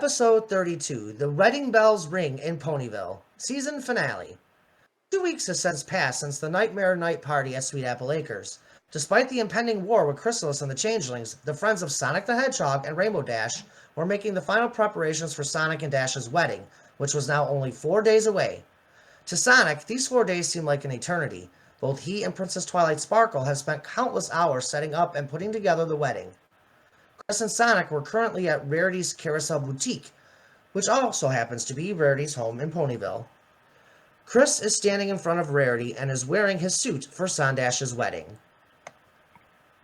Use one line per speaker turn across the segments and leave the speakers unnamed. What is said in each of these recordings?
Episode 32, The Wedding Bells Ring in Ponyville, Season Finale. 2 weeks has since passed since the Nightmare Night Party at Sweet Apple Acres. Despite the impending war with Chrysalis and the Changelings, the friends of Sonic the Hedgehog and Rainbow Dash were making the final preparations for Sonic and Dash's wedding, which was now only 4 days away. To Sonic, these 4 days seem like an eternity. Both he and Princess Twilight Sparkle have spent countless hours setting up and putting together the wedding. Chris and Sonic were currently at Rarity's Carousel Boutique, which also happens to be Rarity's home in Ponyville. Chris is standing in front of Rarity and is wearing his suit for Sondash's wedding.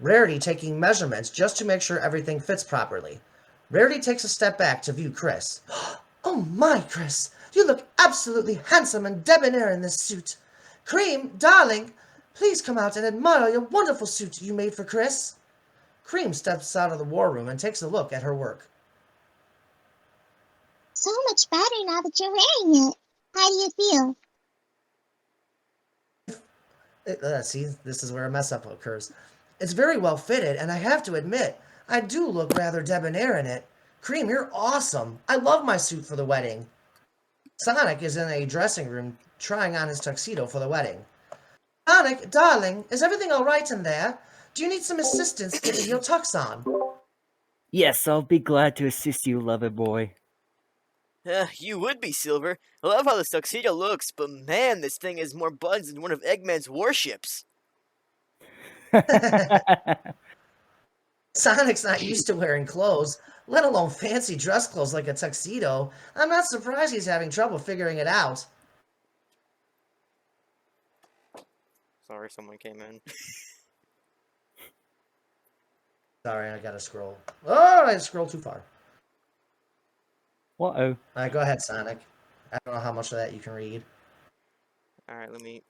Rarity taking measurements just to make sure everything fits properly. Rarity takes a step back to view Chris. Oh my, Chris! You look absolutely handsome and debonair in this suit. Cream, darling, please come out and admire your wonderful suit you made for Chris. Cream steps out of the war room and takes a look at her work.
So much better now that you're wearing it. How do you feel?
See, this is where a mess up occurs. It's very well fitted, and I have to admit, I do look rather debonair in it. Cream, you're awesome. I love my suit for the wedding. Sonic is in a dressing room trying on his tuxedo for the wedding. Sonic, darling, is everything all right in there? Do you need some assistance getting your tux on?
Yes, I'll be glad to assist you, lover boy.
You would be, Silver. I love how this tuxedo looks, but man, this thing has more buttons than one of Eggman's warships.
Sonic's not used to wearing clothes, let alone fancy dress clothes like a tuxedo. I'm not surprised he's having trouble figuring it out.
Sorry, someone came in.
Sorry, I gotta scroll. Oh, I scrolled too far.
Uh-oh.
Alright, go ahead, Sonic. I don't know how much of that you can read.
Alright, let me...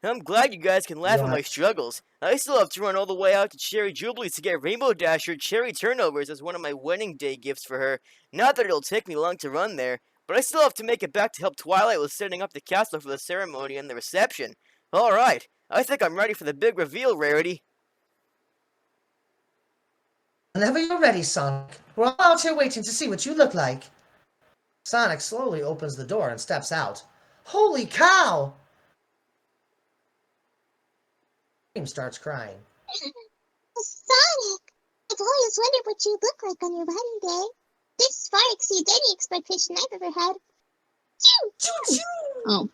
I'm glad you guys can laugh at my struggles. I still have to run all the way out to Cherry Jubilee to get Rainbow Dash or Cherry Turnovers as one of my wedding day gifts for her. Not that it'll take me long to run there, but I still have to make it back to help Twilight with setting up the castle for the ceremony and the reception. Alright, I think I'm ready for the big reveal, Rarity.
Whenever you're ready, Sonic. We're all out here waiting to see what you look like. Sonic slowly opens the door and steps out. Holy cow! Cream starts crying.
Sonic! I've always wondered what you look like on your wedding day. This far exceeds any expectation I've ever had. Choo! Choo! Choo! Oh.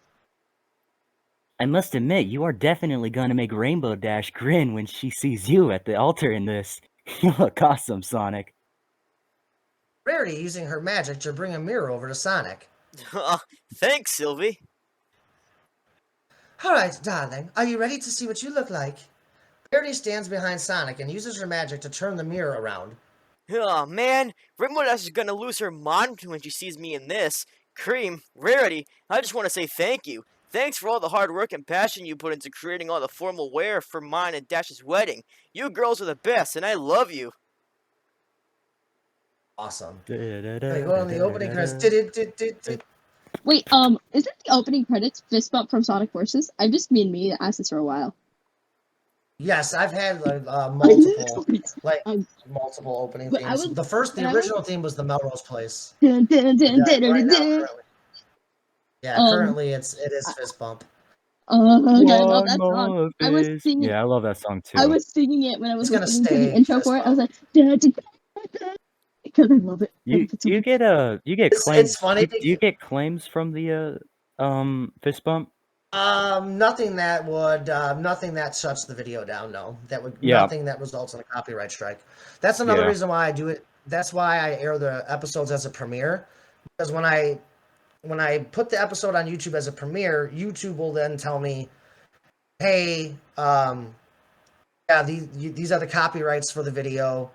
I must admit, you are definitely gonna make Rainbow Dash grin when she sees you at the altar in this. You look awesome, Sonic.
Rarity using her magic to bring a mirror over to Sonic.
Thanks, Sylvie.
Alright, darling, are you ready to see what you look like? Rarity stands behind Sonic and uses her magic to turn the mirror around.
Oh man, Rainbow Dash is gonna lose her mind when she sees me in this. Cream, Rarity, I just want to say thank you. Thanks for all the hard work and passion you put into creating all the formal wear for mine and Dash's wedding. You girls are the best, and I love you.
Awesome. Wait, go on the opening credits.
Wait, isn't the opening credits fist bump from Sonic Forces? I've just been me to ask this for a while.
Yes, I've had multiple opening themes. The original theme was the Melrose Place. Currently it is fist bump.
Oh, I love that song. I was singing.
Yeah, I love that song too.
I was singing it when I was listening to the intro for it. I was like, because I love it.
You get claims.
It's funny.
Do you get claims from the fist bump?
Nothing that shuts the video down. No, nothing that results in a copyright strike. That's another reason why I do it. That's why I air the episodes as a premiere, because when I put the episode on YouTube as a premiere, YouTube will then tell me, hey, these are the copyrights for the video.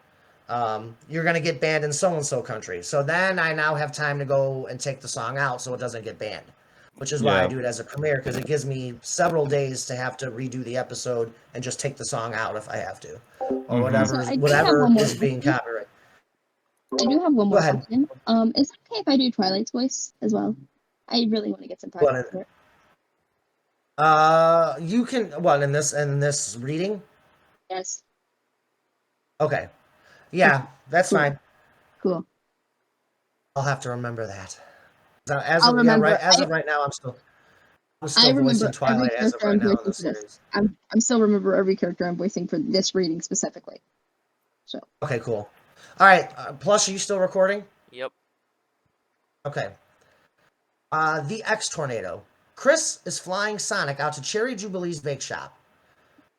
You're going to get banned in so-and-so country. So then I now have time to go and take the song out so it doesn't get banned, which is why I do it as a premiere, because it gives me several days to have to redo the episode and just take the song out if I have to, or whatever is being copyrighted.
I do have one more question. Is it okay if I do Twilight's voice as well? I really want to get some practice for it.
You can. What, in this reading?
Yes.
Okay. Yeah, that's fine.
Cool.
I'll have to remember that. As
I'll
of yeah,
remember.
right. As of right now, I'm
I
still voicing
remember every
Twilight as of
character
right
I'm
now in the
voicing for this.
series.
I'm still remember every character I'm voicing for this reading specifically. So
Okay, cool. All right, Plush, are you still recording?
Yep.
Okay. The X Tornado. Chris is flying Sonic out to Cherry Jubilee's bake shop.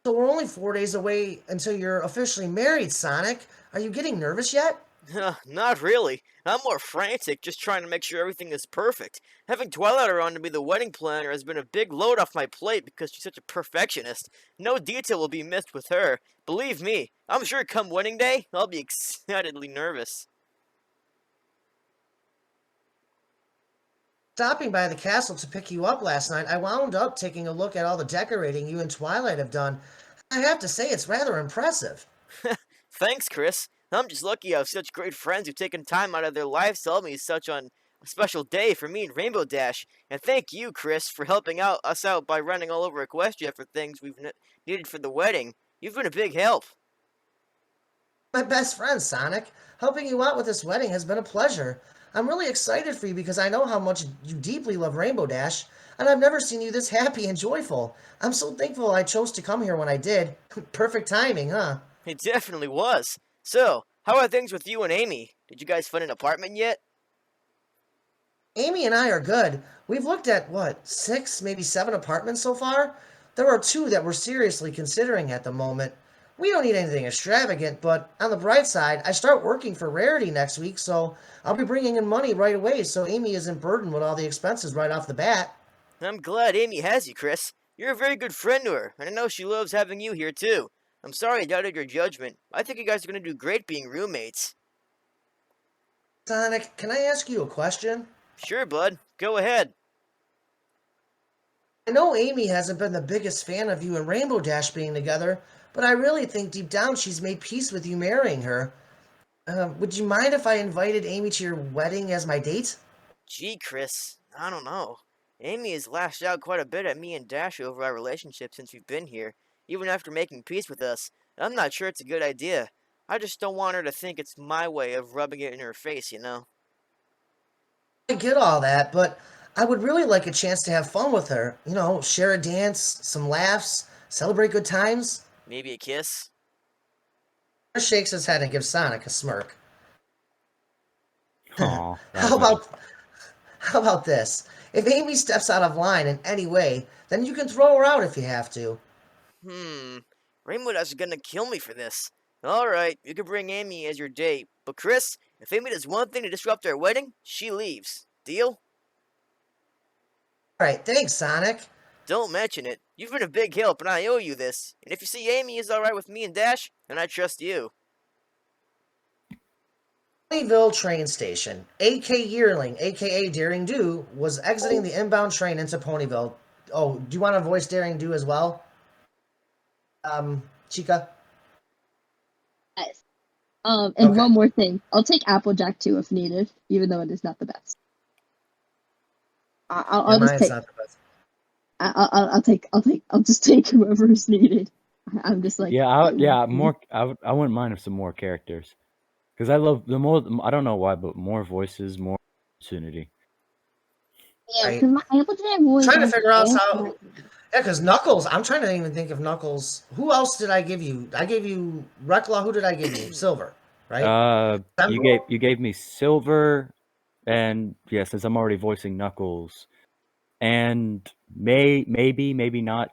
So we're only 4 days away until you're officially married, Sonic. Are you getting nervous yet?
Not really. I'm more frantic, just trying to make sure everything is perfect. Having Twilight around to be the wedding planner has been a big load off my plate because she's such a perfectionist. No detail will be missed with her. Believe me, I'm sure come wedding day, I'll be excitedly nervous.
Stopping by the castle to pick you up last night, I wound up taking a look at all the decorating you and Twilight have done. I have to say, it's rather impressive.
Thanks, Chris. I'm just lucky I have such great friends who've taken time out of their lives to help me such on a special day for me and Rainbow Dash. And thank you, Chris, for helping us out by running all over Equestria for things we've needed for the wedding. You've been a big help.
My best friend, Sonic. Helping you out with this wedding has been a pleasure. I'm really excited for you because I know how much you deeply love Rainbow Dash, and I've never seen you this happy and joyful. I'm so thankful I chose to come here when I did. Perfect timing, huh?
It definitely was. So, how are things with you and Amy? Did you guys find an apartment yet?
Amy and I are good. We've looked at, what, 6, maybe 7 apartments so far? There are 2 that we're seriously considering at the moment. We don't need anything extravagant, but on the bright side, I start working for Rarity next week, so I'll be bringing in money right away so Amy isn't burdened with all the expenses right off the bat.
I'm glad Amy has you, Chris. You're a very good friend to her, and I know she loves having you here too. I'm sorry I doubted your judgment. I think you guys are going to do great being roommates.
Sonic, can I ask you a question?
Sure, bud. Go ahead.
I know Amy hasn't been the biggest fan of you and Rainbow Dash being together, but I really think deep down she's made peace with you marrying her. Would you mind if I invited Amy to your wedding as my date?
Gee, Chris, I don't know. Amy has lashed out quite a bit at me and Dash over our relationship since we've been here, even after making peace with us. I'm not sure it's a good idea. I just don't want her to think it's my way of rubbing it in her face, you know?
I get all that, but I would really like a chance to have fun with her. You know, share a dance, some laughs, celebrate good times.
Maybe a kiss?
Chris shakes his head and gives Sonic a smirk.
Aw, that
How
was nice.
about this? If Amy steps out of line in any way, then you can throw her out if you have to.
Rainbow Dash is gonna kill me for this. Alright, you can bring Amy as your date, but Chris, if Amy does one thing to disrupt our wedding, she leaves. Deal?
Alright, thanks, Sonic.
Don't mention it. You've been a big help, and I owe you this. And if you see Amy is alright with me and Dash, then I trust you.
Ponyville train station. AK Yearling, aka Daring Do, was exiting the inbound train into Ponyville. Oh, do you want to voice Daring Do as well? Chica?
nice. And
Okay.
one more thing, I'll take Applejack too if needed, even though it is not the best. I'll just
mine's
take.
not the best.
I'll just take whoever is needed. I'm just like.
I wouldn't mind if some more characters, because I love the more. I don't know why, but more voices, more opportunity.
Yeah,
Right.
because my Applejack voice.
Trying to figure out
is
how. Yeah, because Knuckles, I'm trying to even think of Knuckles. Who else did I give you? I gave you Rekla. Who did I give you? Silver, right?
You gave me Silver, and yeah, since I'm already voicing Knuckles, and maybe not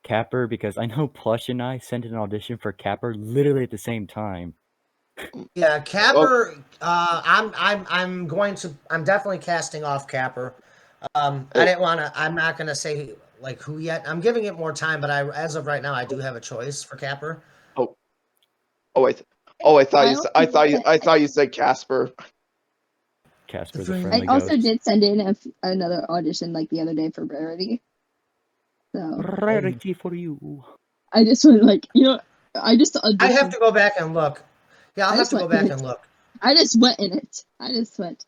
Capper, because I know Plush and I sent an audition for Capper literally at the same time.
Yeah, Capper. I'm definitely casting off Capper. I didn't want to. I'm not gonna say like who yet. I'm giving it more time, but as of right now, I do have a choice for Capper.
I thought you said Casper.
Casper the
I
I
Friendly
also
Ghost.
did send in another audition like the other day for Rarity. So
Rarity for you.
I just went like, I just auditioned.
I have to go back and look. Yeah, I'll
I
have
just
to go
went
back
in
and
it.
look.
I just went in it. I just went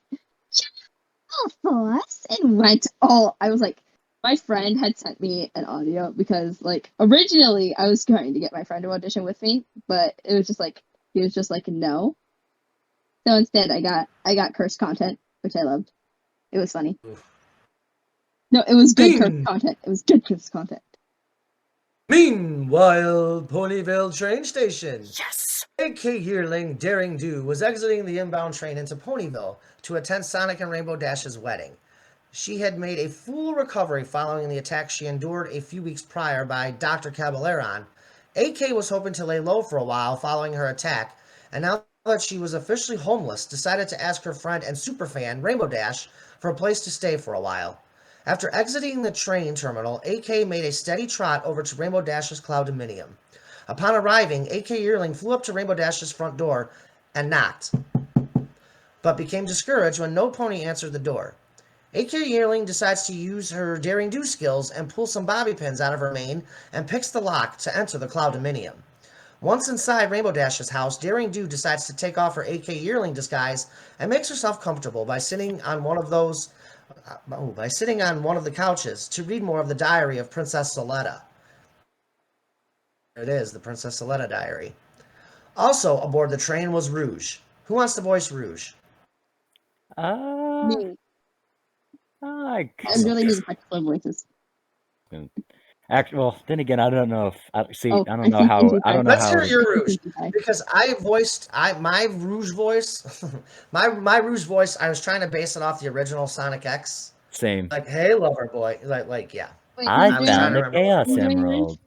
for us and went all. I was like, my friend had sent me an audio because like originally I was trying to get my friend to audition with me, but it was just like he was just like no. So instead I got cursed content which I loved. It was funny. No, it was good curse
Bean!
content. It was good curse content.
Meanwhile, Ponyville train station.
Yes!
AK yearling Daring Do was exiting the inbound train into Ponyville to attend Sonic and Rainbow Dash's wedding. She had made a full recovery following the attack she endured a few weeks prior by Dr. Caballeron. AK was hoping to lay low for a while following her attack, and now that she was officially homeless, decided to ask her friend and superfan, Rainbow Dash, for a place to stay for a while. After exiting the train terminal, AK made a steady trot over to Rainbow Dash's Cloud Dominium. Upon arriving, AK Yearling flew up to Rainbow Dash's front door and knocked, but became discouraged when no pony answered the door. AK Yearling decides to use her Daring Do skills and pull some bobby pins out of her mane and picks the lock to enter the Cloud Dominium. Once inside Rainbow Dash's house, Daring Do decides to take off her AK Yearling disguise and makes herself comfortable by sitting on one of the couches to read more of the diary of Princess Soletta. There it is, the Princess Soletta diary. Also aboard the train was Rouge. Who wants to voice Rouge?
Me.
I
I really need particular voices.
Actually, well, then again, I don't know if I don't
I
know
think
how
Pinkie
I don't
Pie.
know
Let's
how
hear
it-
your Rouge,
Pinkie Pie.
because my Rouge voice, my Rouge voice. I was trying to base it off the original Sonic X,
same.
like "Hey, lover boy," like yeah.
Wait,
I
I was trying
found
to
a
remember.
Chaos
Who's doing
Emerald.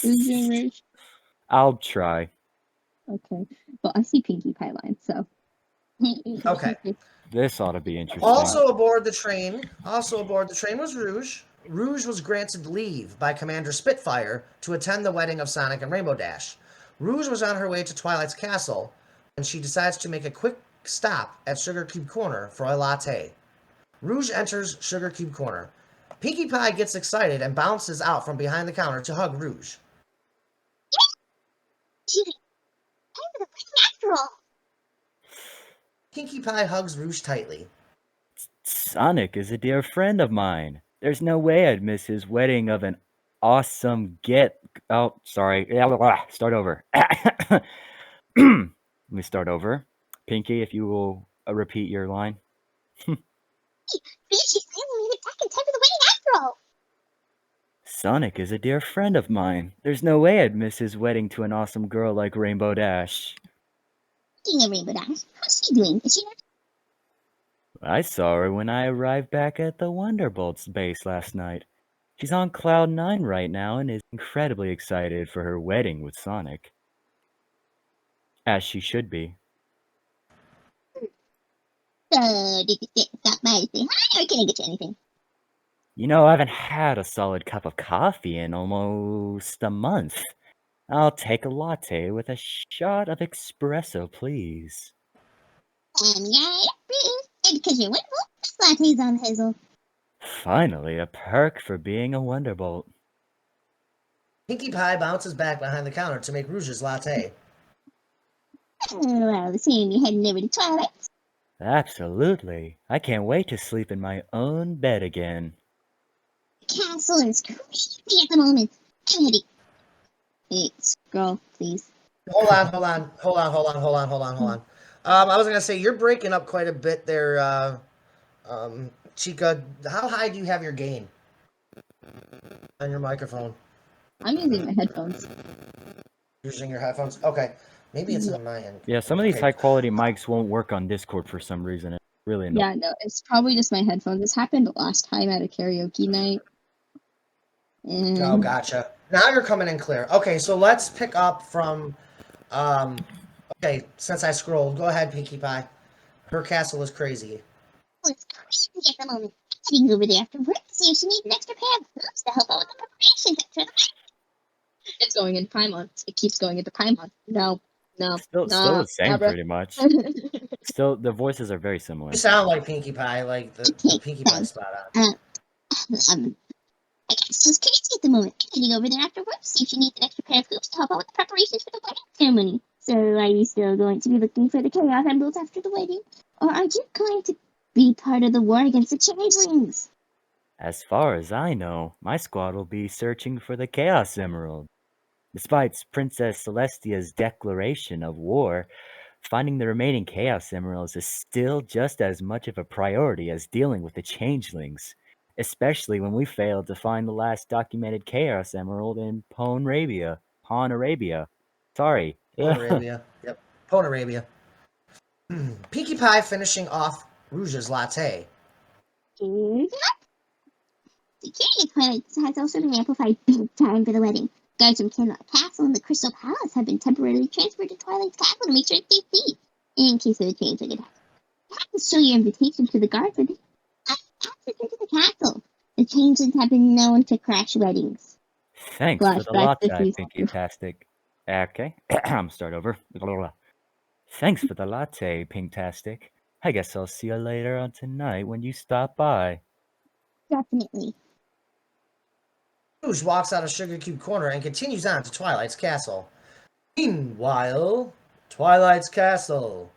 Who's doing Rouge?
I'll try.
Okay. Well, I see Pinkie Pie line, so.
Okay.
This ought to be interesting.
Also aboard the train was Rouge. Rouge was granted leave by Commander Spitfire to attend the wedding of Sonic and Rainbow Dash. Rouge was on her way to Twilight's castle, and she decides to make a quick stop at Sugar Cube Corner for a latte. Rouge enters Sugar Cube Corner. Pinkie Pie gets excited and bounces out from behind the counter to hug Rouge.
After all,
Pinkie Pie hugs Rouge tightly.
Sonic is a dear friend of mine. There's no way I'd miss his wedding of an awesome Oh, sorry. Start over. Let me start over. Pinky, if you will repeat your line.
she finally made it back in time for the wedding after all.
Sonic is a dear friend of mine. There's no way I'd miss his wedding to an awesome girl like Rainbow Dash.
Speaking of Rainbow Dash, how's she doing? Is she not?
I saw her when I arrived back at the Wonderbolt's base last night. She's on Cloud 9 right now and is incredibly excited for her wedding with Sonic. As she should be.
So, did you stop by to say hi, or can I get you anything?
You know, I haven't had a solid cup of coffee in almost a month. I'll take a latte with a shot of espresso, please.
Yeah, and because you're wonderful, this latte's on Hazel.
Finally, a perk for being a Wonderbolt.
Pinkie Pie bounces back behind the counter to make Rouge's latte.
Well, the same, you're heading over to Twilight.
Absolutely. I can't wait to sleep in my own bed again.
The castle is crazy at the moment. I'm heading. Wait, scroll, please.
Hold on. I was gonna say you're breaking up quite a bit there, Chica. How high do you have your gain on your microphone?
I'm using my headphones.
Using your headphones? Okay, maybe it's on my end.
Yeah, some of these
Okay.
high quality mics won't work on Discord for some reason. It's really annoying.
Yeah, no, it's probably just my headphones. This happened last time at a karaoke night. And
Oh, gotcha. Now you're coming in clear. Okay, so let's pick up from. Okay, since I scrolled, go ahead, Pinkie Pie. Her castle is crazy.
Oh, it's crazy at the moment. Heading over there after work to see if she needs an extra pair of boots to help out with the preparations after the wedding.
it's going into Paimon. It keeps going into Paimon. No.
Still the same,
nah, bro.
pretty much. Still, the voices are very similar.
You sound like Pinkie Pie, like the Pinkie Pie spot on.
I guess she's crazy at the moment. Heading over there after work to see if she needs an extra pair of hoops to help out with the preparations for the wedding ceremony. So, are you still going to be looking for the Chaos Emeralds after the wedding? Or are you going to be part of the war against the changelings?
As far as I know, my squad will be searching for the Chaos Emerald. Despite Princess Celestia's declaration of war, finding the remaining Chaos Emeralds is still just as much of a priority as dealing with the changelings, especially when we failed to find the last documented Chaos Emerald in Pawn Arabia. Sorry.
Pone Arabia. Yep. Pone Arabia. Pinkie Pie finishing off Rouge's latte.
Security at Twilight has also been amplified big time for the wedding. Guards from Camelot Castle and the Crystal Palace have been temporarily transferred to Twilight's Castle to make sure it's safe in case of a changeling attack. You have to show your invitation to the guards and access into the castle. The changelings have been known to crash weddings.
Thanks for the
Flashback to
latte,
Houston.
Pinky-tastic. Okay, start over. Thanks for the latte, Pinktastic. I guess I'll see you later on tonight when you stop by.
Definitely.
Rouge walks out of Sugar Cube Corner and continues on to Twilight's castle. Meanwhile, Twilight's castle.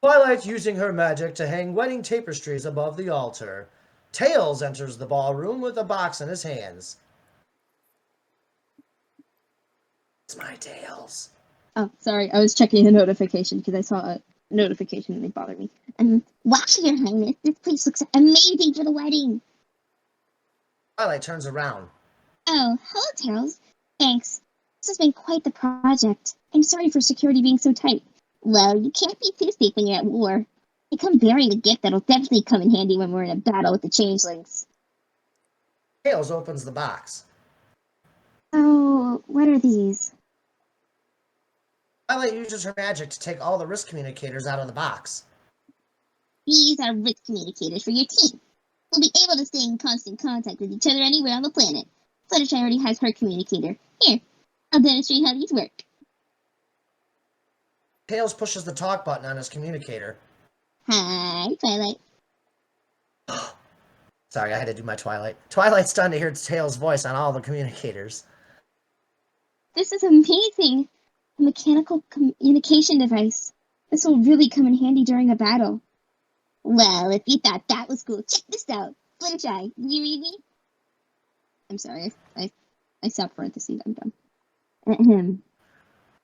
Twilight using her magic to hang wedding tapestries above the altar. Tails enters the ballroom with a box in his hands. It's my Tails.
Oh, sorry. I was checking a notification because I saw a notification and it bothered me.
Wow, Your Highness, this place looks amazing for the wedding.
Twilight turns around.
Oh, hello, Tails. Thanks. This has been quite the project. I'm sorry for security being so tight. Well, you can't be too safe when you're at war. I come bearing a gift that'll definitely come in handy when we're in a battle with the changelings.
Tails opens the box.
Oh, what are these?
Twilight uses her magic to take all the wrist communicators out of the box.
These are wrist communicators for your team. We'll be able to stay in constant contact with each other anywhere on the planet. Fluttershy already has her communicator. Here, I'll demonstrate how these work.
Tails pushes the talk button on his communicator.
Hi, Twilight.
Sorry, I had to do my Twilight. Twilight's stunned to hear Tails' voice on all the communicators.
This is amazing. A mechanical communication device. This will really come in handy during a battle. Well, if you thought that was cool, check this out. Fluttershy, did you read me?
I'm sorry. I stopped parentheses. I'm done.
Ahem.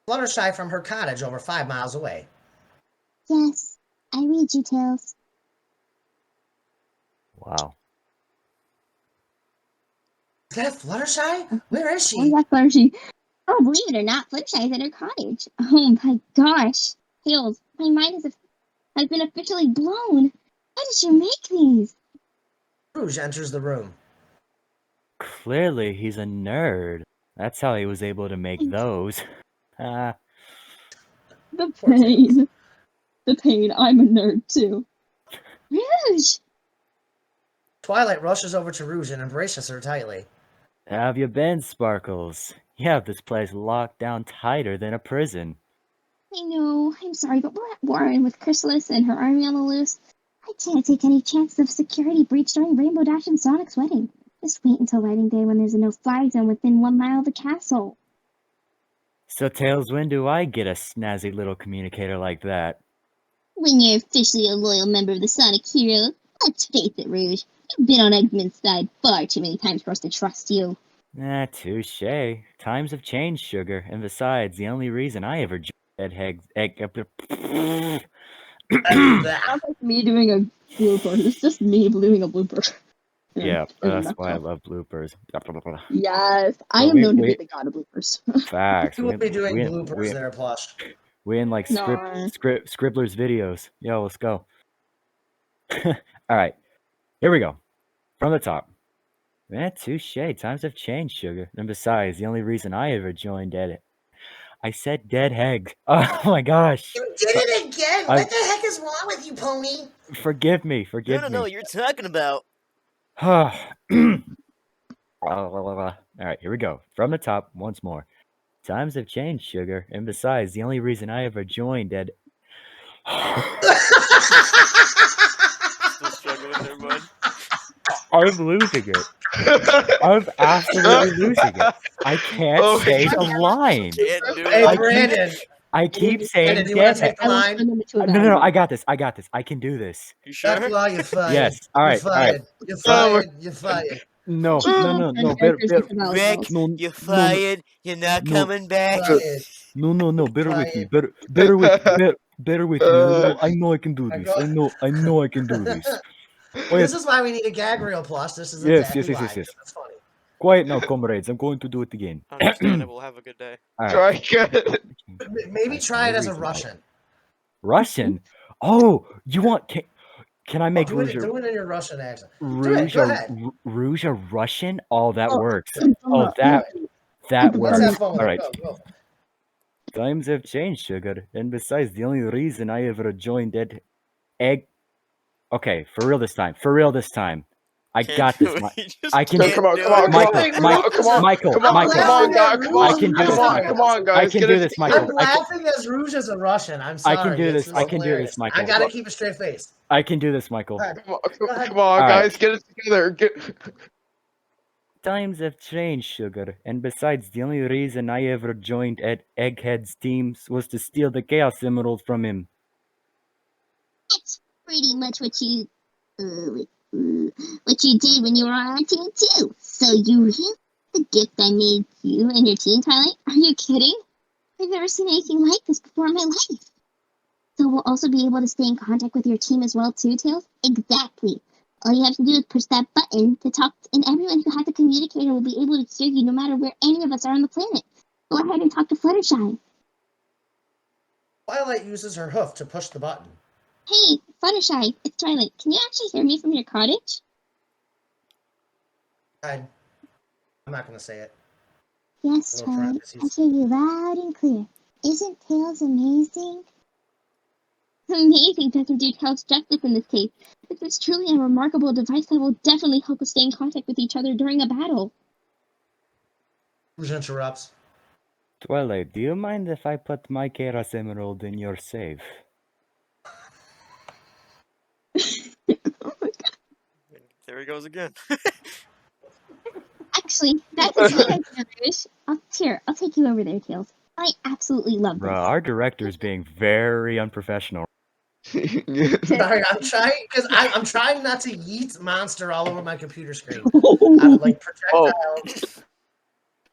Fluttershy from her cottage over 5 miles away.
Yes, I read you, Tails.
Wow.
Is that Fluttershy? Where is
Oh,
she?
yeah, Fluttershy.
Oh, believe it or not, Fluttershy is at her cottage. Oh my gosh. Tails, my mind has been officially blown. How did you make these?
Rouge enters the room.
Clearly, he's a nerd. That's how he was able to make those.
The
Poor
pain. The pain. I'm a nerd too.
Rouge!
Twilight rushes over to Rouge and embraces her tightly.
How have you been, Sparkles? You have this place locked down tighter than a prison.
I know, I'm sorry, but we're at war and with Chrysalis and her army on the loose. I can't take any chances of security breach during Rainbow Dash and Sonic's wedding. Just wait until wedding day when there's a no-fly zone within 1 mile of the castle.
So, Tails, when do I get a snazzy little communicator like that?
When you're officially a loyal member of the Sonic Heroes, let's face it, Rouge. You've been on Eggman's side far too many times for us to trust you.
Touche. Times have changed, Sugar. And besides, the only reason I ever joined
Sounds like me doing a blooper. It's just me doing a blooper.
Yeah,
In a
that's why I
nutshell.
love bloopers.
Yes, I
Well,
am known to be
we-
the god of bloopers.
Facts.
You will be doing
we,
bloopers
we,
there, Plush.
we in like
No.
Scribbler's videos. Yo, let's go. All right, here we go. From the top. Touche. Times have changed, Sugar. And besides, the only reason I ever joined I said dead heg. Oh my gosh.
You did it again!
I-
What the heck is wrong with you, Pony?
Forgive me.
I don't know what you're talking about.
All right, here we go. From the top, once more. Times have changed, Sugar. And besides, the only reason I ever joined
Still struggling there, bud.
I'm losing it. I'm absolutely losing it. I can't
Oh,
say
God.
the line.
Can't do
Hey,
it.
Brandon.
I keep saying
Brandon, do you want to
dead
take the line?
No, I got this. I can do this.
You sure?
That's why you're fired.
Yes. All right.
You're
All right.
fired. You're fired. You're fired.
No.
Rick,
No,
you're fired. You're not
no.
coming back.
Fired.
No. Better with me.
Quiet.
Better with me. Bear with me. I know I can do
Alright,
this.
go-
I know I can do this.
This is why we need a gag reel, Plush. This is
Yes,
exactly
yes, yes,
why.
yes, yes.
That's funny.
Quiet now, comrades. I'm going to do it again.
Understandable. Have a good day.
All
Try
right.
again.
Maybe
That's
try it
no
as a
reason why.
Russian.
Russian? Oh, you want? Can I make
do
Rouge
it in your Russian accent. Do it. Go ahead.
Rouge a Russian? Oh, that
Oh,
works.
it's
Oh,
not-
that
Let's
works.
have fun with
All
it.
right.
Go.
Times have changed, sugar. And besides, the only reason I ever joined that egg. Okay, for real this time. I
Can't
got
do
this.
it. You just
I can.
No,
can't
come on,
do
come on,
it.
come on,
Michael,
come on, come on,
Michael,
come on,
Michael.
come on, guys,
I can do this,
come on,
Michael.
come on, guys.
I can do this, Michael.
I'm laughing as Rouge as a Russian. I'm sorry.
I can do this. I can do
hilarious.
this, Michael.
I gotta keep a straight face.
I can do this, Michael.
All right,
Come on,
go ahead.
come on,
All right.
guys, get it together.
Times have changed, sugar. And besides, the only reason I ever joined at Egghead's teams was to steal the Chaos Emerald from him.
That's pretty much what you did when you were on our team too. So you really the gift I made you and your team, Twilight? Are you kidding? I've never seen anything like this before in my life. So we'll also be able to stay in contact with your team as well too, Tails? Exactly. All you have to do is push that button to talk, and everyone who has a communicator will be able to hear you no matter where any of us are on the planet. Go ahead and talk to Fluttershy.
Twilight uses her hoof to push the button.
Hey, Fluttershy, it's Twilight. Can you actually hear me from your cottage?
I'm not gonna say it.
Yes,
Little
Twilight. I
parentheses.
hear you loud and clear. Isn't Tails amazing? It's amazing to do Tails justice in this case. This is truly a remarkable device that will definitely help us stay in contact with each other during a battle.
Rouge interrupts.
Twilight, do you mind if I put my Chaos Emerald in your safe?
There he goes again.
Actually, that's a sweet idea, Rouge. I'll take you over there, Tails. I absolutely love this.
Bruh, our director's being very unprofessional.
Sorry, I'm trying not to yeet monster all over my computer screen. I'm like projectile.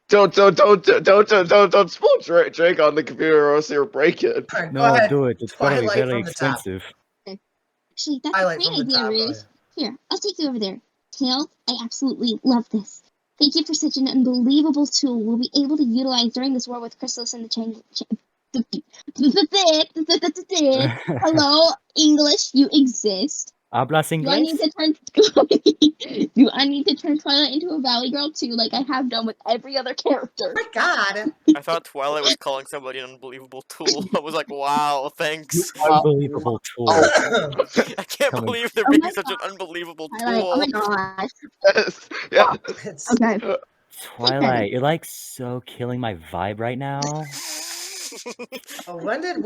Don't spoil Drake on the computer or else you'll break it.
All right, go
No,
ahead.
do it. It's probably
Twilight
very
from the top.
expensive.
Actually, that's
Twilight
a
from
great
the
idea,
top.
Rouge. Here, I'll take you over there. Tails, I absolutely love this. Thank you for such an unbelievable tool we'll be able to utilize during this war with Chrysalis and the Hello, English, you exist.
Hablas
Do I
inglés?
need to turn Do I need to turn Twilight into a Valley Girl too, like I have done with every other character?
Oh my God!
I thought Twilight was calling somebody an unbelievable tool. I was like, wow, thanks.
Unbelievable tool.
I can't
Coming-
believe they're
Oh
being
my
such an unbelievable
Twilight, oh
tool.
my gosh.
Yes, yeah.
It's,
Okay.
Twilight, you're like so killing my vibe right now.
when did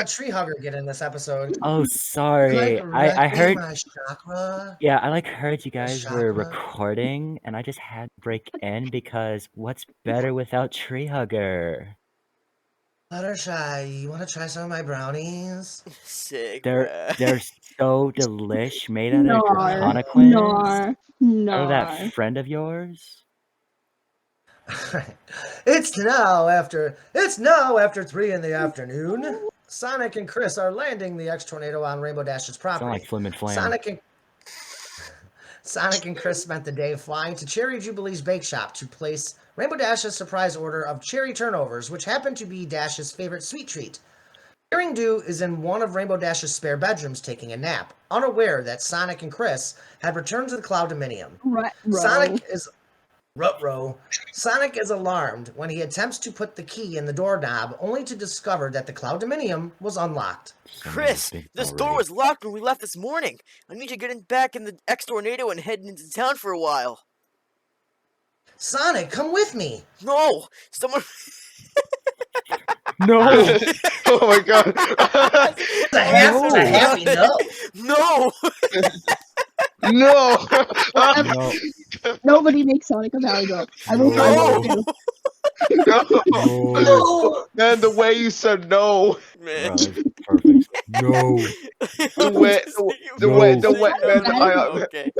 Tree Hugger get in this episode?
Oh, sorry.
Like
I
wrecking
heard.
my chakra.
Yeah, I heard you guys were
chakra.
recording, and I just had to break in because what's better without Tree Hugger?
Fluttershy, you want to try some of my brownies?
Sick.
They're so delish, made out of
Nar,
Conaquins.
nar,
Or
nar.
that friend of yours.
It's now after 3 in the afternoon. Sonic and Chris are landing the X-Tornado on Rainbow Dash's
Sound
property.
like Flim and Flam.
Sonic and Chris spent the day flying to Cherry Jubilee's bake shop to place Rainbow Dash's surprise order of cherry turnovers, which happened to be Dash's favorite sweet treat. Daring Do is in one of Rainbow Dash's spare bedrooms taking a nap, unaware that Sonic and Chris had returned to the Cloud Dominion. Sonic is alarmed when he attempts to put the key in the doorknob, only to discover that the Cloud Dominion was unlocked.
Chris, this door was locked when we left this morning. I need to get back in the X-Tornado and head into town for a while.
Sonic, come with me!
No! Someone...
No!
Oh my God.
It's a happy no.
No!
No.
No.
Nobody makes Sonic a Valley Girl. I will
No.
find out.
No.
Man, the way you said no.
Man.
Bro, it's perfect. No.
The way, man,
Okay.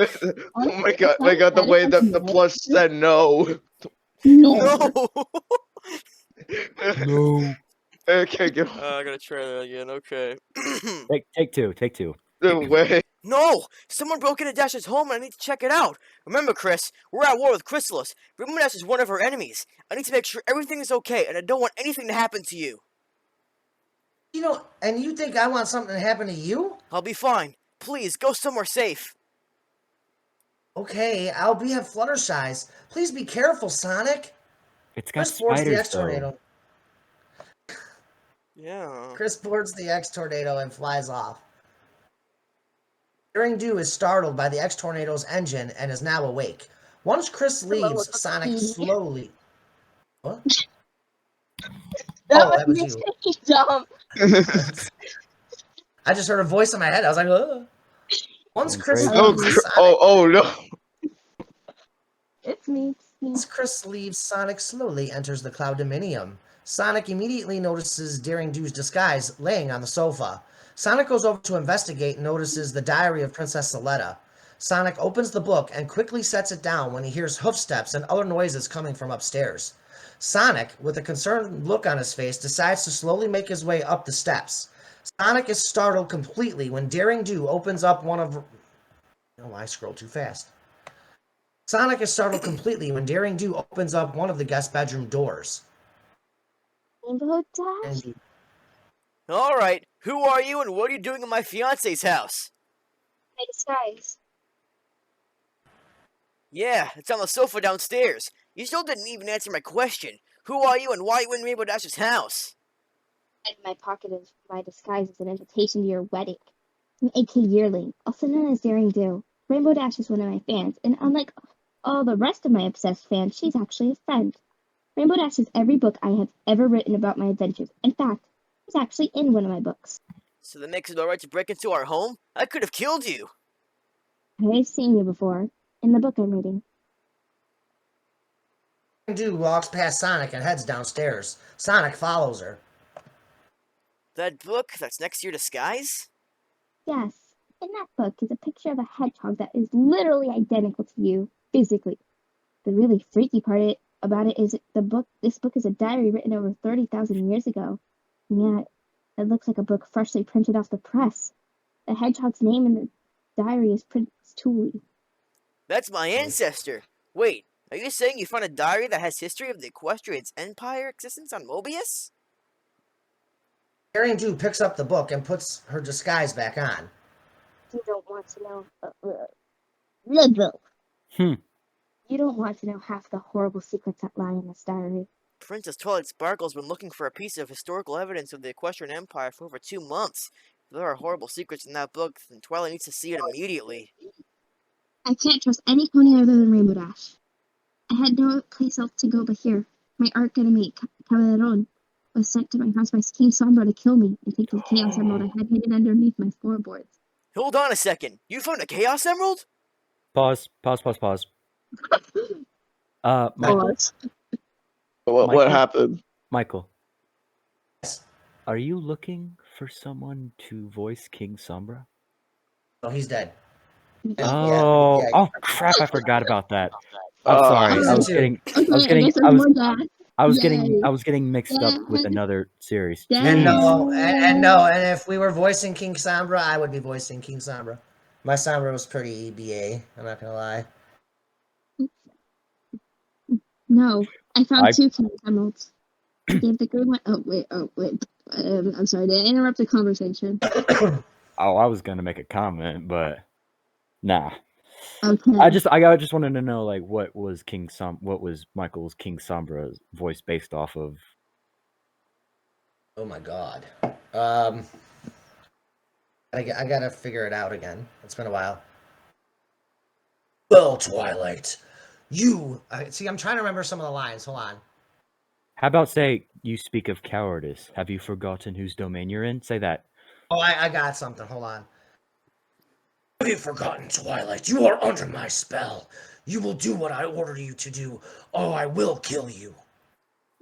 oh my God, the way that the plush said no.
No.
No!
No.
Okay, go.
I gotta try that again. Okay.
Take two.
No way.
No! Someone broke into Dash's home and I need to check it out. Remember, Chris, we're at war with Chrysalis. Rainbow Dash is one of her enemies. I need to make sure everything is okay, and I don't want anything to happen to you.
And you think I want something to happen to you?
I'll be fine. Please, go somewhere safe.
Okay, I'll be at Fluttershy's. Please be careful, Sonic.
It's got
Chris boards the
spiders,
X-Tornado.
Yeah.
Chris boards the X-Tornado and flies off. Daring Do is startled by the X-Tornado's engine and is now awake. Once Chris leaves, Sonic slowly... What? That was you.
Dumb.
I just heard a voice in my head. I was like, ugh. Once Chris
Oh,
leaves,
oh no.
It's me.
Once Chris leaves, Sonic slowly enters the Cloud Dominium. Sonic immediately notices Daring Do's disguise laying on the sofa. Sonic goes over to investigate and notices the diary of Princess Soletta. Sonic opens the book and quickly sets it down when he hears hoofsteps and other noises coming from upstairs. Sonic, with a concerned look on his face, decides to slowly make his way up the steps. Sonic is startled completely when Daring Do opens up one of... Oh, I scrolled too fast. Sonic is startled completely when Daring Do opens up one of the guest bedroom doors.
Rainbow Dash?
Alright, who are you and what are you doing in my fiance's house?
My disguise.
Yeah, it's on the sofa downstairs. You still didn't even answer my question. Who are you and why are you in Rainbow Dash's house?
In my pocket of my disguise is an invitation to your wedding. I'm an AK yearling, also known as Daring Do. Rainbow Dash is one of my fans, and unlike all the rest of my obsessed fans, she's actually a friend. Rainbow Dash is every book I have ever written about my adventures. In fact, she's actually in one of my books.
So that makes it alright to break into our home? I could have killed you.
I've seen you before, in the book I'm reading.
Daring Do walks past Sonic and heads downstairs. Sonic follows her.
That book that's next to your disguise?
Yes, in that book is a picture of a hedgehog that is literally identical to you, physically. The really freaky part about it is this book is a diary written over 30,000 years ago. And yet, it looks like a book freshly printed off the press. The hedgehog's name in the diary is Prince Tooley.
That's my ancestor. Wait, are you saying you found a diary that has history of the Equestrian's Empire existence on Mobius?
Daring Do picks up the book and puts her disguise back on.
You don't want to know... liberal. You don't want to know half the horrible secrets that lie in this diary.
Princess Twilight Sparkle's been looking for a piece of historical evidence of the Equestrian Empire for over 2 months. If there are horrible secrets in that book, then Twilight needs to see it immediately.
I can't trust any pony other than Rainbow Dash. I had no place else to go but here. My art enemy, Caballeron, was sent to my house by King Sombra to kill me and take the Chaos Emerald I had hidden underneath my floorboards.
Hold on a second. You found a Chaos Emerald?
Pause. Michael,
What happened?
Michael,
Yes.
are you looking for someone to voice King Sombra?
Oh, he's dead.
Oh,
Yeah.
oh crap! I forgot about that. I'm sorry.
I was getting
mixed up with another series.
And
Jeez.
no, and if we were voicing King Sombra, I would be voicing King Sombra. My Sombra was pretty BA, I'm not gonna lie.
No, I found 2 Chaos Emeralds. I gave the green one. Oh wait. I'm sorry. Did I interrupt the conversation?
Oh, I was gonna make a comment, but nah.
Okay.
I just wanted to know, like, what was Michael's King Sombra's voice based off of?
Oh my god. I gotta figure it out again. It's been a while. Well, Twilight, see, I'm trying to remember some of the lines. Hold on.
How about say, you speak of cowardice. Have you forgotten whose domain you're in? Say that.
Oh, I got something. Hold on. Have you forgotten, Twilight? You are under my spell. You will do what I order you to do, or I will kill you.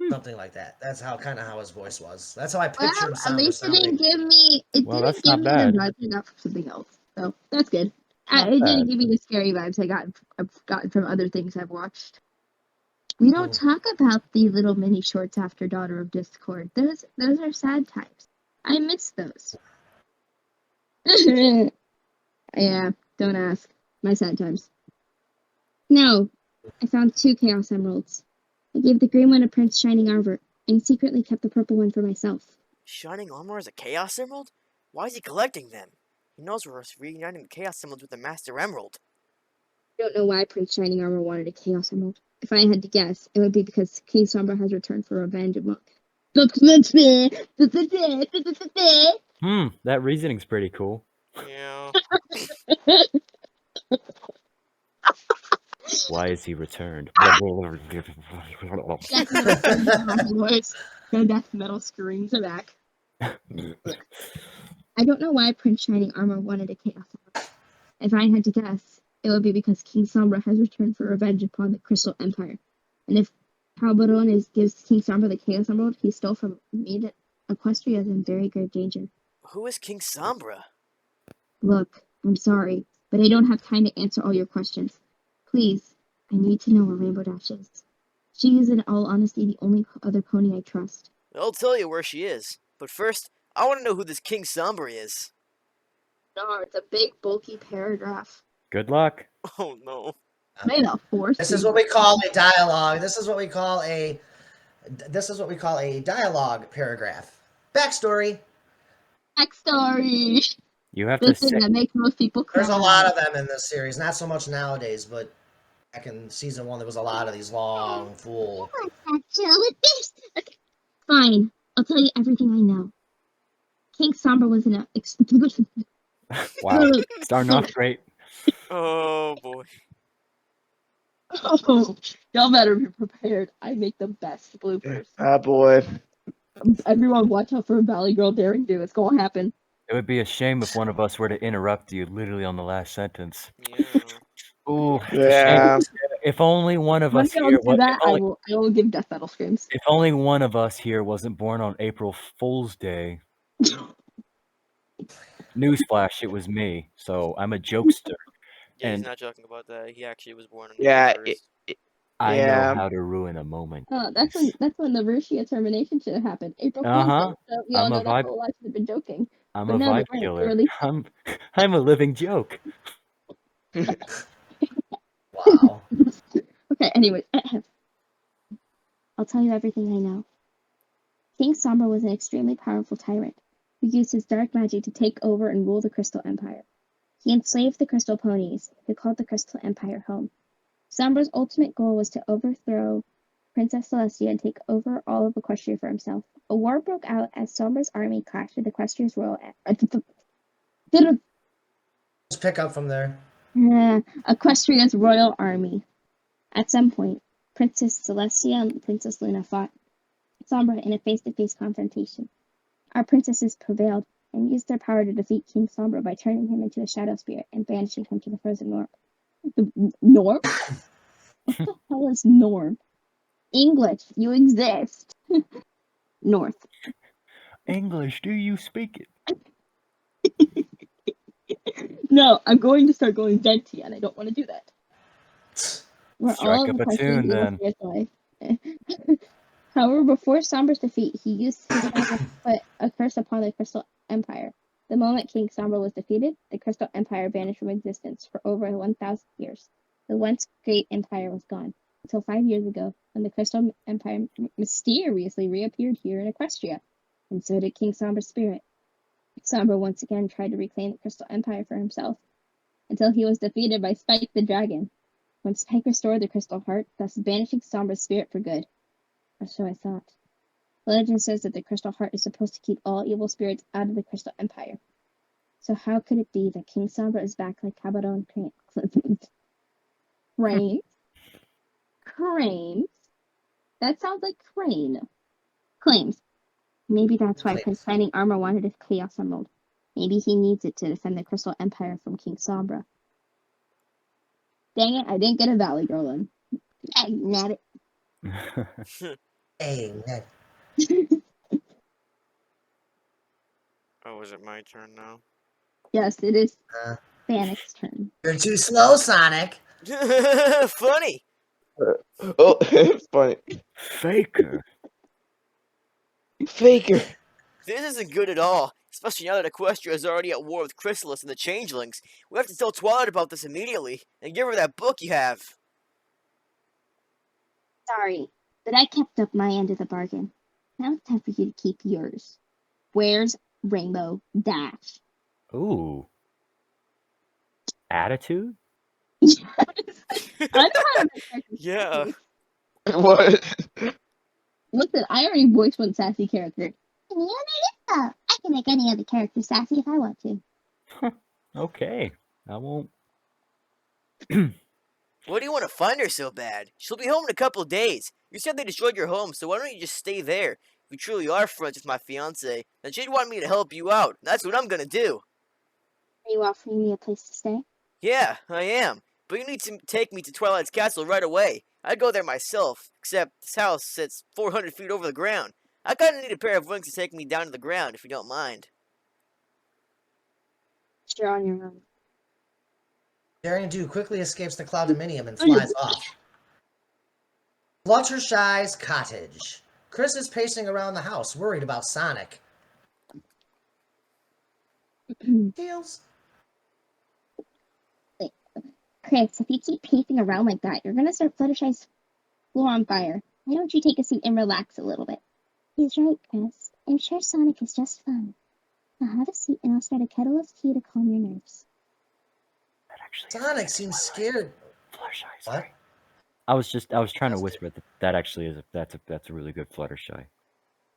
Something like that. That's how his voice was. That's how I pictured
At least it didn't give me.
That's
The
not bad.
vibes I got from something else, so that's good. It didn't give me the scary vibes I've gotten from other things I've watched.
We don't
Oh.
talk about the little mini shorts after Daughter of Discord. Those are sad times. I miss those. Yeah, don't ask. My sad times. No, I found 2 Chaos Emeralds. I gave the green one to Prince Shining Arbor, and secretly kept the purple one for myself.
Shining Armor is a Chaos Emerald? Why is he collecting them? He knows we're reuniting the Chaos Emeralds with the Master Emerald.
I don't know why Prince Shining Armor wanted a Chaos Emerald. If I had to guess, it would be because King Sombra has returned for revenge among.
That reasoning's pretty cool.
Yeah.
Why is he returned?
The death metal screams are back. I don't know why Prince Shining Armor wanted a Chaos Emerald. If I had to guess, it would be because King Sombra has returned for revenge upon the Crystal Empire. And if Calderon gives King Sombra the Chaos Emerald he stole from me, that Equestria is in very grave danger.
Who is King Sombra?
Look, I'm sorry, but I don't have time to answer all your questions. Please, I need to know where Rainbow Dash is. She is, in all honesty, the only other pony I trust.
I'll tell you where she is. But first, I want to know who this King Sombra is.
No, it's a big, bulky paragraph.
Good luck.
Oh no.
May the force.
This is what we call a dialogue. This is what we call a dialogue paragraph. Backstory.
Backstory.
You have
The
to
thing
say.
that makes most people cry.
There's a lot of them in this series. Not so much nowadays, but back in season 1, there was a lot of these long, full.
Chill with this. Okay. Fine. I'll tell you everything I know. King Sombra was in a.
Wow, starting off great.
Oh boy.
Oh, y'all better be prepared. I make the best bloopers.
Ah, boy.
Everyone, watch out for Valley Girl Daring Do. It's gonna happen.
It would be a shame if one of us were to interrupt you literally on the last sentence.
Yeah.
Ooh, it's a shame.
Yeah.
If only one of
When
us
y'all
here
do that,
if
I
only,
will give death metal screams.
if only one of us here wasn't born on April Fool's Day. Newsflash, it was me. So I'm a jokester.
Yeah, he's
And-
not joking about that. He actually was born on
Yeah,
April 1st.
I
Yeah.
know how to ruin a moment.
Oh, that's when the Rushia termination should have happened. April Fool's
Uh-huh.
Day. So we all
I'm a
know that
vibe-
whole life have been joking.
I'm
But
a
no, they
vibe
weren't. They
killer.
really-
I'm a living joke.
Wow.
Okay, anyway. I'll tell you everything I know. King Sombra was an extremely powerful tyrant who used his dark magic to take over and rule the Crystal Empire. He enslaved the Crystal Ponies, who called the Crystal Empire home. Sombra's ultimate goal was to overthrow Princess Celestia and take over all of Equestria for himself. A war broke out as Sombra's army clashed with Equestria's royal.
Let's pick up from there.
Equestria's royal army. At some point, Princess Celestia and Princess Luna fought Sombra in a face-to-face confrontation. Our princesses prevailed and used their power to defeat King Sombra by turning him into a shadow spirit and banishing him to the frozen north. Norm? What the hell is norm? English, you exist. North.
English, do you speak it?
No, I'm going to start going venti, and I don't want to do that. We're
Strike
all
up a
Equestrian
tune, then.
However, before Sombra's defeat, he used his power to put a curse upon the Crystal Empire. The moment King Sombra was defeated, the Crystal Empire vanished from existence for over 1,000 years. The once great empire was gone, until 5 years ago, when the Crystal Empire mysteriously reappeared here in Equestria, and so did King Sombra's spirit. Sombra once again tried to reclaim the Crystal Empire for himself, until he was defeated by Spike the Dragon, when Spike restored the Crystal Heart, thus banishing Sombra's spirit for good. Or so I thought. Legend says that the Crystal Heart is supposed to keep all evil spirits out of the Crystal Empire. So how could it be that King Sombra is back like Cabadon Cranes? Cranes? That sounds like crane. Claims. Maybe that's why
Claims.
Prince Shining Armor wanted his Chaos Emerald. Maybe he needs it to defend the Crystal Empire from King Sombra. Dang it, I didn't get a Valley Girl in. Dang it.
Hey, Ned.
Oh, is it my turn now?
Yes, it is
Uh.
Fanic's turn.
You're too slow, Sonic.
Funny.
Oh, it's funny.
Faker.
Faker.
This isn't good at all, especially now that Equestria is already at war with Chrysalis and the Changelings. We have to tell Twilight about this immediately, and give her that book you have.
Sorry, but I kept up my end of the bargain. Now it's time for you to keep yours. Where's Rainbow Dash?
Ooh. Attitude?
I know how to make characters
Yeah.
sassy.
What?
Listen, I already voiced one sassy character.
I can make any other character sassy if I want to.
Okay. I won't.
What do you want to find her so bad? She'll be home in a couple of days. You said they destroyed your home, so why don't you just stay there? If you truly are friends with my fiance, then she'd want me to help you out. That's what I'm gonna do.
Are you offering me a place to stay?
Yeah, I am. But you need to take me to Twilight's castle right away. I'd go there myself, except this house sits 400 feet over the ground. I kinda need a pair of wings to take me down to the ground, if you don't mind.
You're on your own.
Daring Do quickly escapes the cloudominium and flies off. Fluttershy's cottage. Chris is pacing around the house, worried about Sonic. Heels.
Chris, if you keep pacing around like that, you're gonna start Fluttershy's floor on fire. Why don't you take a seat and relax a little bit? He's right, Chris. I'm sure Sonic is just fine. Now have a seat and I'll start a kettle of tea to calm your nerves.
That actually
Sonic seems scared.
Fluttershy.
What?
Sorry. I was trying to whisper that actually is that's a really good Fluttershy.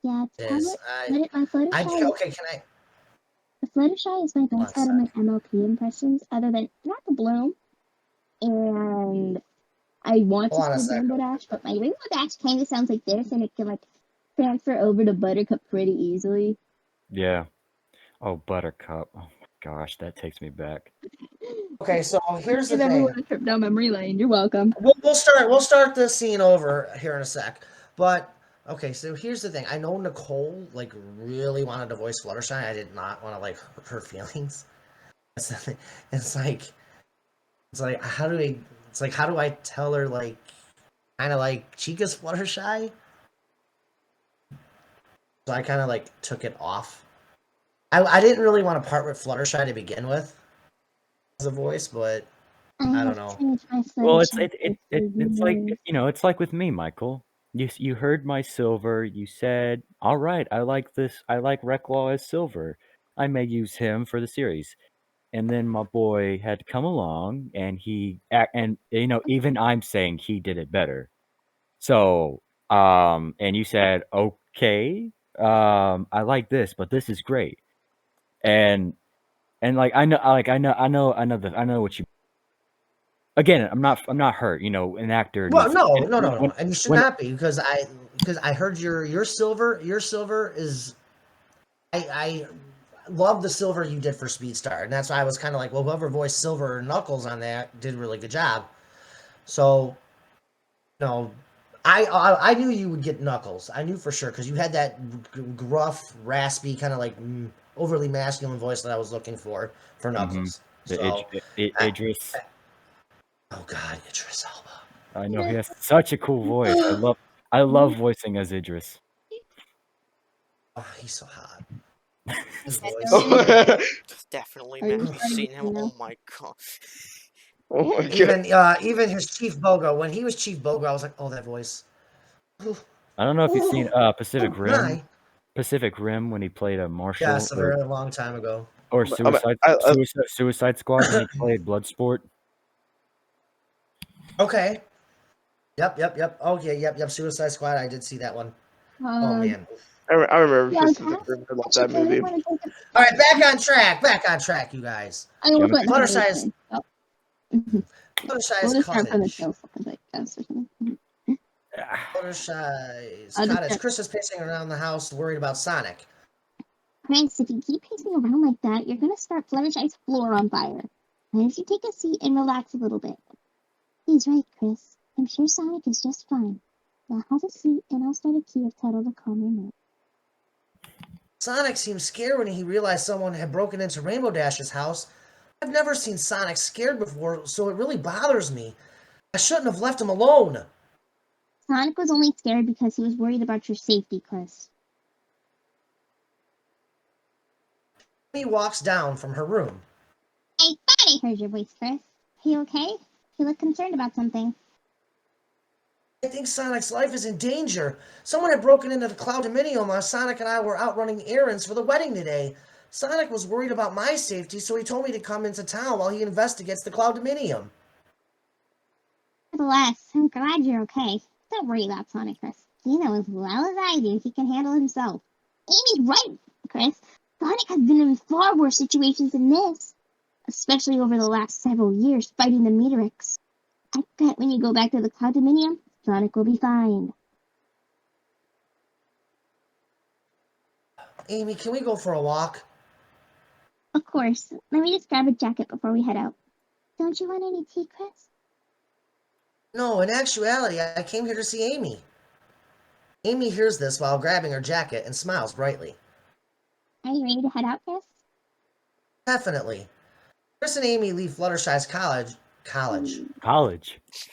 Yeah,
It
it's
is.
my Fluttershy.
Okay, can I?
The Fluttershy is my best out of my MLP impressions, other than not the Bloom. And I want
Hold on a
to say
second.
Rainbow Dash, but my Rainbow Dash kind of sounds like this, and it can like transfer over to Buttercup pretty easily.
Yeah. Oh, Buttercup. Oh my gosh, that takes me back.
Okay, so here's the
Give everyone
thing.
a trip down memory lane. You're welcome.
We'll start this scene over here in a sec. But okay, so here's the thing. I know Nicole like really wanted to voice Fluttershy. I did not want to like hurt her feelings. It's like how do I tell her like kind of like Chica's Fluttershy? So I kind of like took it off. I didn't really want to part with Fluttershy to begin with as a voice, but I don't know.
Well, it's like it's like with me, Michael. You heard my Silver. You said, "All right, I like this. I like Recklaw as Silver. I may use him for the series." And then my boy had to come along, and even I'm saying he did it better. So, and you said, "Okay, I like this, but this is great." And like I know what you. Again, I'm not hurt. An actor.
Well,
needs-
no, and you should
when-
not be because I heard your silver is I love the silver you did for Speedstar, and that's why I was kind of like, well, whoever voiced Silver or Knuckles on that did a really good job. So, I knew you would get Knuckles. I knew for sure because you had that gruff, raspy, kind of like overly masculine voice that I was looking for Knuckles. So,
Idris.
oh God, Idris Elba.
I know he has such a cool voice. I love voicing as Idris.
Oh, he's so hot. His
That's
voice.
all.
Definitely,
Are you
man. Have you
starting
seen
to
him?
see now?
Oh my god.
Oh my god.
Even his Chief Bogo, when he was Chief Bogo, I was like, oh, that voice.
I don't know if you've seen Pacific
Oh,
Rim.
my.
Pacific Rim when he played a marshal.
Yes, a very long time ago.
Or Suicide Squad when he played Bloodsport.
Okay. Yep. Okay, yep. Suicide Squad. I did see that one. Oh man.
I remember
Yeah,
Pacific Rim. I love that movie.
All right, back on track, you guys.
I almost went
Fluttershy is
Oh.
Fluttershy's
We'll just start from the
cottage.
show for like us or something.
Fluttershy's
I'll just
cottage.
check.
Chris is pacing around the house, worried about Sonic.
Chris, if you keep pacing around like that, you're gonna start Fluttershy's floor on fire. Why don't you take a seat and relax a little bit? He's right, Chris. I'm sure Sonic is just fine. Now have a seat and I'll start a key of Tuttle to calm your nerves.
Sonic seemed scared when he realized someone had broken into Rainbow Dash's house. I've never seen Sonic scared before, so it really bothers me. I shouldn't have left him alone.
Sonic was only scared because he was worried about your safety, Chris.
Amy walks down from her room.
I thought I heard your voice, Chris. Are you okay? You look concerned about something.
I think Sonic's life is in danger. Someone had broken into the Cloud-Dominium while Sonic and I were out running errands for the wedding today. Sonic was worried about my safety, so he told me to come into town while he investigates the Cloud-Dominium.
Nevertheless, I'm glad you're okay. Don't worry about Sonic, Chris. You know as well as I do he can handle himself. Amy's right, Chris. Sonic has been in far worse situations than this, especially over the last several years fighting the Meteorics. I bet when you go back to the Cloud-Dominium, Sonic will be fine.
Amy, can we go for a walk?
Of course. Let me just grab a jacket before we head out. Don't you want any tea, Chris?
No, in actuality, I came here to see Amy. Amy hears this while grabbing her jacket and smiles brightly.
Are you ready to head out, Chris?
Definitely. Chris and Amy leave Fluttershy's college.
College.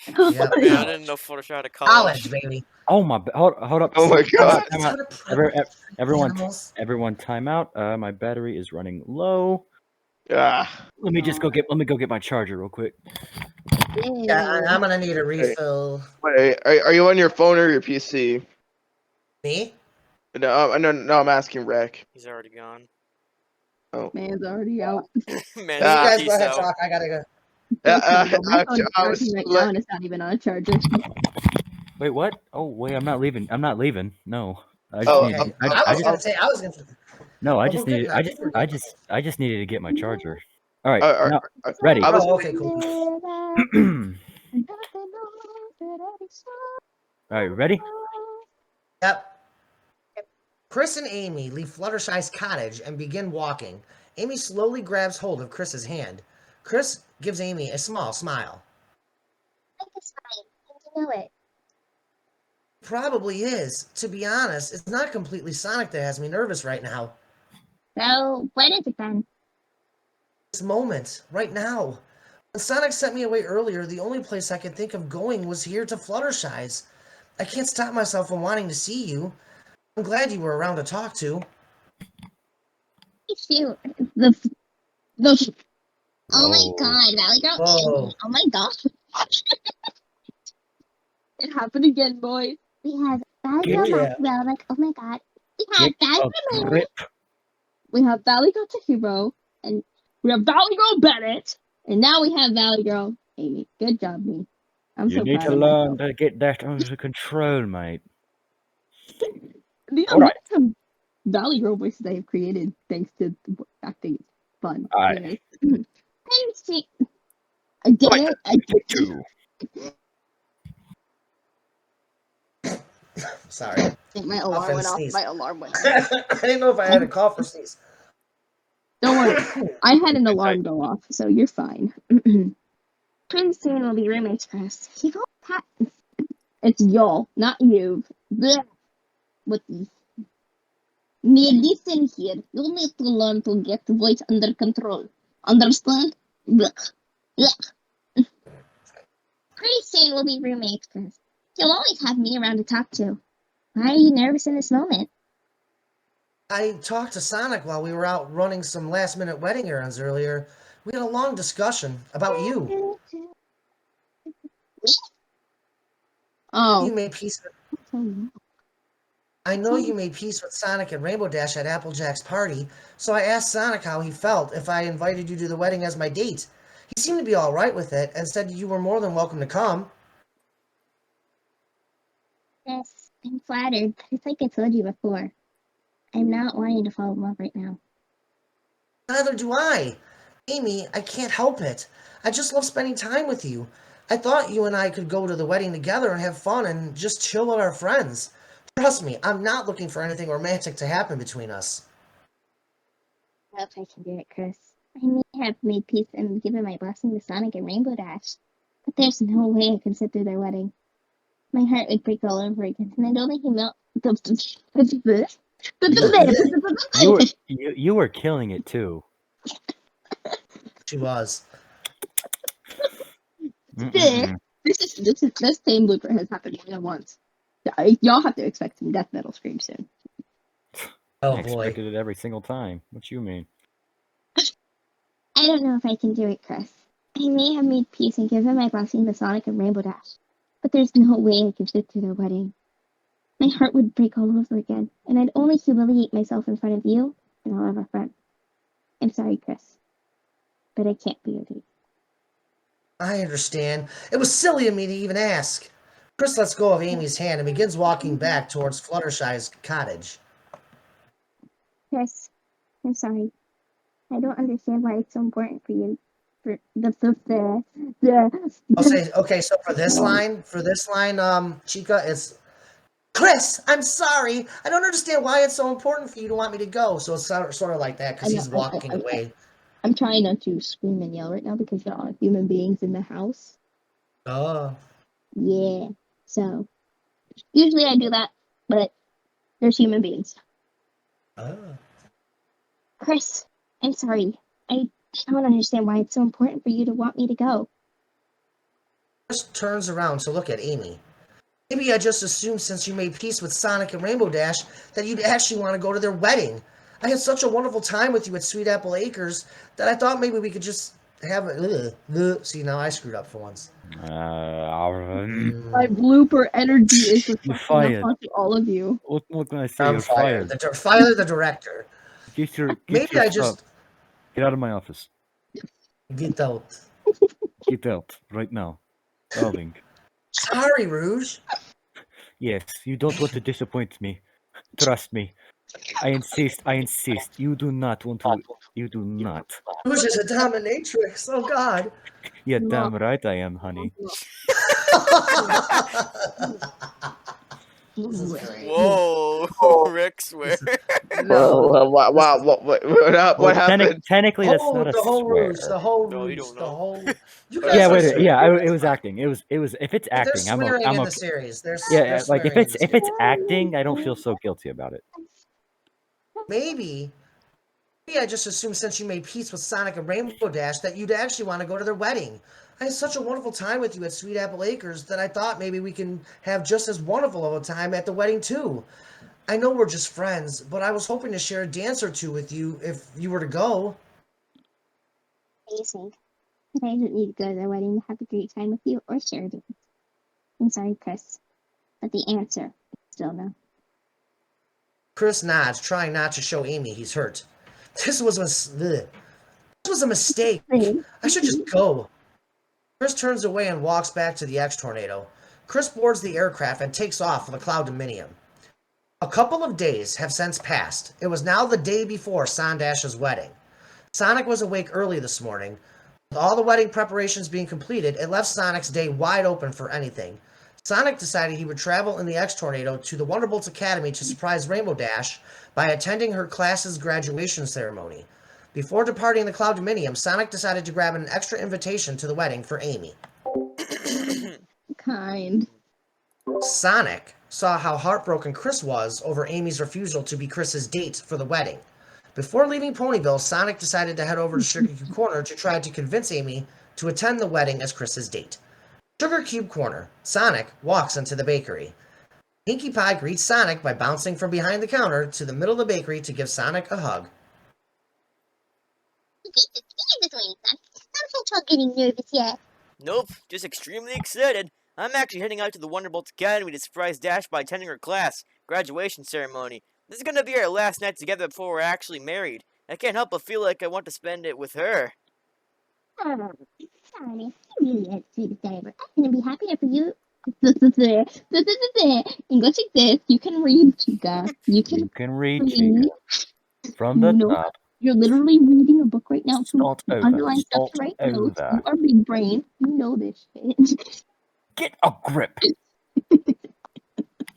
Yep,
Man, I
college.
didn't know Fluttershy had a
College,
college.
baby.
Oh my! Hold up.
Oh my God.
That's how to
Everyone,
animals.
everyone, time out. My battery is running low.
Ah.
Let me go get my charger real quick.
Yeah, I'm gonna need a refill.
Wait, are you on your phone or your PC?
Me?
No, I'm asking Rec.
He's already gone.
Man's already out.
Man,
You guys
peace
go ahead,
out.
talk. I gotta go.
My phone is
I was
charging right now, and it's not even on a charger.
Wait, what? Oh, wait, I'm not leaving. No. I just
Oh,
need.
Okay.
I
I was gonna say I was gonna.
No, I
Well,
just
we're good
needed.
now. I think we're good.
I just needed to get my charger. All right,
Uh,
now,
uh,
ready.
I was
Oh, okay, cool.
All right, ready?
Yep. Chris and Amy leave Fluttershy's cottage and begin walking. Amy slowly grabs hold of Chris's hand. Chris gives Amy a small smile.
I think it's fine. You know it.
Probably is. To be honest, it's not completely Sonic that has me nervous right now.
So, what is it then?
This moment, right now. When Sonic sent me away earlier, the only place I could think of going was here to Fluttershy's. I can't stop myself from wanting to see you. I'm glad you were around to talk to.
Shoot. The Oh my
Whoa.
god, Valley Girl
Whoa.
Amy. Oh my gosh.
It happened again, boy.
We have Valley
Get
Girl
Yeah.
Maxwell, like, oh my god. We have
Get
Valley
a
Girl
grip.
We have Valley Girl Chihiro, and we have Valley Girl Bennett, and now we have Valley Girl Amy. Good job, me. I'm
You
so
need
proud
to
of
learn
myself.
to get that under control, mate.
These
All right.
are some Valley Girl voices I have created thanks to the acting. It's fun.
All right.
Anyways.
I did
Right.
it. I did it.
Sorry.
My
Cough
alarm
and
went off.
sneeze.
My alarm went off.
I didn't know if I had a cough or sneeze.
Don't worry. I had an alarm go off, so you're fine.
Pretty soon we'll be roommates, Chris. You go pat.
It's y'all, not you.
Blech.
What the?
Me, listen here. You need to learn to get the voice under control. Understand? Blech. Blech. Pretty soon we'll be roommates, Chris. You'll always have me around to talk to. Why are you nervous in this moment?
I talked to Sonic while we were out running some last-minute wedding errands earlier. We had a long discussion about you.
Oh.
You made peace with... I know you made peace with Sonic and Rainbow Dash at Applejack's party, so I asked Sonic how he felt if I invited you to the wedding as my date. He seemed to be all right with it and said you were more than welcome to come.
Yes, I'm flattered, but it's like I told you before. I'm not wanting to fall in love right now.
Neither do I. Amy, I can't help it. I just love spending time with you. I thought you and I could go to the wedding together and have fun and just chill with our friends. Trust me, I'm not looking for anything romantic to happen between us.
I hope I can do it, Chris. I may have made peace and given my blessing to Sonic and Rainbow Dash, but there's no way I can sit through their wedding. My heart would break all over again, and I'd only humiliate.
You were killing it too.
She was.
Mm-mm-mm.
This is
this same blooper has happened more than once. Y'all have to expect some death metal screams soon.
Oh
I
boy.
expected it every single time. What you mean?
I don't know if I can do it, Chris. I may have made peace and given my blessing to Sonic and Rainbow Dash, but there's no way I can sit through their wedding. My heart would break all over again, and I'd only humiliate myself in front of you and all of our friends. I'm sorry, Chris, but I can't be with you.
I understand. It was silly of me to even ask. Chris lets go of Amy's hand and begins walking back towards Fluttershy's cottage.
Chris, I'm sorry. I don't understand why it's so important for you. For the
I'll say, okay, so for this line, Chica, it's Chris, I'm sorry. I don't understand why it's so important for you to want me to go. So it's sort of like that because he's walking away.
I'm trying not to scream and yell right now because y'all are human beings in the house.
Oh.
Yeah. So usually I do that, but there's human beings.
Oh.
Chris, I'm sorry. I don't understand why it's so important for you to want me to go.
Chris turns around to look at Amy. Maybe I just assumed since you made peace with Sonic and Rainbow Dash that you'd actually want to go to their wedding. I had such a wonderful time with you at Sweet Apple Acres that I thought maybe we could just have a... See, now I screwed up for once.
My blooper energy is reflecting
fired.
onto all of you.
What can I say?
I'm
You're
fired.
fired.
Fire the director.
Get your stuff. Get out of my office.
Get out.
Get out right now, darling.
Sorry, Rouge.
Yes, you don't want to disappoint me. Trust me. I insist. You do not want to. You do not.
Rouge is a dominatrix. Oh, God.
Yeah,
No.
damn right I am, honey.
This is great.
Whoa, Rick swear.
Wow, what happened?
Technically, that's not a
The whole
swear.
Rouge. The whole
No, you
Rouge.
don't
The
know.
whole... You guys
Yeah,
are
wait.
swearing.
Yeah, it was acting. It was. If it's
They're
acting, I'm
swearing in
okay.
the series. They're
Like if
swearing in the
it's
series.
acting, I don't feel so guilty about it.
Maybe I just assumed since you made peace with Sonic and Rainbow Dash that you'd actually want to go to their wedding. I had such a wonderful time with you at Sweet Apple Acres that I thought maybe we can have just as wonderful of a time at the wedding too. I know we're just friends, but I was hoping to share a dance or two with you if you were to go.
Amazing. But I didn't need to go to their wedding to have a great time with you or share it. I'm sorry, Chris, but the answer is still no.
Chris nods, trying not to show Amy he's hurt. This was a mistake. I should just go. Chris turns away and walks back to the X-Tornado. Chris boards the aircraft and takes off for the Cloud Dominium. A couple of days have since passed. It was now the day before Sondash's wedding. Sonic was awake early this morning. With all the wedding preparations being completed, it left Sonic's day wide open for anything. Sonic decided he would travel in the X-Tornado to the Wonderbolts Academy to surprise Rainbow Dash by attending her class's graduation ceremony. Before departing the Cloud Dominium, Sonic decided to grab an extra invitation to the wedding for Amy.
Kind.
Sonic saw how heartbroken Chris was over Amy's refusal to be Chris's date for the wedding. Before leaving Ponyville, Sonic decided to head over to Sugar Cube Corner to try to convince Amy to attend the wedding as Chris's date. Sugar Cube Corner. Sonic walks into the bakery. Pinkie Pie greets Sonic by bouncing from behind the counter to the middle of the bakery to give Sonic a hug.
I'm not getting nervous yet.
Nope, just extremely excited. I'm actually heading out to the Wonderbolts Academy to surprise Dash by attending her class graduation ceremony. This is gonna be our last night together before we're actually married. I can't help but feel like I want to spend it with her.
Oh, sorry. You really are the sweetest guy ever. I'm gonna be happier for you.
English exists. You can read, Chica. You
You can read, Chica.
read.
From the
No.
top.
You're literally reading a book right now to
Start over.
underline stuff to
Start
write notes.
over.
You are big brain. You know this shit.
Get a grip.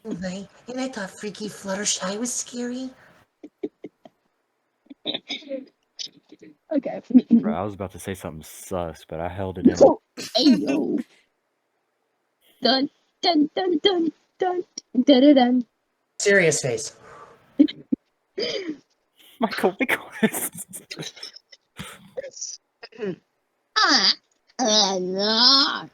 And I thought Freaky Fluttershy was scary.
Okay.
Bro, I was about to say something sus, but I held it in.
Hey yo. Dun dun dun dun dun dun dun dun.
Serious face.
Michael Nicholas.
Ah, no.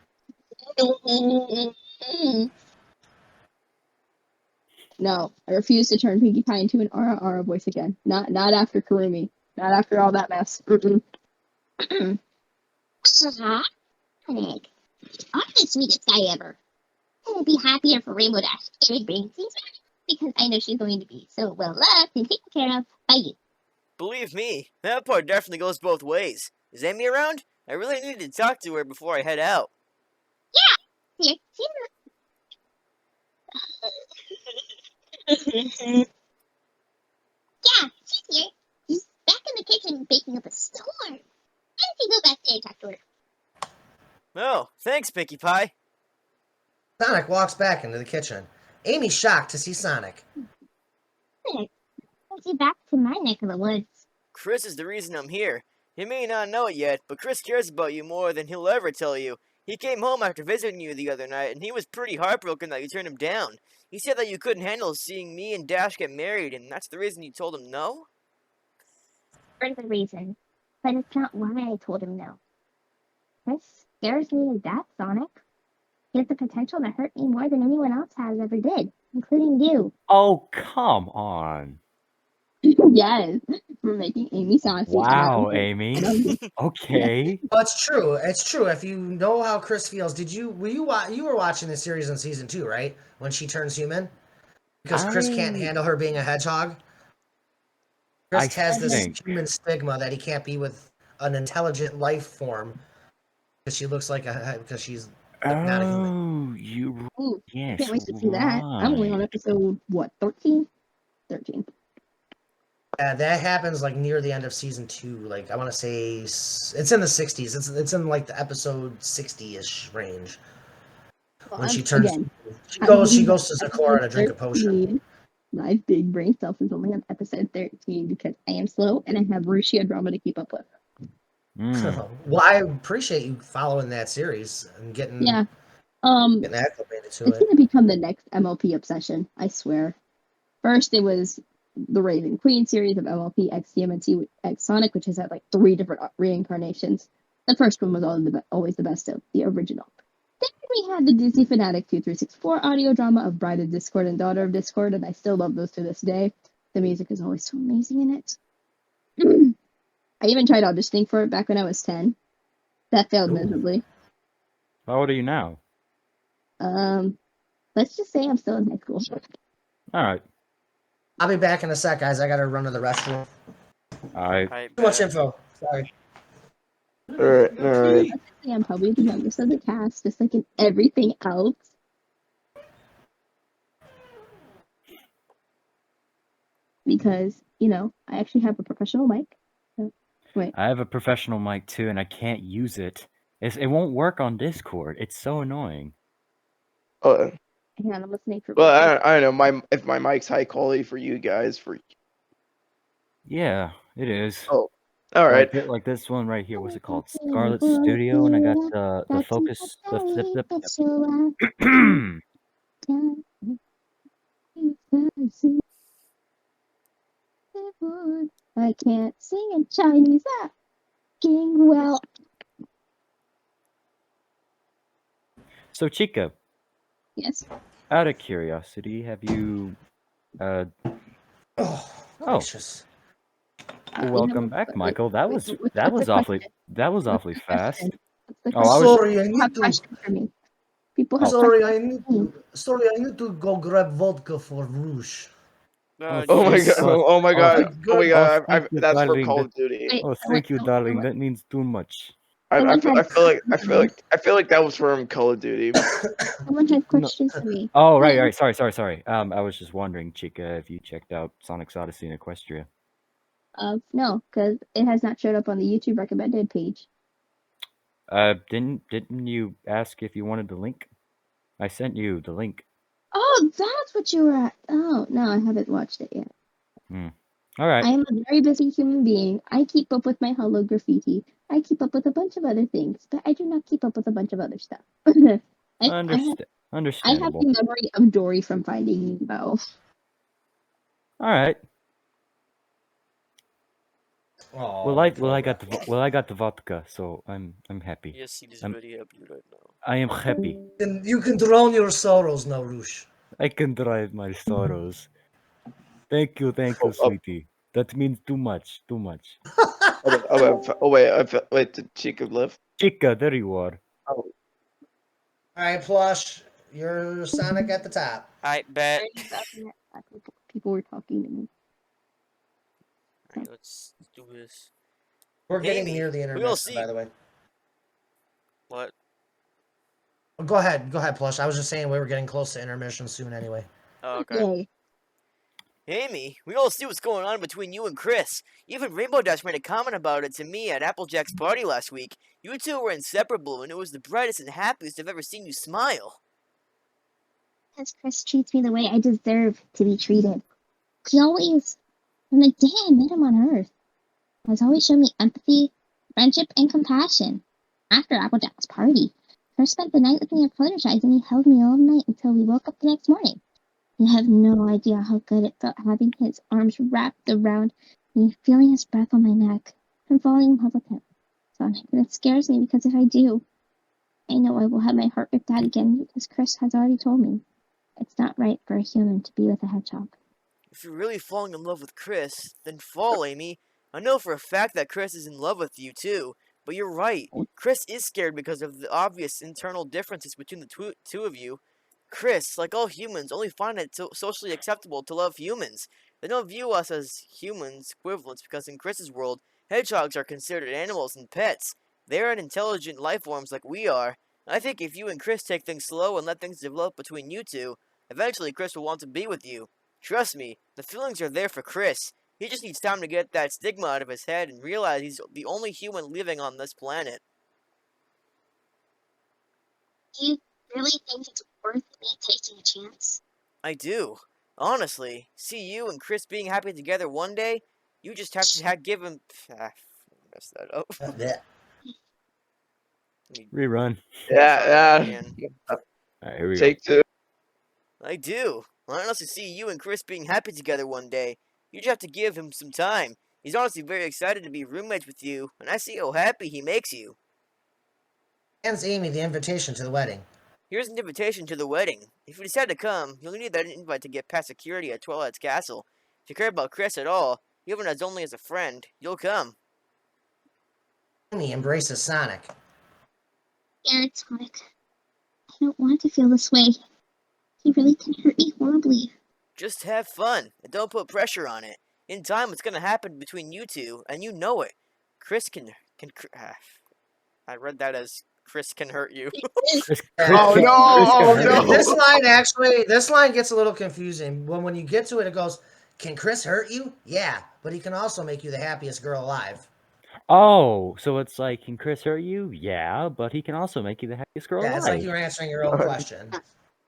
No, I refuse to turn Pinkie Pie into an Ara Ara voice again. Not after Karumi. Not after all that mess.
Sonic, I'm the sweetest guy ever. I would be happier for Rainbow Dash if it brings things back because I know she's going to be so well loved and taken care of by you.
Believe me, that part definitely goes both ways. Is Amy around? I really need to talk to her before I head out.
Here, yeah, she's here. She's back in the kitchen baking up a storm. Why don't you go back there and talk to her?
Oh, thanks, Pinkie Pie.
Sonic walks back into the kitchen. Amy's shocked to see Sonic.
Let's get back to my neck of the woods.
Chris is the reason I'm here. You may not know it yet, but Chris cares about you more than he'll ever tell you. He came home after visiting you the other night, and he was pretty heartbroken that you turned him down. He said that you couldn't handle seeing me and Dash get married, and that's the reason you told him no?
For the reason, but it's not why I told him no. This scares me to death, Sonic. He has the potential to hurt me more than anyone else has ever did, including you.
Oh, come on.
Yes, we're making Amy sassy.
Wow, Amy. Okay.
Well, it's true. It's true. If you know how Chris feels, you were watching this series in season 2, right? When she turns human, because Chris can't handle her being a hedgehog. Chris has this human stigma that he can't be with an intelligent life form because she looks like because she's not a human.
Oh, you.
Ooh,
Yes.
can't wait to see that. I'm only on episode, what, 13? 13.
Yeah, that happens like near the end of season 2. Like I want to say it's in the 60s. It's in like the episode 60-ish range. When she turns,
Again,
she goes to Zecora to drink a potion.
My big brain self is only on episode 13 because I am slow and I have Rushia drama to keep up with.
Well, I appreciate you following that series and getting acclimated to
it's
it.
gonna become the next MLP obsession, I swear. First, it was the Raven Queen series of MLP X TMNT X Sonic, which has had like 3 different reincarnations. The first one was always the best of the original. Then we had the Disney Fanatic 2364 audio drama of Bride of Discord and Daughter of Discord, and I still love those to this day. The music is always so amazing in it. I even tried auditioning for it back when I was 10. That failed miserably.
How old are you now?
Let's just say I'm still in high school.
All right.
I'll be back in a sec, guys. I gotta run to the restroom.
All right.
Too much info. Sorry.
Alright.
I'm probably the youngest of the cast, just like in everything else. Because, I actually have a professional mic. So, wait.
I have a professional mic too, and I can't use it. It won't work on Discord. It's so annoying.
Hang on, I'm listening for.
Well, I don't know. If my mic's high quality for you guys,
Yeah, it is.
Oh, all right.
Like this one right here. What's it called? Scarlet Studio, and I got the focus.
I can't sing in Chinese. Well.
So, Chica.
Yes.
Out of curiosity, have you?
Gracious.
Welcome back, Michael. That was awfully fast.
Sorry, I need to.
For me. People have
Sorry, I need to go grab vodka for Rouge.
Oh my god! That's for Call of Duty.
Oh, thank you, darling. That means too much.
I feel like that was from Call of Duty.
Someone had questions for me.
Oh, right. Sorry. I was just wondering, Chica, if you checked out Sonic's Odyssey in Equestria.
No, because it has not showed up on the YouTube recommended page.
Didn't you ask if you wanted the link? I sent you the link.
Oh, that's what you were at. Oh, no, I haven't watched it yet.
All right.
I am a very busy human being. I keep up with my Hello Graffiti. I keep up with a bunch of other things, but I do not keep up with a bunch of other stuff.
Understandable.
I have the memory of Dory from Finding Nemo.
All right.
Oh,
well, I got the vodka, so I'm happy.
Yes, it is very happy right now.
I am happy.
You can drown your sorrows, no Rouge.
I can drive my sorrows. Thank you,
Oh,
sweetie. That means too much, too much.
wait, did Chica live?
Chica, there you are.
Oh,
Alright, Plush, you're Sonic at the top.
I bet.
People were talking to me.
Alright, let's do this.
We're getting
Amy,
near the
we all
intermission,
see.
by the way.
What?
Go ahead, Plush. I was just saying we were getting close to intermission soon anyway.
Oh, okay.
Yay.
Amy, we all see what's going on between you and Chris. Even Rainbow Dash made a comment about it to me at Applejack's party last week. You two were inseparable, and it was the brightest and happiest I've ever seen you smile.
Because Chris treats me the way I deserve to be treated. He always, from the day I met him on Earth, has always shown me empathy, friendship, and compassion. After Applejack's party, Chris spent the night with me at Fluttershy's and he held me all night until we woke up the next morning. You have no idea how good it felt having his arms wrapped around me, feeling his breath on my neck, and falling in love with him. Sonic, and it scares me because if I do, I know I will have my heart ripped out again because Chris has already told me it's not right for a human to be with a hedgehog.
If you're really falling in love with Chris, then fall, Amy. I know for a fact that Chris is in love with you, too. But you're right. Chris is scared because of the obvious internal differences between the two of you. Chris, like all humans, only find it socially acceptable to love humans. They don't view us as humans equivalents because in Chris's world, hedgehogs are considered animals and pets. They are intelligent life forms like we are. I think if you and Chris take things slow and let things develop between you two, eventually Chris will want to be with you. Trust me, the feelings are there for Chris. He just needs time to get that stigma out of his head and realize he's the only human living on this planet.
Do you really think it's worth me taking a chance?
I do. Honestly, see you and Chris being happy together one day, you just have to give him... messed that up.
Rerun.
yeah.
Again.
Alright, here we go.
Take two.
I do. I honestly see you and Chris being happy together one day. You just have to give him some time. He's honestly very excited to be roommates with you, and I see how happy he makes you.
Hands Amy the invitation to the wedding.
Here's an invitation to the wedding. If you decide to come, you'll need that invite to get past security at Twilight's castle. If you care about Chris at all, even as only as a friend, you'll come.
Amy embraces Sonic.
Scared, Sonic. I don't want to feel this way. He really can hurt me horribly.
Just have fun, and don't put pressure on it. In time, it's gonna happen between you two, and you know it. Chris can I read that as Chris can hurt you.
Oh no!
This line gets a little confusing. When you get to it, it goes, "Can Chris hurt you? Yeah, but he can also make you the happiest girl alive."
Oh, so it's like, can Chris hurt you? Yeah, but he can also make you the happiest girl
Yeah,
alive.
it's like you were answering your own question.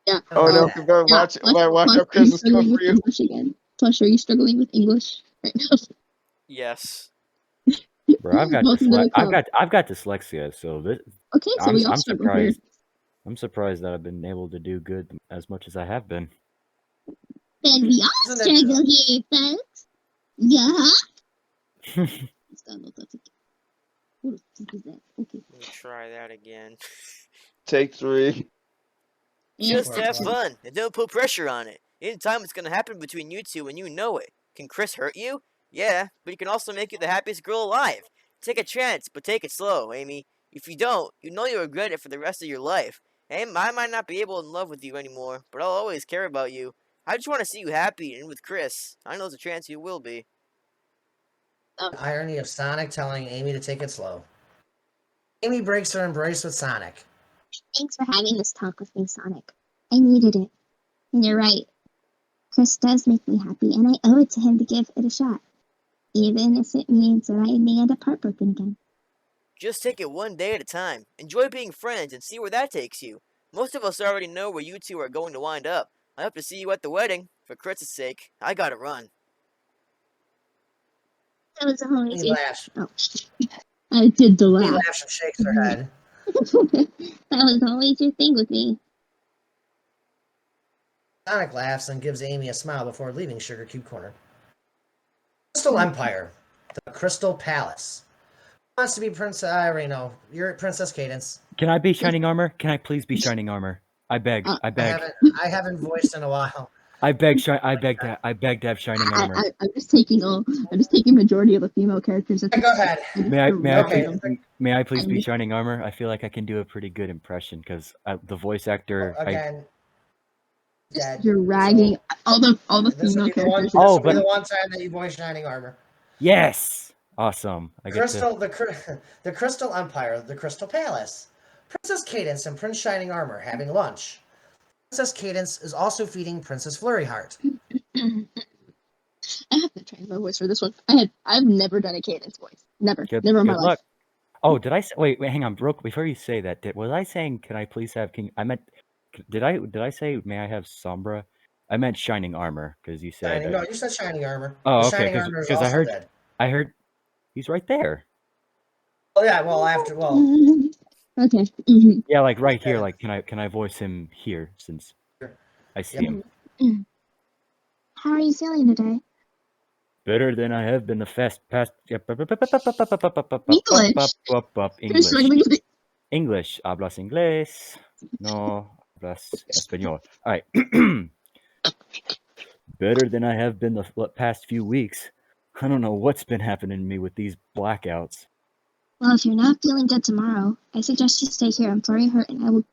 Yeah.
Oh no!
That.
Watch out! Chris is coming for you.
English again. Plush, are you struggling with English right now?
Yes.
Bro, I've got
Welcome to the club.
I've got dyslexia, so this,
Okay, so we all
I'm
struggle here.
surprised. I'm surprised that I've been able to do good as much as I have been.
Then we all
Isn't that
struggle here, folks. Yeah. Who the fuck is that? Okay.
Let me try that again.
Take three.
Just
Yeah.
have fun, and don't put pressure on it. In time, it's gonna happen between you two, and you know it. Can Chris hurt you? Yeah, but he can also make you the happiest girl alive. Take a chance, but take it slow, Amy. If you don't, you know you'll regret it for the rest of your life. And I might not be able in love with you anymore, but I'll always care about you. I just want to see you happy and with Chris. I know there's a chance you will be.
The irony of Sonic telling Amy to take it slow. Amy breaks her embrace with Sonic.
Thanks for having this talk with me, Sonic. I needed it. And you're right. Chris does make me happy, and I owe it to him to give it a shot. Even if it means that I may end up heartbroken again.
Just take it one day at a time. Enjoy being friends and see where that takes you. Most of us already know where you two are going to wind up. I hope to see you at the wedding. For Chris's sake, I gotta run.
That was always
Amy
your...
laughs.
Oh. I did the
Amy
laugh.
laughs and shakes her head.
That was always your thing with me.
Sonic laughs and gives Amy a smile before leaving Sugar Cube Corner. Crystal Empire, the Crystal Palace. Wants to be Princess? I already know. You're Princess Cadence.
Can I be Shining Armor? Can I please be Shining Armor? I beg. I
I
beg.
haven't voiced in a while.
I beg to have Shining Armor.
I'm just taking majority of the female characters. At
Go ahead.
May I please be
I'm-
Shining Armor? I feel like I can do a pretty good impression because the voice actor.
Again, dead.
You're ragging all the
This will
female
be the one.
characters.
This will
but-
be the one time that you voice Shining Armor.
Yes. Awesome. I get
Crystal, the Crystal Empire, the Crystal Palace. Princess Cadence and Prince Shining Armor having lunch. Princess Cadence is also feeding Princess Flurryheart.
I have to train my voice for this one. I've never done a Cadence voice. Never in my life.
luck. Oh, did I say? Wait, hang on, Brooke. Before you say that, was I saying? Can I please have King? I meant. Did I say? May I have Sombra? I meant Shining Armor because you said.
No, you said Shining Armor.
Oh,
The
okay.
Shining Armor is
Because
also dead.
I heard. He's right there.
Oh yeah, well after
Okay.
Yeah, like right here.
Yeah.
Like, can I voice him here since
Sure.
I see
Yep.
him?
How are you feeling today?
Better than I have been the past.
English.
English. Hablas inglés. No hablas español. All right. Better than I have been the past few weeks. I don't know what's been happening to me with these blackouts.
Well, if you're not feeling good tomorrow, I suggest you stay here. I'm very hurt, and I will.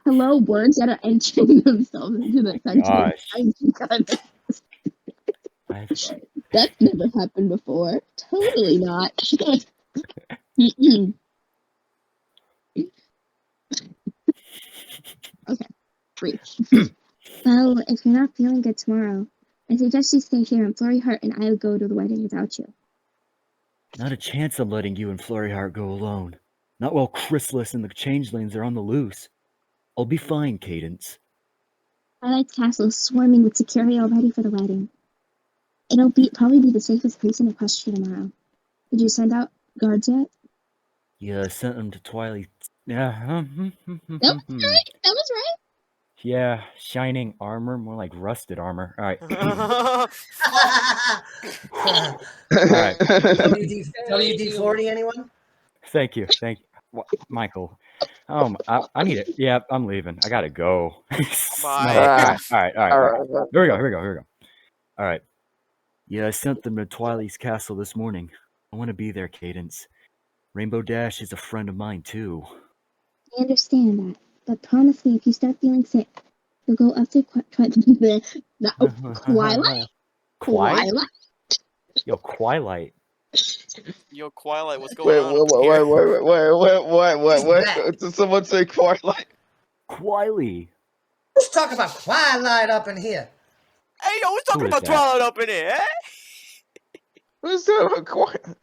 Hello, words that are entering themselves into the sentence.
Gosh.
That's never happened before. Totally not. Okay, breathe.
Well, if you're not feeling good tomorrow, I suggest you stay here. I'm very hurt, and I will go to the wedding without you.
Not a chance of letting you and Flurryheart go alone. Not while Chrysalis and the Changelings are on the loose. I'll be fine, Cadence.
Twilight's castle is swarming with security already for the wedding. It'll probably be the safest place in Equestria tomorrow. Did you send out guards yet?
Yeah, I sent them to Twilight. Yeah.
That was right.
Yeah, shining armor, more like rusted armor. All right.
Alright. WD-40 anyone?
Thank you. Michael. I need it. Yeah, I'm leaving. I gotta go.
Bye.
All right. Here we go. All right. Yeah, I sent them to Twilight's castle this morning. I want to be there, Cadence. Rainbow Dash is a friend of mine, too.
I understand that, but promise me if you start feeling sick, you'll go up to
Twilight?
Yo, Twilight.
Yo, Twilight, what's going on?
Wait. Did someone say Twilight?
Twilight.
Let's talk about Twilight up in here.
Hey, yo, we're talking
Who is
about
that?
Twilight up in here, eh?
What's that?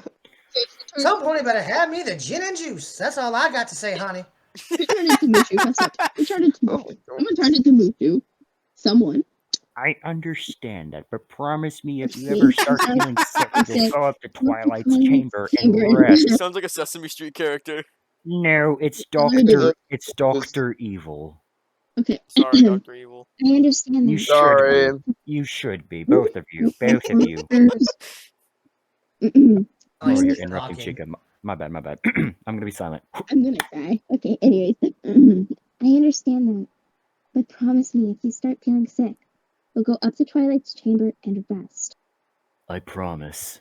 Some pony better have me the gin and juice. That's all I got to say, honey.
We turned into Mushu. Someone turned into Mushu. Someone.
I understand that, but promise me if you ever start feeling sick, you'll go up to Twilight's chamber and rest.
Sounds like a Sesame Street character.
No, it's Dr. Evil.
Okay.
Sorry, Dr. Evil.
I understand
You
that.
Sorry.
You should be, both of you.
Oh, he's
Oh, you're
talking.
interrupting, Chica. My bad. I'm gonna be silent.
I'm gonna cry. Okay, anyways. I understand that. But promise me if you start feeling sick, we'll go up to Twilight's chamber and rest.
I promise.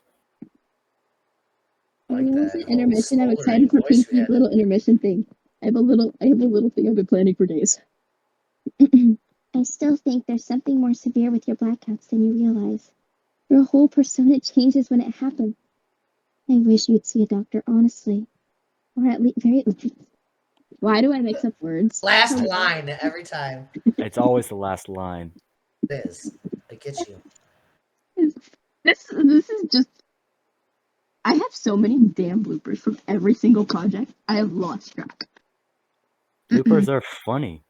Like
It was
that
an intermission. I'm
whole
excited for
voice we
Pinky's
had.
little intermission thing. I have a little thing I've been planning for days.
I still think there's something more severe with your blackouts than you realize. Your whole persona changes when it happens. I wish you'd see a doctor, honestly. Or at least very.
Why do I mix up words?
Last line every time.
It's always the last line.
It is. It gets you.
This is just. I have so many damn bloopers from every single project. I have lost track.
Bloopers are funny.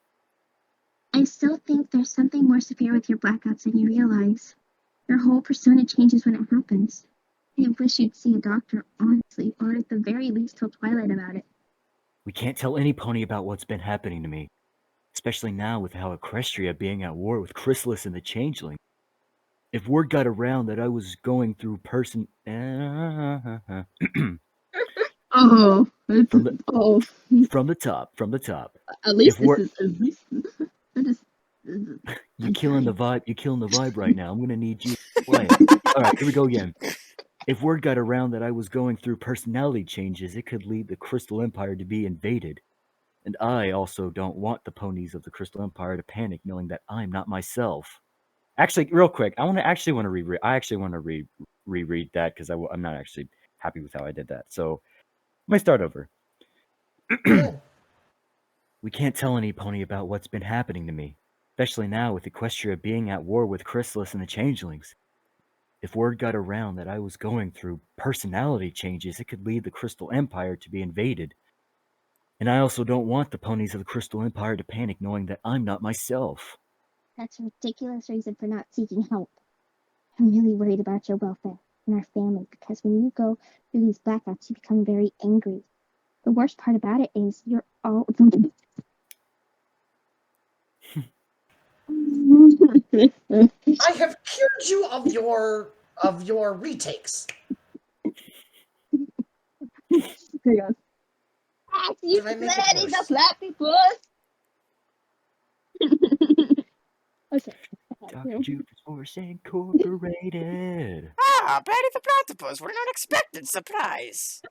I still think there's something more severe with your blackouts than you realize. Your whole persona changes when it happens. I wish you'd see a doctor, honestly, or at the very least tell Twilight about it.
We can't tell any pony about what's been happening to me. Especially now with how Equestria being at war with Chrysalis and the Changeling. If word got around that I was going through
Oh, it's,
from the
oh.
from the top,
At least
if word
I just.
you killing the vibe right now. I'm gonna need you to play. All right, here we go again. If word got around that I was going through personality changes, it could lead the Crystal Empire to be invaded. And I also don't want the ponies of the Crystal Empire to panic knowing that I'm not myself. Actually, real quick, I actually want to reread that because I'm not actually happy with how I did that. So let me start over.
Go ahead.
We can't tell any pony about what's been happening to me, especially now with Equestria being at war with Chrysalis and the Changelings. If word got around that I was going through personality changes, it could lead the Crystal Empire to be invaded. And I also don't want the ponies of the Crystal Empire to panic knowing that I'm not myself.
That's a ridiculous reason for not seeking help. I'm really worried about your welfare and our family because when you go through these blackouts, you become very angry. The worst part about it is you're all.
I have cured you of your retakes.
Here you go.
You
Did I make it
played in the
worse?
flappy puss.
Okay.
Dr. Jupiter's Force Incorporated.
Ah, Patty the Platypus, what an unexpected surprise.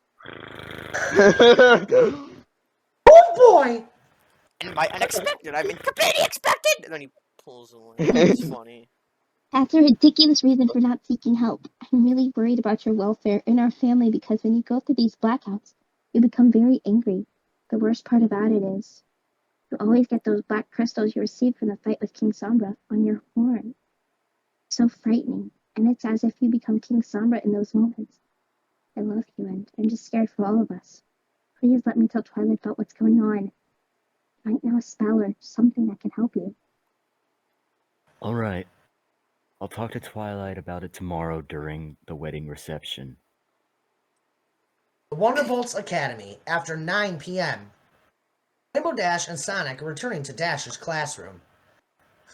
Oh boy!
And by unexpected, I mean completely expected! And then he pulls away. It's funny.
That's a ridiculous reason for not seeking help. I'm really worried about your welfare and our family because when you go through these blackouts, you become very angry. The worst part about it is you always get those black crystals you received from the fight with King Sombra on your horn. So frightening, and it's as if you become King Sombra in those moments. I love you, and I'm just scared for all of us. Please let me tell Twilight about what's going on. I might know a spell or something that can help you.
All right. I'll talk to Twilight about it tomorrow during the wedding reception.
The Wonderbolts Academy, after 9 p.m. Rainbow Dash and Sonic are returning to Dash's classroom.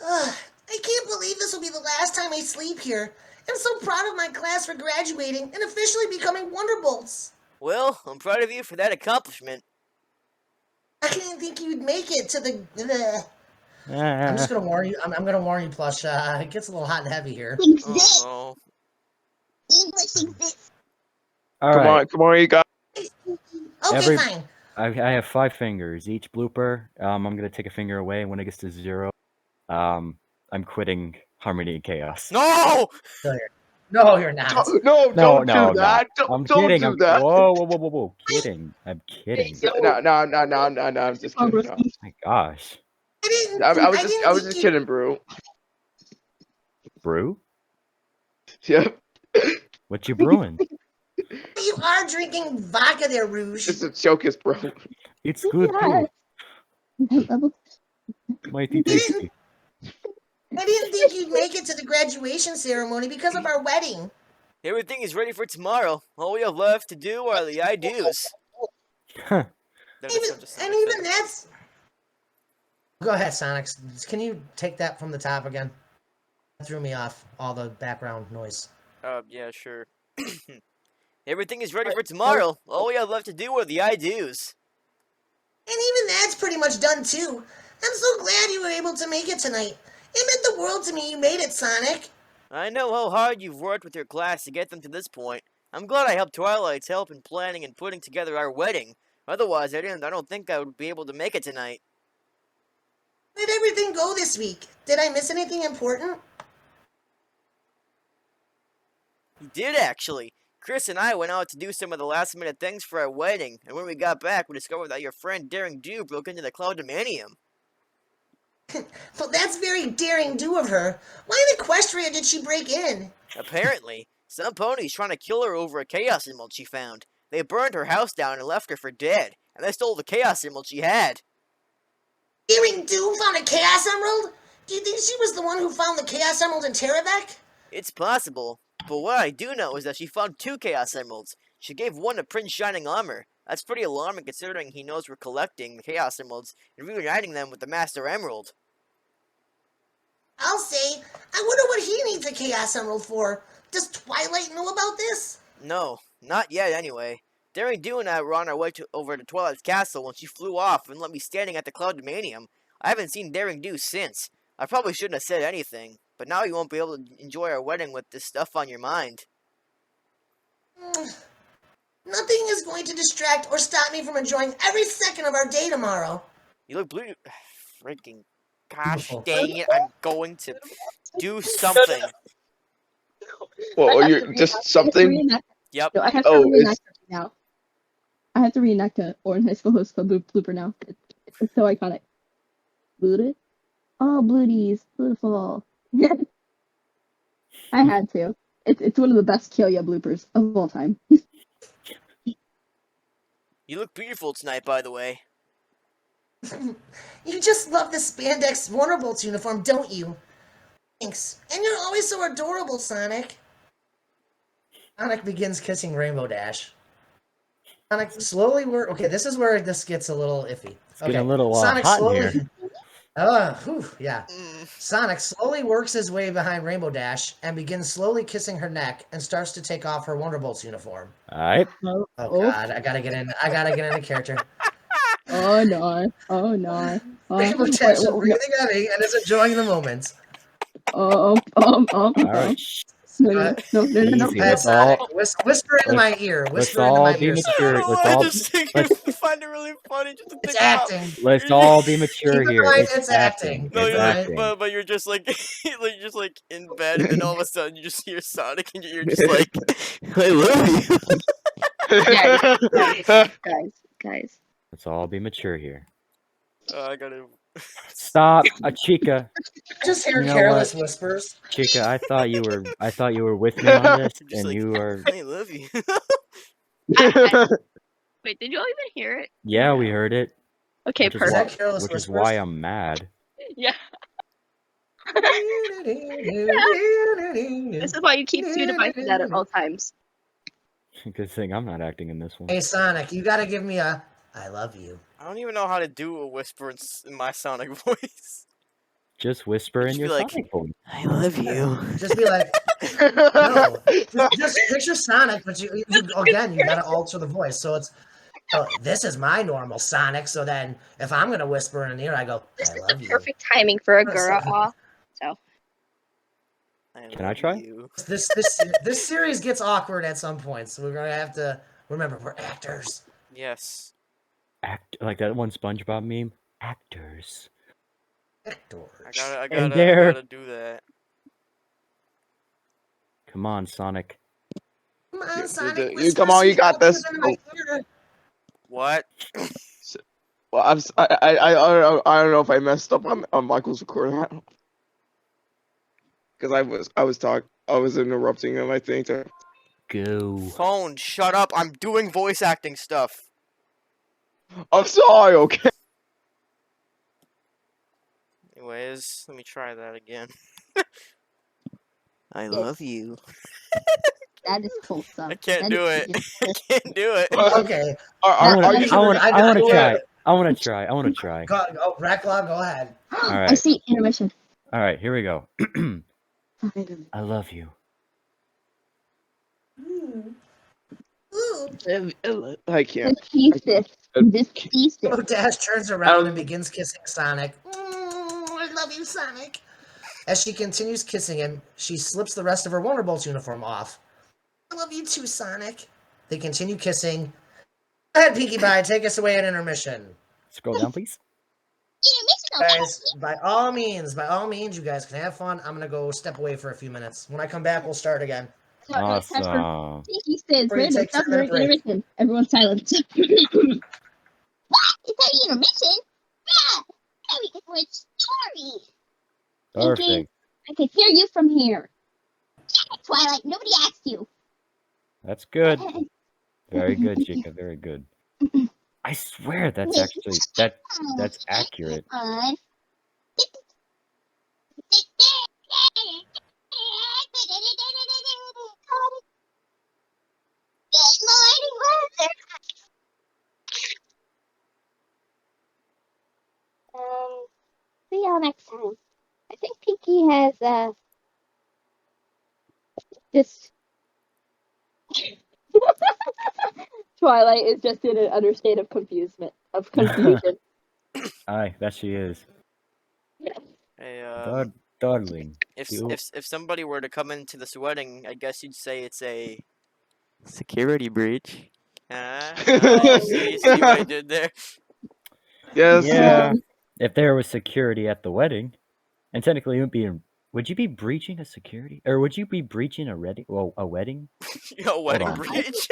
I can't believe this will be the last time I sleep here. I'm so proud of my class for graduating and officially becoming Wonderbolts.
Well, I'm proud of you for that accomplishment.
I didn't think you'd make it to the... I'm just gonna warn you. I'm gonna warn you, Plush. It gets a little hot and heavy here.
Exist!
Oh
English exists!
All
Come
right.
on, come on, you guys.
Okay, fine.
I have 5 fingers. Each blooper, I'm gonna take a finger away, and when it gets to 0, I'm quitting Harmony and Chaos.
no!
No, you're not.
No, don't
no,
do that.
I'm
Don't
kidding.
do that.
Whoa. Kidding. I'm kidding.
No. I'm just kidding. No.
Oh my gosh.
I was
think
just
you-
kidding, bro.
Brew?
Yep.
What you brewing?
You are drinking vodka there, Rouge.
It's a chocus, bro.
It's good too.
Level.
Mighty tasty.
I didn't think you'd make it to the graduation ceremony because of our wedding.
Everything is ready for tomorrow. All we have left to do are the I-do's.
Huh.
Even that's... Go ahead, Sonic. Can you take that from the top again? That threw me off, all the background noise.
Yeah, sure. Everything is ready for tomorrow. All we have left to do are the I-do's.
And even that's pretty much done, too. I'm so glad you were able to make it tonight. It meant the world to me you made it, Sonic.
I know how hard you've worked with your class to get them to this point. I'm glad I helped Twilight's help in planning and putting together our wedding. Otherwise, I don't think I would be able to make it tonight.
How did everything go this week? Did I miss anything important?
You did, actually. Chris and I went out to do some of the last-minute things for our wedding, and when we got back, we discovered that your friend Daring Do broke into the Cloudimanium.
Well, that's very daring do of her. Why in Equestria did she break in?
Apparently, some ponies trying to kill her over a Chaos Emerald she found. They burned her house down and left her for dead, and they stole the Chaos Emerald she had.
Daring Do found a Chaos Emerald? Do you think she was the one who found the Chaos Emerald in Terravec?
It's possible, but what I do know is that she found 2 Chaos Emeralds. She gave one to Prince Shining Armor. That's pretty alarming considering he knows we're collecting the Chaos Emeralds and reuniting them with the Master Emerald.
I'll say. I wonder what he needs a Chaos Emerald for. Does Twilight know about this?
No, not yet anyway. Daring Do and I were on our way over to Twilight's castle when she flew off and left me standing at the Cloud Dominium. I haven't seen Daring Do since. I probably shouldn't have said anything, but now you won't be able to enjoy our wedding with this stuff on your mind.
Nothing is going to distract or stop me from enjoying every second of our day tomorrow.
You look blue. Freaking gosh
Beautiful.
dang it, I'm going to do something.
Well,
I have
you're
to
just
I have to
something.
reenact-
Yep.
No, I have to
Oh,
reenact something now. I have to reenact a Orange High School Host Club blooper now. It's so iconic. Booted? Oh, Bluties. Beautiful. I had to. It's one of the best Kyoya bloopers of all time.
You look beautiful tonight, by the way.
You just love the spandex Wonderbolts uniform, don't you? Thanks. And you're always so adorable, Sonic. Sonic begins kissing Rainbow Dash. Sonic slowly okay, this is where this gets a little iffy.
It's getting a little
Sonic
hot in
slowly
here.
yeah. Sonic slowly works his way behind Rainbow Dash and begins slowly kissing her neck and starts to take off her Wonderbolts uniform.
Alright.
Oh god, I gotta get into character.
Oh no. Oh no.
Rainbow Dash is breathing heavy and is enjoying the moment.
Alright.
No.
Easy.
Bad Sonic. Whisper into my ear.
Let's
Whisper into
all
my
be
ear.
mature.
Sonic.
Let's
I
all
just think
let's
I find it really funny just to
It's
think about.
acting.
let's all be mature
Keep in
here.
mind,
It's
it's
acting.
acting.
No,
It's
you're
Alright.
acting.
but you're just like you're just like in bed, and then all of a sudden you just hear Sonic, and you're just like, I love you.
Guys.
Let's all be mature here.
I gotta.
Stop, Chica.
Just hear
You know
careless whispers.
Chica, I thought you were with me on this,
Just
and
like,
you are.
I love you.
Wait, did you all even hear it?
Yeah, we heard it.
Okay,
Which is
Is
why,
that
perfect.
careless
which is
whispers?
why I'm mad.
Yeah. This is why you keep two devices out at all times.
Good thing I'm not acting in this one.
Hey Sonic, you gotta give me a I love you.
I don't even know how to do a whisper in my Sonic voice.
Just whisper in
Just
your
be like,
Sonic voice.
I love you.
Just be like, no. Just picture Sonic, but you again, you gotta alter the voice. So it's this is my normal Sonic, so then if I'm gonna whisper in an ear, I go,
This
I
is
love
the
you.
perfect timing for a
Yes.
girl. So
Can I try?
You.
This series gets awkward at some point, so we're gonna have to remember we're actors.
Yes.
Act like that one SpongeBob meme. Actors.
Actors.
I
And there-
gotta do that.
Come on, Sonic.
Come on, Sonic.
You
whisper
come on, you
sweet
got
nothings
this.
in my ear.
What?
Well, I don't know if I messed up on Michael's recording. Because I was interrupting him, I think.
Go.
Phone, shut up. I'm doing voice acting stuff.
I'm sorry, okay?
Anyways, let me try that again. I love you.
That is wholesome.
I can't
That
do
is
it.
just-
I can't do it.
Okay.
I
Are
want
you
to. I want. I want to
I-
try. I want to try. I want to try.
Racklaw, go ahead.
I
right.
see intermission.
All right, here we go. I love you.
Ooh.
I can't.
This thesis.
Oh, Dash turns around and begins kissing Sonic. I love you, Sonic. As she continues kissing him, she slips the rest of her Wonderbolts uniform off. I love you too, Sonic. They continue kissing. Go ahead, Pinkie Pie, take us away at intermission.
Scroll down, please.
Guys, by all means, you guys can have fun. I'm gonna go step away for a few minutes. When I come back, we'll start again.
Awesome.
He says,
Before you
we're to
take
stop
10-minute
during
break.
intermission. Everyone's silent.
What? Is that intermission? Yeah! Now we can watch story!
Perfect.
I can hear you from here. Yeah, Twilight, nobody asked you.
That's good. Very good, Chica. Very good. I swear that's actually that's accurate.
On. Good morning, weather. See y'all next time. I think Pinky Pinky has just
Twilight is just in an utter state of confusion.
Aye, that she is.
Hey,
Darling.
if
you-
if somebody were to come into this wedding, I guess you'd say it's a security breach. You see what I did there?
Yes.
Yeah. If there was security at the wedding, and technically it would be. Would you be breaching a security, or would you be breaching a wedding? Well, a wedding.
A wedding
on.
breach.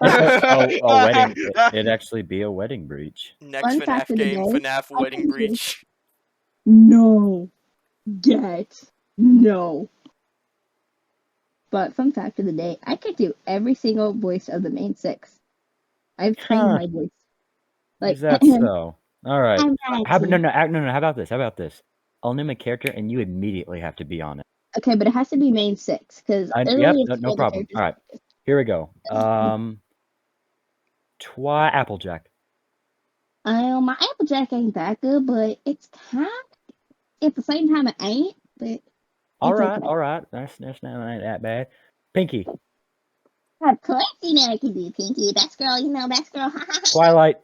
A wedding. It'd actually be a wedding breach.
Next
Fun fact
FNAF
of the
game,
day,
FNAF
I
wedding
can do-
breach.
No. No. But fun fact of the day, I could do every single voice of the main 6. I've trained my voice.
Is that so? All right.
I'm
How,
Ratchet.
no. How about this? How about this? I'll name a character, and you immediately have to be on it.
Okay, but it has to be main 6 because
Yep. No problem. All right. Here we go. Applejack.
My Applejack ain't that good, but it's kind of, at the same time it ain't, but
All
it's
right.
okay.
All right. That's not that bad. Pinky.
Of course you know I can do Pinky. Best girl, you know, best girl.
Twilight.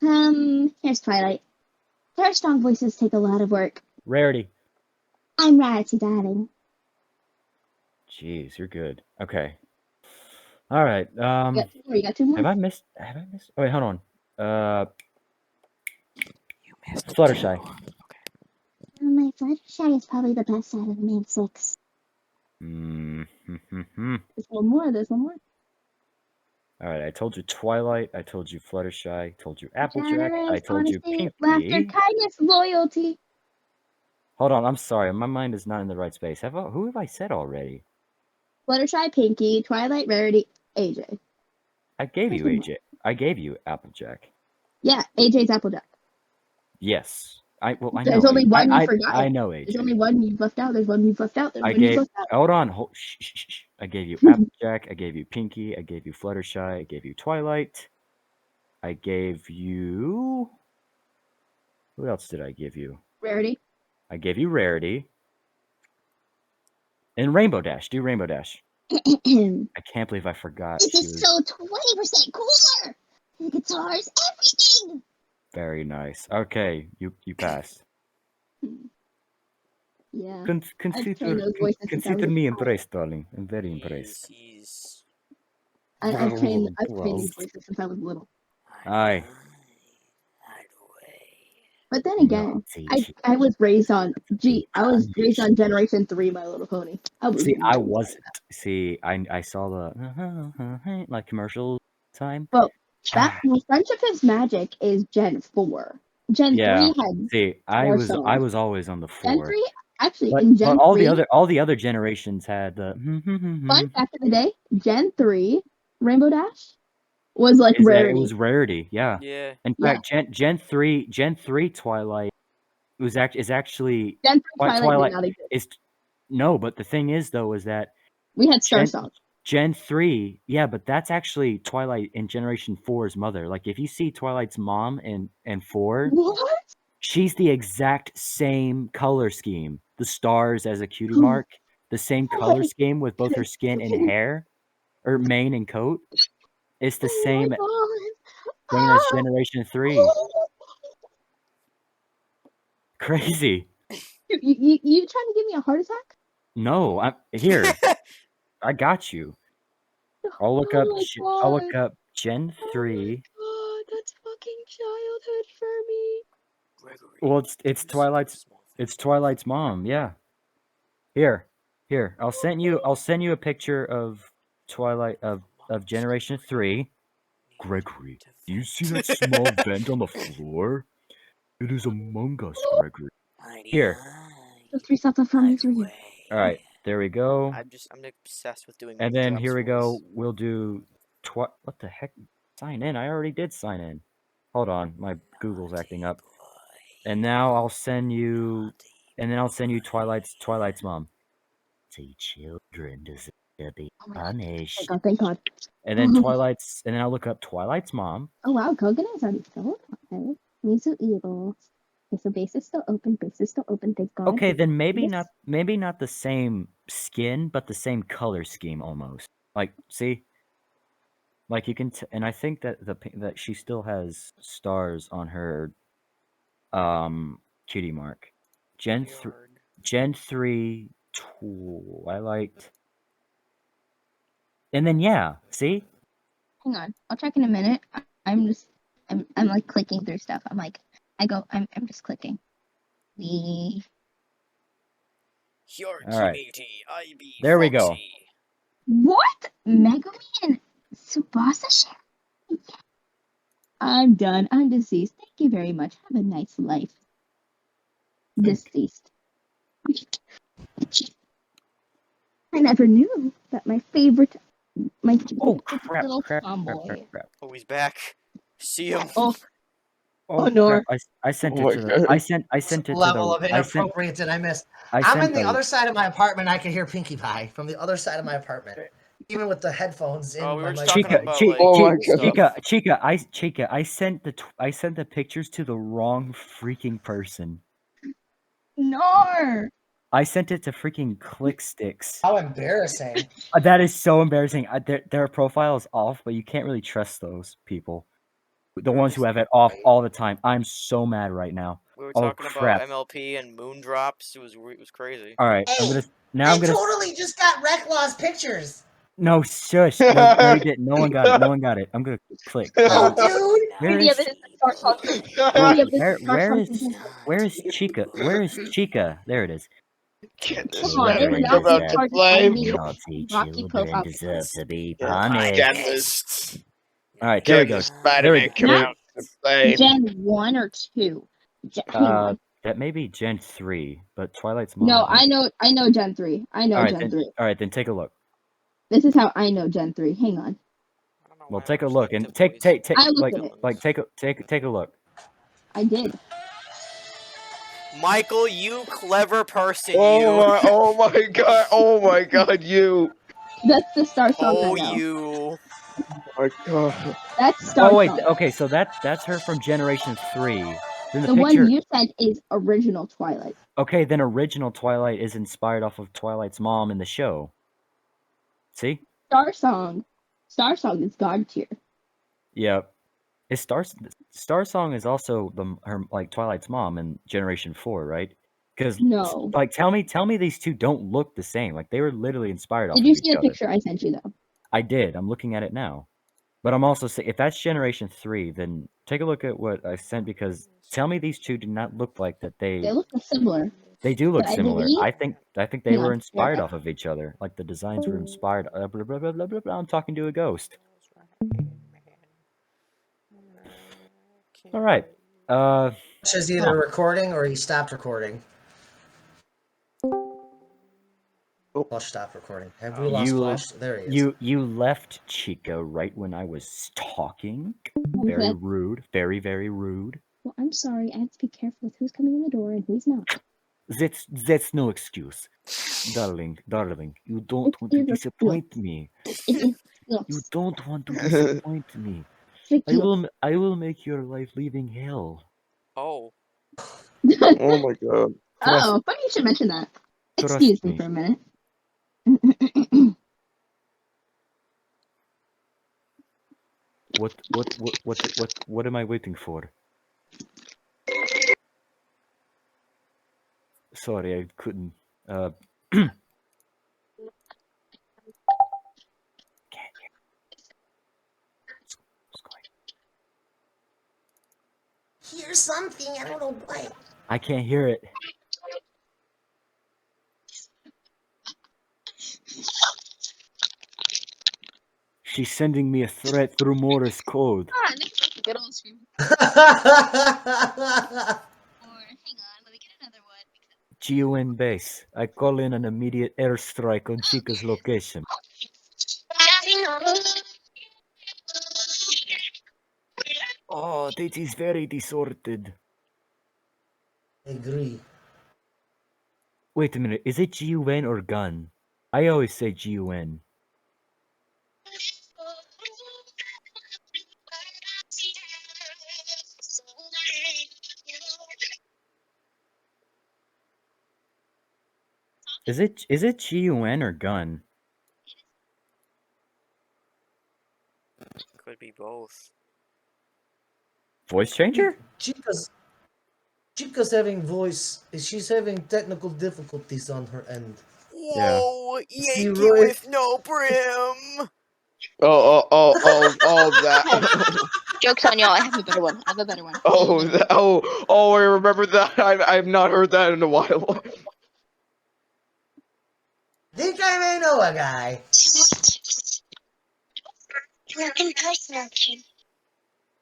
Here's Twilight. Her strong voices take a lot of work.
Rarity.
I'm Ratchet, darling.
Jeez, you're good. Okay. All right.
You got 2 more?
Have I missed? Oh, wait, hold on.
You missed
Fluttershy.
My Fluttershy is probably the best out of the main 6.
There's one more.
All right, I told you Twilight. I told you Fluttershy. I told you Applejack. I
Generous,
told you
honesty,
Pinky.
laughter, kindness, loyalty.
Hold on, I'm sorry. My mind is not in the right space. Who have I said already?
Fluttershy, Pinky, Twilight, Rarity, AJ.
I gave you AJ. I gave you Applejack.
Yeah, AJ's Applejack.
Yes. I know.
There's only one you forgot.
I know AJ.
There's only one you've left out.
Hold on. Shh. I gave you Applejack. I gave you Pinky. I gave you Fluttershy. I gave you Twilight. I gave you. Who else did I give you?
Rarity.
I gave you Rarity. And Rainbow Dash. Do Rainbow Dash.
This
I can't believe I forgot.
is so 20% cooler. The guitars, everything.
Very nice. Okay, you passed.
Yeah.
Consider
those voices since I
consider
was
me
a
impressed, darling. I'm very impressed.
I've trained
Wow.
these voices since I was little.
Aye.
But then again, I was raised on Generation 3 My Little Pony.
I wasn't. See, I saw the like commercial time.
Well, Friendship is Magic is Gen 4. Gen 3 had
See, I
more
was
songs.
always on the
Gen
4.
3 actually
But,
in Gen
but all
3.
the other generations had the
Fun fact of the day: Gen 3 Rainbow Dash was like Rarity.
It was Rarity, yeah.
Yeah.
In fact, Gen 3 Twilight is actually
Gen 3 Twilight did not exist.
No, but the thing is though is that
We had Star Song.
Gen 3, yeah, but that's actually Twilight and Generation 4's mother. Like if you see Twilight's mom in 4,
What?
she's the exact same color scheme. The stars as a cutie mark, the same color scheme with both her skin and hair, or mane and coat. It's the same as Generation 3. Crazy.
You trying to give me a heart attack?
No, I'm here. I got you. I'll look up Gen 3.
God, that's fucking childhood for me.
Gregory,
Well, it's Twilight's mom. Yeah. Here. I'll send you a picture of Twilight of Generation 3. Gregory, do you see that small vent on the floor? It is Among Us, Gregory. Here.
Just reset the front for you.
All right, there we go.
I'm obsessed with doing.
And then
Drop's
here we go.
voice.
We'll do what the heck? Sign in. I already did sign in. Hold on, my Google's acting up. And now I'll send you. And then I'll send you Twilight's mom. See, children deserve to be punished.
Thank God.
And then and then I'll look up Twilight's mom.
Oh wow, Kogan is already sold. Okay. Mizu Evil. Okay, so base is still open. Base is still open. Thank God.
Okay, then maybe
Yes.
not the same skin, but the same color scheme almost. Like, see, like you can, and I think that that she still has stars on her cutie mark. Gen 3 Twilight. And then yeah, see?
Hang on. I'll check in a minute. I'm like clicking through stuff. I'm just clicking.
Your
All right.
Kimiti, IB
There we go.
Foxy.
What? Megumi and Tsubasa share? I'm done. I'm deceased. Thank you very much. Have a nice life. Deceased. I never knew that my favorite
Oh crap,
little
crap,
tomboy.
crap.
Oh, he's back. See him.
Oh,
Oh,
no.
crap. I sent
Oh
it
my
to the
God.
I sent it to
Level
the
of inappropriate did I miss?
I
I'm
sent
in the other side of my apartment. I can hear Pinkie Pie from the other side of my apartment, even with the headphones in
Oh, we
my
were just talking
microphone.
about, like,
Oh my
stuff.
Chica, I sent the pictures to the wrong freaking person.
No.
I sent it to freaking ClickSticks.
How embarrassing!
That is so embarrassing. Their profile is off, but you can't really trust those people. The ones who have it off all the time. I'm so mad right now.
We were
Oh
talking
crap!
about MLP and moon drops. It was crazy.
All right,
Hey,
I'm gonna
totally just got Recklaw's pictures.
no shush. No, you didn't. No one got it. No one got it. I'm gonna click.
Oh, dude!
Where
Any
is
of it is the Star Song.
Whoa,
Any of this
where is Chica? Where is Chica? There it is.
Get this
Come on,
Spider-Man
it's
come
not
out
so
to
hard to
play.
find me.
Naughty
Rocky
children
profile
deserve to be
Yeah,
punished.
genders.
All right, there we
Get
go.
this Spider-Man come
Now-
out to play.
Gen 1 or 2? Hang on.
That may be Gen 3, but Twilight's mom.
No, I know Gen 3. I know
All right,
Gen 3.
All right, then take a look.
This is how I know Gen 3. Hang on.
I don't know
Well,
why
take
I
a
always
look
like
and
to
take
voice
I looked
villains.
at it.
take a look.
I did.
Michael, you clever person,
Oh
you.
my god, you.
That's the Star Song
Oh,
I know.
you.
Oh my god.
That's Star
Oh wait,
Song.
okay, so that's her from Generation 3. Then the
The
picture.
one you said is original Twilight.
Okay, then original Twilight is inspired off of Twilight's mom in the show. See?
Star Song is God tier.
Yep. Is Star Song is also her like Twilight's mom in Generation 4, right? Because
No.
like tell me these two don't look the same. Like they were literally inspired off
Did
of
you
each
see the
other.
picture I sent you though?
I did. I'm looking at it now. But I'm also saying if that's Generation 3, then take a look at what I sent because tell me these two do not look like that
They look similar.
they do look
But I
similar.
believe-
I think they
Hang
were
on.
inspired off of each other. Like the designs were inspired. Blah, blah, blah, blah, blah, blah. I'm talking to a ghost. All right.
Is either recording or he stopped recording. Plush stopped recording. Have we lost Plush? There he is.
You left Chica right when I was talking. Very
Okay.
rude. Very, very rude.
Well, I'm sorry. I have to be careful with who's coming in the door and who's not.
That's no excuse. Darling, you don't want to disappoint me. You don't want to disappoint me. I will make your life living hell.
Oh.
Oh my god.
Oh, funny you should mention that.
Trust
Excuse me
me.
for a minute.
What am I waiting for? Sorry, I couldn't. Can't hear. What's going?
Here's something, I don't know what.
I can't hear it. She's sending me a threat through Morse code.
Ah, next good old stream. Or hang on, let me get another one.
GUN base. I call in an immediate airstrike on Chica's location. Oh, this is very disordered.
Agree.
Wait a minute, is it GUN or gun? I always say GUN. Is it G-U-N or gun?
Could be both.
Voice changer?
Chica's she's having technical difficulties on her end.
Yeah.
Whoa,
See,
Yankee
Roy-
with no brim.
That.
Joke's on y'all. I have a better one. I have a better one.
I remember that. I've not heard that in a while.
Think I may know a guy.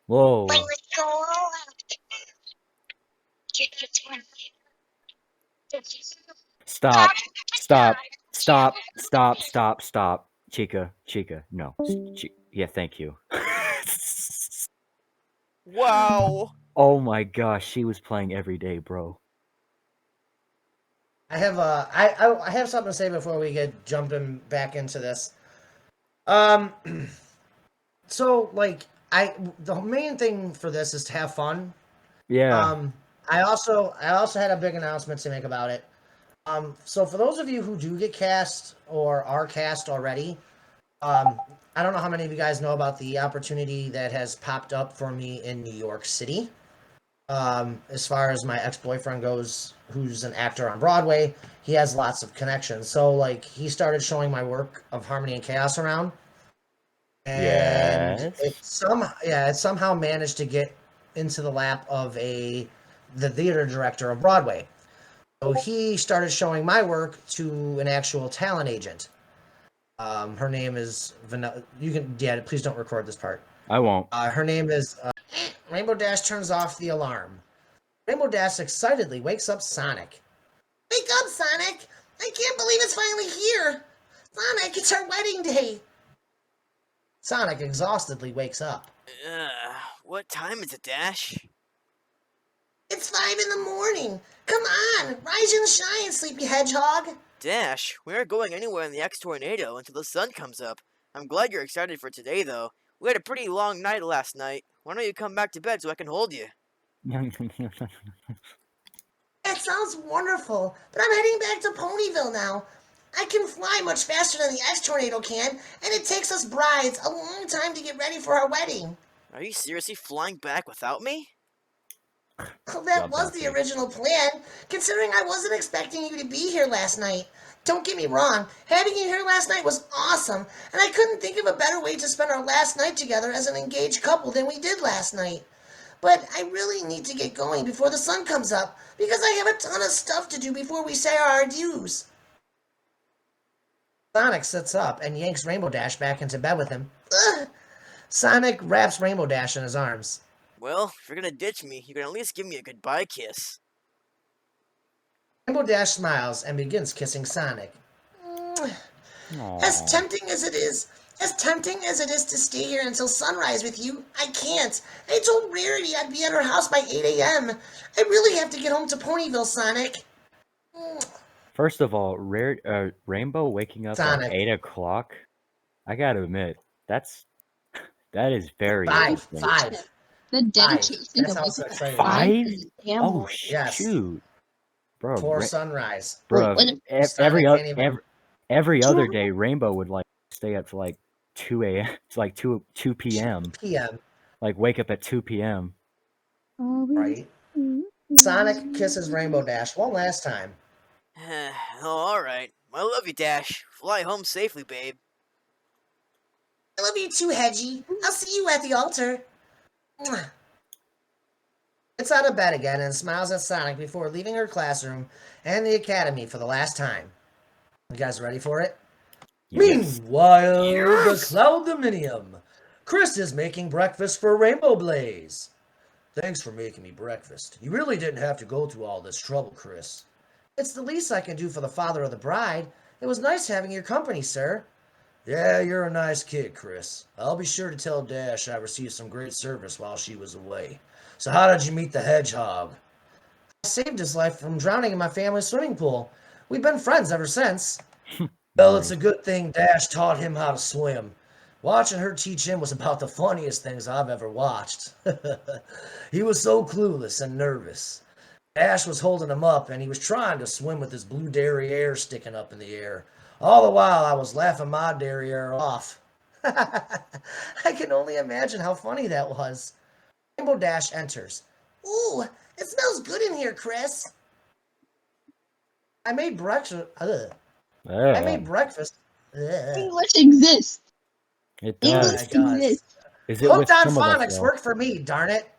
Whoa. Stop. Chica, no. Yeah, thank you.
Wow.
Oh my gosh, she was playing every day, bro.
I have something to say before we get jumping back into this. So like the main thing for this is to have fun.
Yeah.
I also had a big announcement to make about it. So for those of you who do get cast or are cast already, I don't know how many of you guys know about the opportunity that has popped up for me in New York City. As far as my ex-boyfriend goes, who's an actor on Broadway, he has lots of connections. So like he started showing my work of Harmony and Chaos around. And
Yes.
it somehow managed to get into the lap of the theater director of Broadway. So he started showing my work to an actual talent agent. Her name is please don't record this part.
I won't.
Her name is Rainbow Dash turns off the alarm. Rainbow Dash excitedly wakes up Sonic. Wake up, Sonic! I can't believe it's finally here! Sonic, it's our wedding day! Sonic exhaustedly wakes up.
What time is it, Dash?
It's 5 in the morning! Come on! Rise and shine, sleepy hedgehog!
Dash, we aren't going anywhere in the X-Tornado until the sun comes up. I'm glad you're excited for today, though. We had a pretty long night last night. Why don't you come back to bed so I can hold you?
That sounds wonderful, but I'm heading back to Ponyville now. I can fly much faster than the X-Tornado can, and it takes us brides a long time to get ready for our wedding.
Are you seriously flying back without me?
Well, that was the original plan, considering I wasn't expecting you to be here last night. Don't get me wrong, having you here last night was awesome, and I couldn't think of a better way to spend our last night together as an engaged couple than we did last night. But I really need to get going before the sun comes up, because I have a ton of stuff to do before we say our adieus. Sonic sits up and yanks Rainbow Dash back into bed with him. Ugh. Sonic wraps Rainbow Dash in his arms.
Well, if you're gonna ditch me, you can at least give me a goodbye kiss.
Rainbow Dash smiles and begins kissing Sonic. As tempting as it is to stay here until sunrise with you, I can't. I told Rarity I'd be at her house by 8 a.m. I really have to get home to Ponyville, Sonic.
First of all, Rainbow waking up
Sonic.
at 8 o'clock, I gotta admit, that is very
Five.
The dedication
That's
to
how
wake up at
excited.
5?
a.m.
Oh,
Yes.
shoot. Bro,
Before sunrise.
bro,
Wait,
every other day, Rainbow would like stay up to like 2 a.m. It's like 2 p.m.
p.m.
Like wake up at 2 p.m.
Right? Sonic kisses Rainbow Dash one last time.
Oh, alright. I love you, Dash. Fly home safely, babe.
I love you too, Hedgie. I'll see you at the altar. Mwah. Gets out of bed again and smiles at Sonic before leaving her classroom and the academy for the last time. You guys ready for it?
Yes.
Meanwhile, the Cloud Dominium. Chris is making breakfast for Rainbow Blaze. Thanks for making me breakfast. You really didn't have to go through all this trouble, Chris. It's the least I can do for the father of the bride. It was nice having your company, sir. Yeah, you're a nice kid, Chris. I'll be sure to tell Dash I received some great service while she was away. So how did you meet the hedgehog? I saved his life from drowning in my family's swimming pool. We've been friends ever since. Well, it's a good thing Dash taught him how to swim. Watching her teach him was about the funniest things I've ever watched. He was so clueless and nervous. Dash was holding him up, and he was trying to swim with his blue derriere sticking up in the air. All the while, I was laughing my derriere off. I can only imagine how funny that was. Rainbow Dash enters. Ooh, it smells good in here, Chris. I made breakfast. I made breakfast. Ugh.
English exists.
It
Yeah,
does.
English
it does.
exists.
Is it with
Hooked on
some of us,
phonics
though?
worked for me, darn it.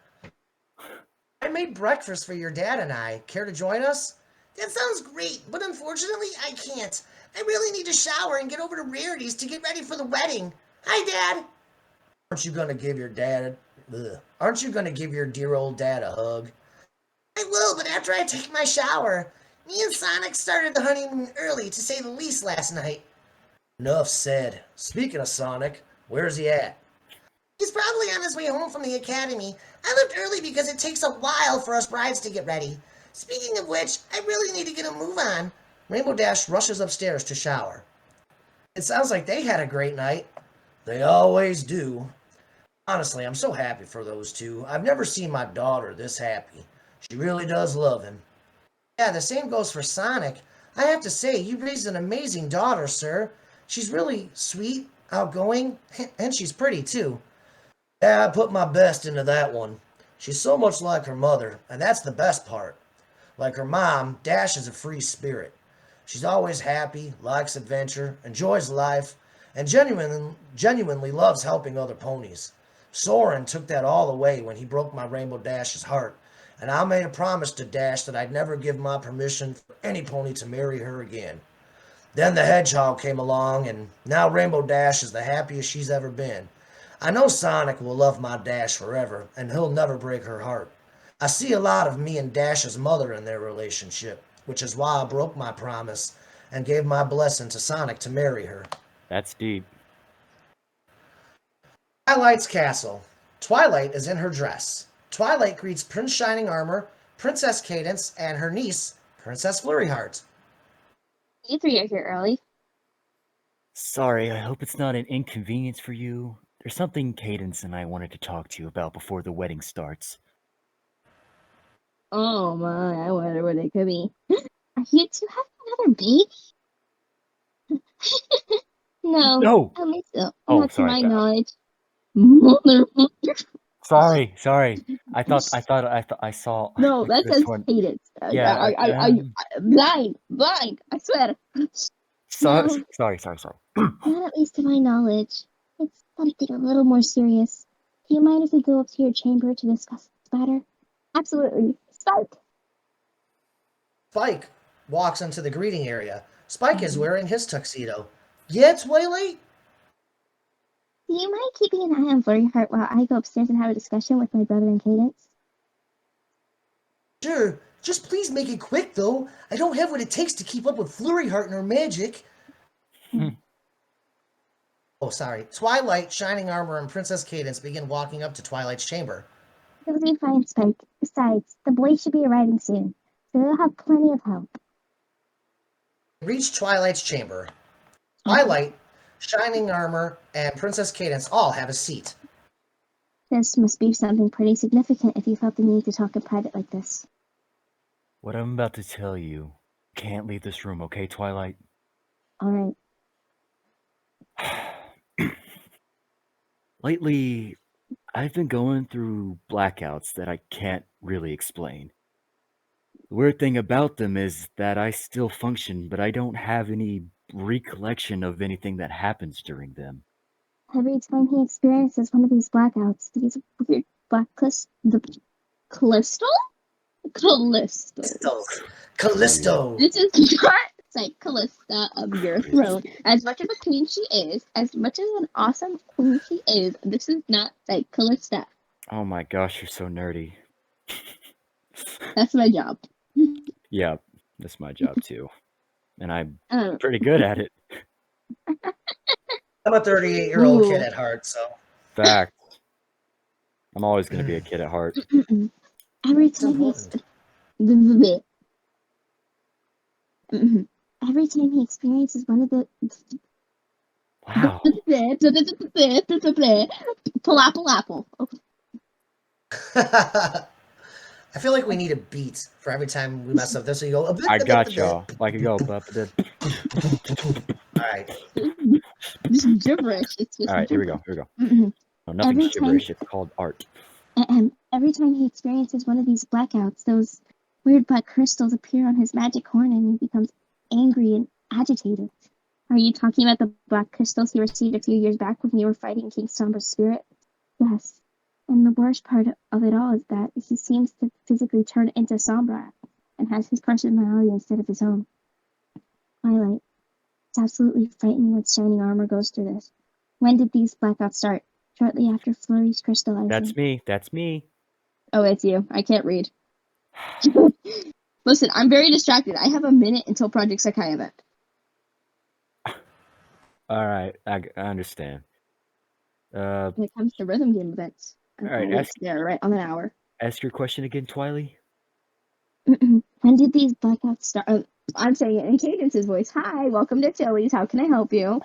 I made breakfast for your dad and I. Care to join us? That sounds great, but unfortunately I can't. I really need to shower and get over to Rarity's to get ready for the wedding. Hi, Dad. Aren't you gonna give your dad? Aren't you gonna give your dear old dad a hug? I will, but after I take my shower. Me and Sonic started the honeymoon early, to say the least, last night. Enough said. Speaking of Sonic, where's he at? He's probably on his way home from the academy. I left early because it takes a while for us brides to get ready. Speaking of which, I really need to get a move on. Rainbow Dash rushes upstairs to shower. It sounds like they had a great night. They always do. Honestly, I'm so happy for those two. I've never seen my daughter this happy. She really does love him. Yeah, the same goes for Sonic. I have to say, you raised an amazing daughter, sir. She's really sweet, outgoing, and she's pretty too. Yeah, I put my best into that one. She's so much like her mother, and that's the best part. Like her mom, Dash is a free spirit. She's always happy, likes adventure, enjoys life, and genuinely loves helping other ponies. Soren took that all away when he broke my Rainbow Dash's heart, and I made a promise to Dash that I'd never give my permission for any pony to marry her again. Then the Hedgehog came along, and now Rainbow Dash is the happiest she's ever been. I know Sonic will love my Dash forever, and he'll never break her heart. I see a lot of me and Dash's mother in their relationship, which is why I broke my promise and gave my blessing to Sonic to marry her.
That's deep.
Twilight's castle. Twilight is in her dress. Twilight greets Prince Shining Armor, Princess Cadence, and her niece, Princess Flurryheart.
You three are here early.
Sorry, I hope it's not an inconvenience for you. There's something Cadence and I wanted to talk to you about before the wedding starts.
Oh my, I wonder what it could be. Are you two having another baby? No,
No!
at least
Oh,
not to
sorry,
my
Dad.
knowledge. Mother.
Sorry. I saw.
No,
I
that
could've
says
sworn-
cadence.
Yeah,
Blind. I swear. No,
sorry.
not at least to my knowledge. It's something a little more serious. Do you mind if we go up to your chamber to discuss this matter? Absolutely. Spike.
Spike walks into the greeting area. Spike is wearing his tuxedo. Yeah, Twilight?
Do you mind keeping an eye on Flurryheart while I go upstairs and have a discussion with my brother and Cadence?
Sure. Just please make it quick, though. I don't have what it takes to keep up with Flurryheart and her magic. Oh, sorry. Twilight, Shining Armor, and Princess Cadence begin walking up to Twilight's chamber.
It'll be fine, Spike. Besides, the boys should be arriving soon, so they'll have plenty of help.
Reach Twilight's chamber. Twilight, Shining Armor, and Princess Cadence all have a seat.
This must be something pretty significant if you felt the need to talk in private like this.
What I'm about to tell you, can't leave this room, okay, Twilight?
Alright.
Lately, I've been going through blackouts that I can't really explain. The weird thing about them is that I still function, but I don't have any recollection of anything that happens during them.
Every time he experiences one of these blackouts, these weird Callisto?
Callisto.
This is not like Callista of your throne. As much of a queen she is, as much as an awesome queen she is, this is not like Callista.
Oh my gosh, you're so nerdy.
That's my job.
Yeah, that's my job too. And I'm pretty good at it.
I'm a 38-year-old
Ooh.
kid at heart, so.
Fact. I'm always going to be a kid at heart.
Every
It's
time
important.
Every time he experiences one of the
Wow.
Palapple.
I feel like we need a beat for every time we mess up this. So you go.
I got y'all. Like you go.
All right.
Just gibberish. It's just
All right, here we
gibberish.
go. Here we go. No, nothing
Every
gibberish. It's called art.
Every time he experiences one of these blackouts, those weird black crystals appear on his magic horn and he becomes angry and agitated. Are you talking about the black crystals he received a few years back when you were fighting King Sombra's spirit? Yes. And the worst part of it all is that he seems to physically turn into Sombra and has his personality instead of his own. Twilight. It's absolutely frightening when Shining Armor goes through this. When did these blackouts start? Shortly after Flurry's crystallizing.
That's me.
Oh, it's you. I can't read. Listen, I'm very distracted. I have a minute until Project Sekai event.
All right, I understand.
When it comes to rhythm game events, I'm
All right,
always there right on an hour.
ask your question again, Twiley.
When did these blackouts start?
I'm saying it in Cadence's voice. Hi, welcome to Chili's. How can I help you?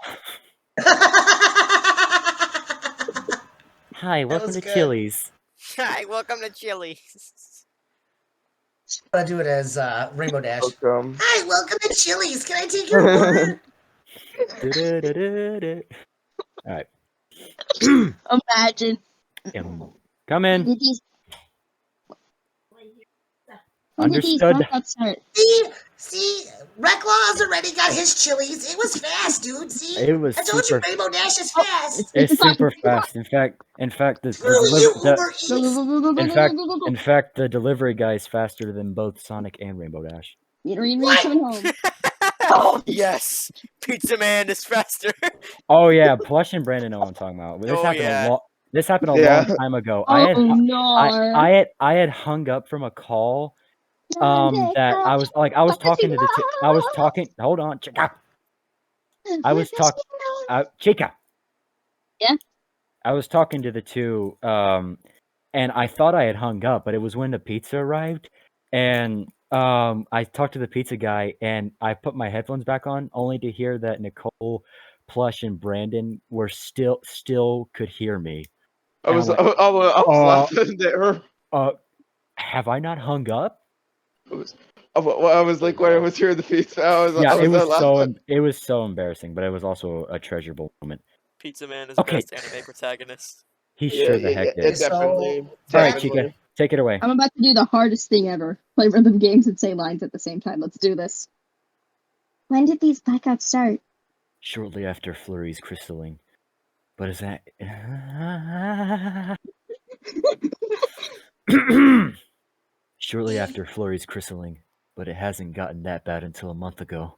Hi, welcome
was
to
good.
Chili's.
Hi, welcome to Chili.
I'm gonna do it as Rainbow Dash.
Welcome.
Hi, welcome to Chili's. Can I take your order?
Du-du-du-du-du. All right,
Imagine.
come in.
When did these
Understood.
blackouts start?
See, Recklaw's already got his Chili's. It was fast, dude. See,
It was
I told
super.
you Rainbow Dash is fast.
It's
fine.
super fast. In fact,
Screw you, Uber Eats.
in fact, the delivery guy is faster than both Sonic and Rainbow Dash.
Read
What?
coming home.
Oh, yes. Pizza Man is faster.
Oh yeah, Plush and Brandon know what I'm talking about. This
Oh,
happened
yeah.
This happened a
Yeah.
long time ago.
Oh no.
I had hung up from a call. That I was talking to the I was talking. Hold on, Chica. I was talking. Chica.
Yeah?
I was talking to the two. And I thought I had hung up, but it was when the pizza arrived, and I talked to the pizza guy, and I put my headphones back on, only to hear that Nicole, Plush, and Brandon were still could hear me.
I was
And
laughing there.
Have I not hung up?
I was like, when I was hearing the pizza,
Yeah, it was
laughing.
so embarrassing, but it was also a treasurable moment.
Pizza Man is
Okay.
best anime protagonist.
He sure the heck
Yeah,
did.
definitely.
All right,
Definitely.
Chica, take it away.
I'm about to do the hardest thing ever. Play rhythm games and say lines at the same time. Let's do this.
When did these blackouts start?
Shortly after Flurry's crystalling. But is that... Shortly after Flurry's crystalling, but it hasn't gotten that bad until a month ago.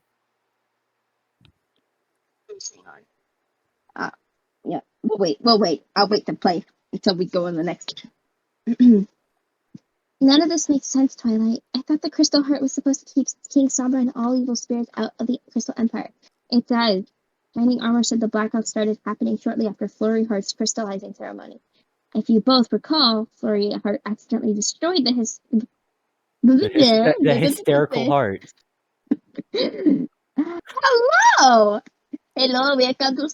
Yeah. We'll wait. I'll wait to play until we go in the next.
None of this makes sense, Twilight. I thought the Crystal Heart was supposed to keep King Sombra and all evil spirits out of the Crystal Empire. It does. Shining Armor said the blackout started happening shortly after Flurry Heart's crystallizing ceremony. If you both recall, Flurry Heart accidentally destroyed the
hysterical heart.
Hello! Hello, welcome to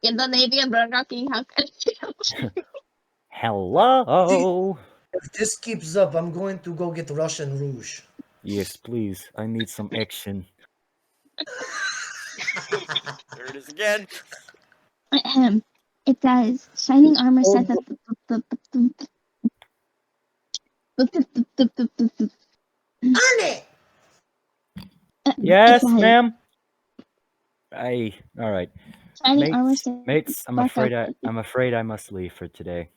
Scandinavian Burger King. How can I help you?
Hello.
If this keeps up, I'm going to go get Russian Rouge.
Yes, please. I need some action.
There it is again.
It does. Shining Armor said that
Earn it!
Yes,
it does.
ma'am. All right.
Shining Armor said
Mates, I'm
blackout-
afraid I must leave for today.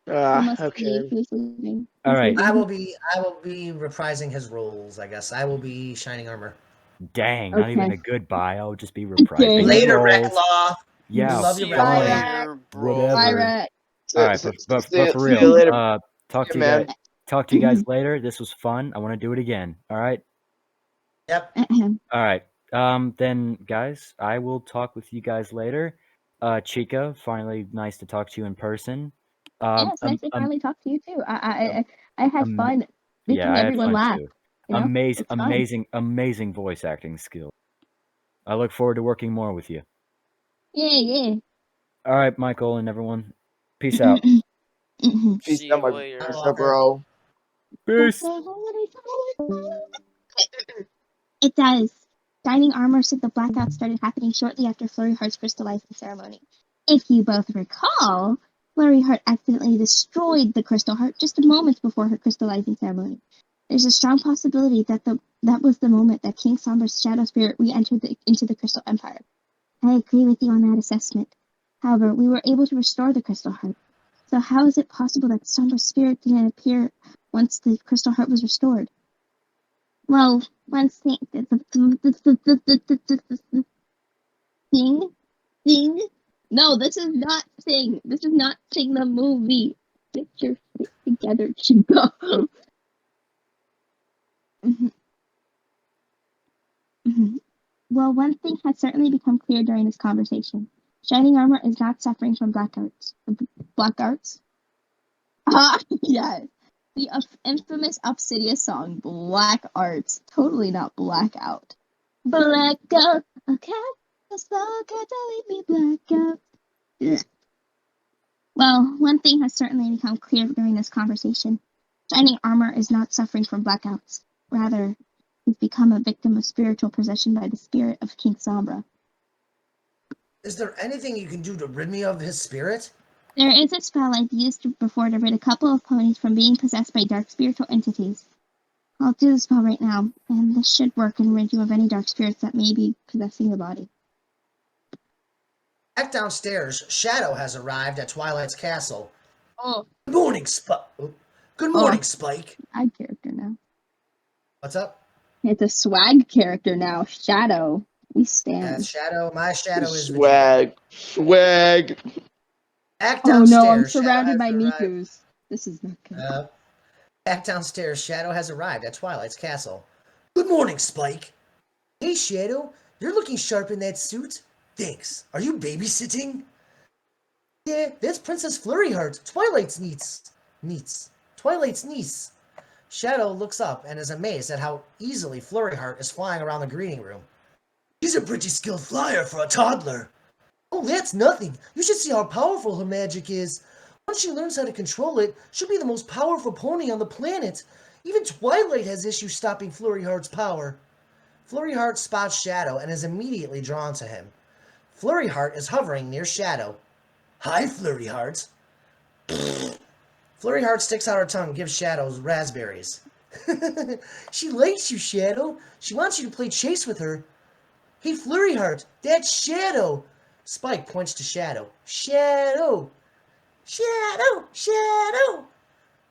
You must
Okay.
leave. Who's leaving?
All right.
I will be reprising his roles, I guess. I will be Shining Armor.
Dang, not even
Okay.
a goodbye. I'll just be reprising.
Later,
roles.
Recklaw.
Yeah,
Love you,
See you
Recklaw.
later, bro.
Whatever.
Pirate.
All right, but
See
for
you
real,
later.
talk to you
man.
guys. Talk to you guys later. This was fun. I want to do it again. All right.
Yep.
All right. Then guys, I will talk with you guys later. Chica, finally nice to talk to you in person.
Yes, nice to finally talk to you too. I had fun making
yeah, I had
everyone
fun
laugh.
too.
You know? It's fun.
Amazing voice acting skill. I look forward to working more with you.
Yeah.
All right, Michael and everyone. Peace out.
Peace
See
out,
you
my
later.
bro.
Peace.
It does. Shining armor said the blackout started happening shortly after Flurry Heart's crystallizing ceremony. If you both recall, Flurry Heart accidentally destroyed the crystal heart just moments before her crystallizing ceremony. There's a strong possibility that that was the moment that King Sombra's shadow spirit re-entered into the Crystal Empire. I agree with you on that assessment. However, we were able to restore the crystal heart. So how is it possible that Sombra's spirit didn't appear once the crystal heart was restored? Well, once thing. No, this is not Sing. This is not Sing the movie. Get your shit together, Chico. Well, one thing has certainly become clear during this conversation. Shining Armor is not suffering from blackouts. Blackouts? Ah, yes. The infamous Obsidian song, Black Arts. Totally not Blackout. Blackout. Okay. Don't leave me blackout. Ugh. Well, one thing has certainly become clear during this conversation. Shining Armor is not suffering from blackouts. Rather, he's become a victim of spiritual possession by the spirit of King Sombra.
Is there anything you can do to rid me of his spirit?
There is a spell I've used before to rid a couple of ponies from being possessed by dark spiritual entities. I'll do the spell right now, and this should work and rid you of any dark spirits that may be possessing the body.
Back downstairs, Shadow has arrived at Twilight's castle.
Oh.
Good morning, Good morning, Spike.
Swag character now.
What's up?
It's a swag character now. Shadow. We stand.
Shadow. My Shadow is
Swag. Swag.
Back
Oh
downstairs.
no, I'm
Shadow
surrounded
has
by
arrived.
Mikus. This is not good.
Back downstairs, Shadow has arrived at Twilight's castle. Good morning, Spike. Hey, Shadow. You're looking sharp in that suit. Thanks. Are you babysitting? Yeah, that's Princess Flurryheart, Twilight's niece. Twilight's niece. Shadow looks up and is amazed at how easily Flurryheart is flying around the greeting room. She's a pretty skilled flyer for a toddler. Oh, that's nothing. You should see how powerful her magic is. Once she learns how to control it, she'll be the most powerful pony on the planet. Even Twilight has issues stopping Flurryheart's power. Flurryheart spots Shadow and is immediately drawn to him. Flurryheart is hovering near Shadow. Hi, Flurryheart. Flurryheart sticks out her tongue and gives Shadow raspberries. She likes you, Shadow. She wants you to play chase with her. Hey, Flurryheart, that's Shadow. Spike points to Shadow. Shadow. Shadow. Shadow.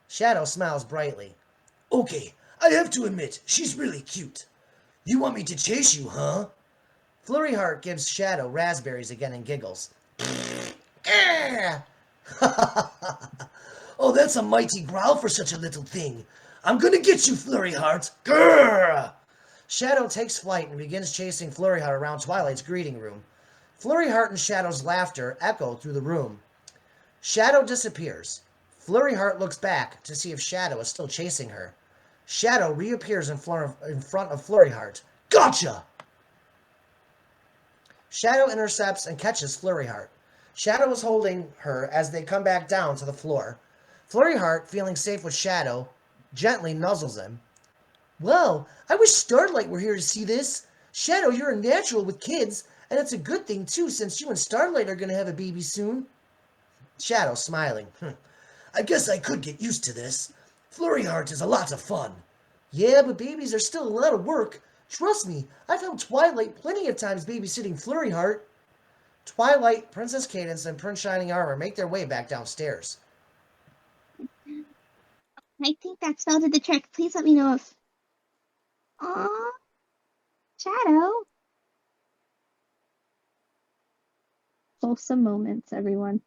Shadow smiles brightly. Okay, I have to admit, she's really cute. You want me to chase you, huh? Flurryheart gives Shadow raspberries again and giggles. Oh, that's a mighty growl for such a little thing. I'm gonna get you, Flurryheart. Grrr! Shadow takes flight and begins chasing Flurryheart around Twilight's greeting room. Flurryheart and Shadow's laughter echo through the room. Shadow disappears. Flurryheart looks back to see if Shadow is still chasing her. Shadow reappears in front of Flurryheart. Gotcha! Shadow intercepts and catches Flurryheart. Shadow is holding her as they come back down to the floor. Flurryheart, feeling safe with Shadow, gently nuzzles him. Well, I wish Starlight were here to see this. Shadow, you're a natural with kids, and it's a good thing, too, since you and Starlight are going to have a baby soon. Shadow, smiling. I guess I could get used to this. Flurryheart is a lot of fun. Yeah, but babies are still a lot of work. Trust me, I've helped Twilight plenty of times babysitting Flurryheart. Twilight, Princess Cadence, and Prince Shining Armor make their way back downstairs.
I think that spell did the trick. Please let me know if... Aww. Shadow.
Wholesome moments, everyone.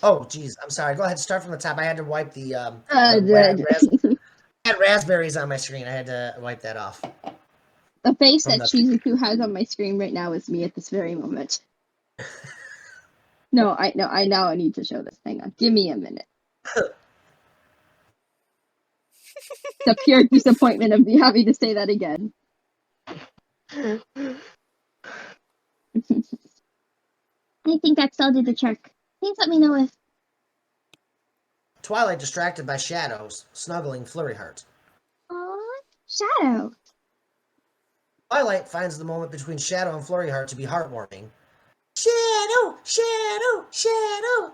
Oh, geez, I'm sorry. Go ahead, start from the top. I had to wipe the I had raspberries on my screen. I had to wipe that off.
The face
From
that
the-
Shizuku has on my screen right now is me at this very moment. No, I now I need to show this. Hang on. Give me a minute. The pure disappointment of me having to say that again.
I think that spell did the trick. Please let me know if...
Twilight distracted by shadows, snuggling Flurry Heart.
Aw, Shadow.
Twilight finds the moment between Shadow and Flurry Heart to be heartwarming. Shadow! Shadow! Shadow!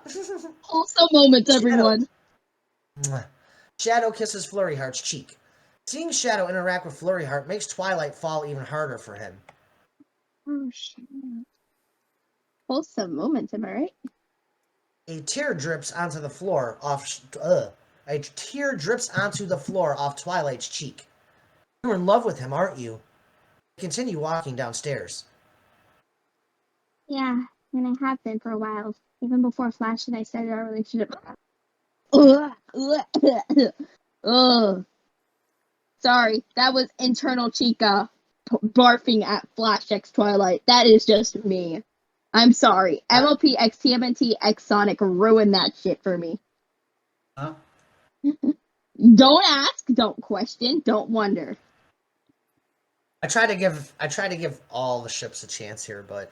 Wholesome moments, everyone.
Mwah. Shadow kisses Flurry Heart's cheek. Seeing Shadow interact with Flurry Heart makes Twilight fall even harder for him.
Oh, Shadow.
Wholesome moments, am I right?
A tear drips onto the floor off Twilight's cheek. You're in love with him, aren't you? They continue walking downstairs.
Yeah, and I have been for a while. Even before Flash and I started our relationship.
Ugh. Sorry, that was internal Chica barfing at Flash X Twilight. That is just me. I'm sorry. MLP X TMNT X Sonic ruined that shit for me.
Huh?
Don't ask, don't question, don't wonder.
I try to give all the ships a chance here, but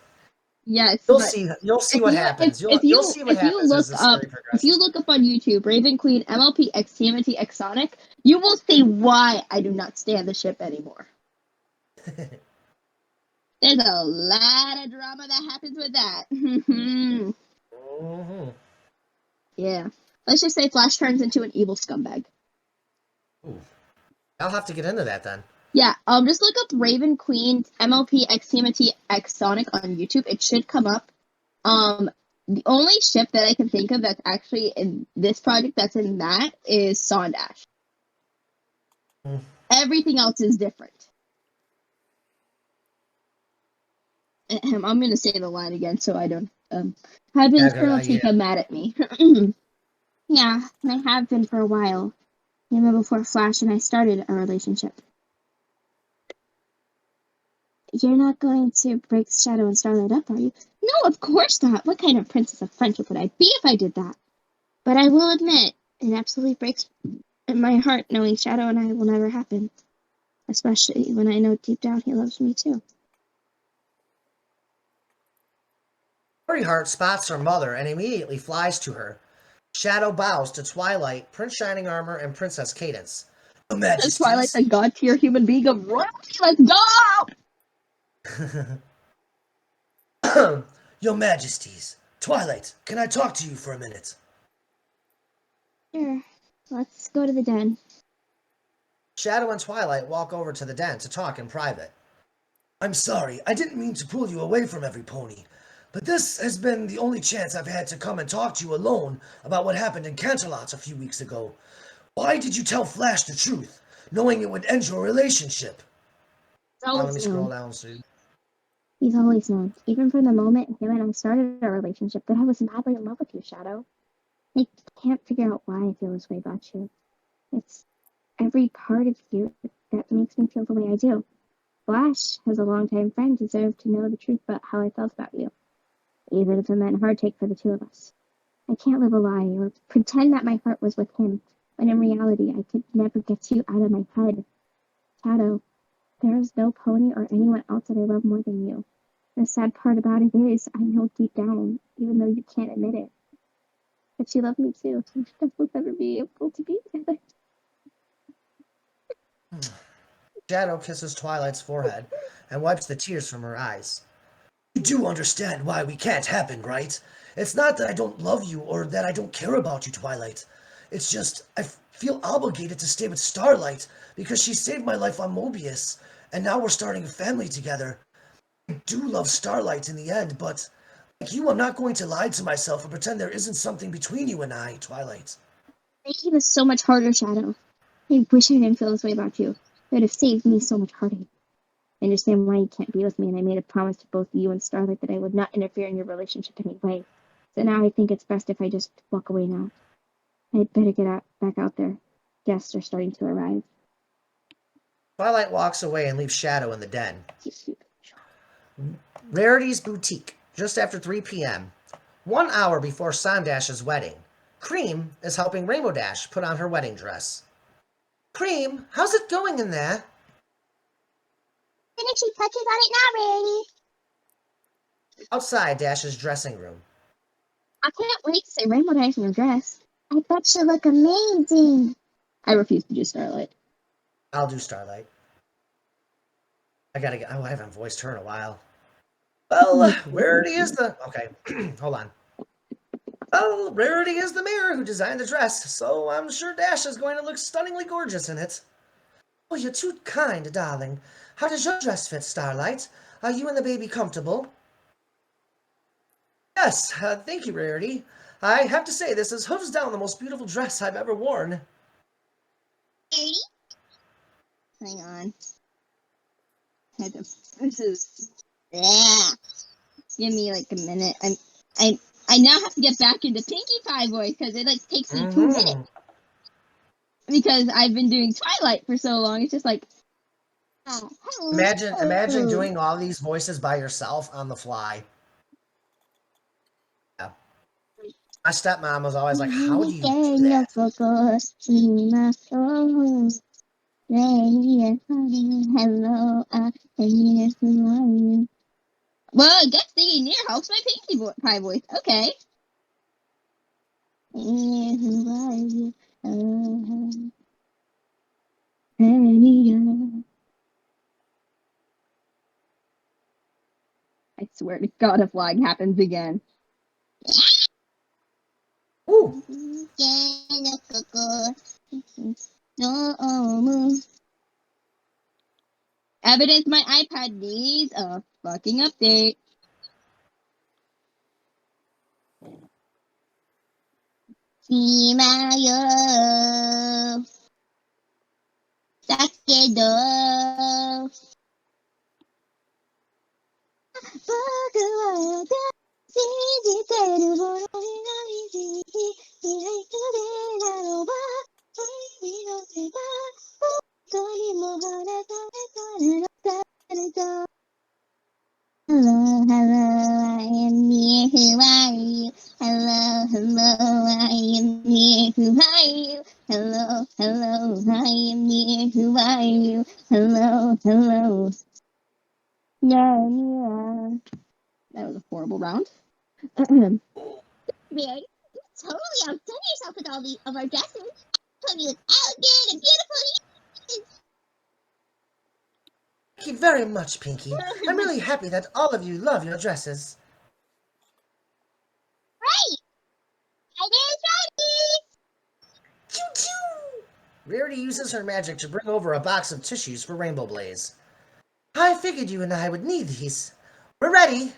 Yes,
you'll
but
see
if
what
you-
happens.
if
You'll see what
if you
happens
look
as the
up
story
if you
progresses.
look up on YouTube Raven Queen MLP X TMNT X Sonic, you will see why I do not stand the ship anymore. There's a lot of drama that happens with that.
Mhm.
Yeah. Let's just say Flash turns into an evil scumbag.
Ooh. I'll have to get into that then.
Yeah, just look up Raven Queen MLP X TMNT X Sonic on YouTube. It should come up. The only ship that I can think of that's actually in this project that's in that is Sondash.
Mm.
Everything else is different. I'm going to say the line again so I don't have internal Chica mad at me.
Yeah, and I have been for a while. Even before Flash and I started our relationship. You're not going to break Shadow and Starlight up, are you?
No, of course not. What kind of princess of friendship would I be if I did that?
But I will admit, it absolutely breaks my heart knowing Shadow and I will never happen. Especially when I know deep down he loves me too.
Flurry Heart spots her mother and immediately flies to her. Shadow bows to Twilight, Prince Shining Armor, and Princess Cadence. Your
Because Twilight's
Majesties.
a god tier human being of royalty. Let's go!
Your Majesties. Twilight, can I talk to you for a minute?
Sure, let's go to the den.
Shadow and Twilight walk over to the den to talk in private. I'm sorry, I didn't mean to pull you away from every pony, but this has been the only chance I've had to come and talk to you alone about what happened in Canterlot a few weeks ago. Why did you tell Flash the truth, knowing it would end your relationship? Let me scroll down, Sue.
He's always known, even from the moment him and I started our relationship, that I was madly in love with you, Shadow. I can't figure out why I feel this way about you. It's every part of you that makes me feel the way I do. Flash, as a longtime friend, deserved to know the truth about how I felt about you, even if it meant heartache for the two of us. I can't live a lie or pretend that my heart was with him, when in reality I could never get you out of my head. Shadow, there is no pony or anyone else that I love more than you. The sad part about it is, I know deep down, even though you can't admit it, that you love me too. That we'll never be able to be together.
Shadow kisses Twilight's forehead and wipes the tears from her eyes. You do understand why we can't happen, right? It's not that I don't love you or that I don't care about you, Twilight. It's just I feel obligated to stay with Starlight because she saved my life on Mobius, and now we're starting a family together. I do love Starlight in the end, but like you, I'm not going to lie to myself and pretend there isn't something between you and I, Twilight.
Making this so much harder, Shadow. I wish I didn't feel this way about you. It would have saved me so much heartache. I understand why you can't be with me, and I made a promise to both you and Starlight that I would not interfere in your relationship in any way. So now I think it's best if I just walk away now. I'd better get back out there. Guests are starting to arrive.
Twilight walks away and leaves Shadow in the den. Rarity's Boutique, just after 3 p.m. 1 hour before Sondash's wedding. Cream is helping Rainbow Dash put on her wedding dress. Cream, how's it going in there?
Finishing touches on it now, Rarity.
Outside Dash's dressing room.
I can't wait to say Rainbow Dash in her dress. I bet you look amazing.
I refuse to do Starlight.
I'll do Starlight. I gotta get. Oh, I haven't voiced her in a while. Well, Rarity is the. Okay, hold on. Well, Rarity is the mayor who designed the dress, so I'm sure Dash is going to look stunningly gorgeous in it. Oh, you're too kind, darling. How does your dress fit, Starlight? Are you and the baby comfortable? Yes, thank you, Rarity. I have to say, this is hooves down the most beautiful dress I've ever worn.
Rarity?
Hang on. This is.
Yeah.
Give me like a minute. I now have to get back into Pinkie Pie voice because it like takes me 2 minutes. Because I've been doing Twilight for so long. It's just like.
Oh,
Imagine doing all these voices by yourself on the fly. Yeah. My stepmom was always like, how do you do that?
Hello,
Well, I guess singing near helps my Pinkie Pie voice. Okay. I swear to God, if lag happens again.
Ooh.
Evidence my iPad needs a fucking update.
Simayo. Sakedo. 僕は信じてるものになりじき開いたでだろうば君の手が本当にも離されたると Hello, hello, I am near, who are you? Hello, hello, I am near, who are you? Hello, hello, I am near, who are you? Hello, hello. Yeah.
That was a horrible round.
Man, you totally outdone yourself with all of our dresses. Told you look elegant and beautiful.
Thank you very much, Pinkie. I'm really happy that all of you love your dresses.
Right! I did
Choo choo! Rarity uses her magic to bring over a box of tissues for Rainbow Blaze. I figured you and I would need these. We're ready!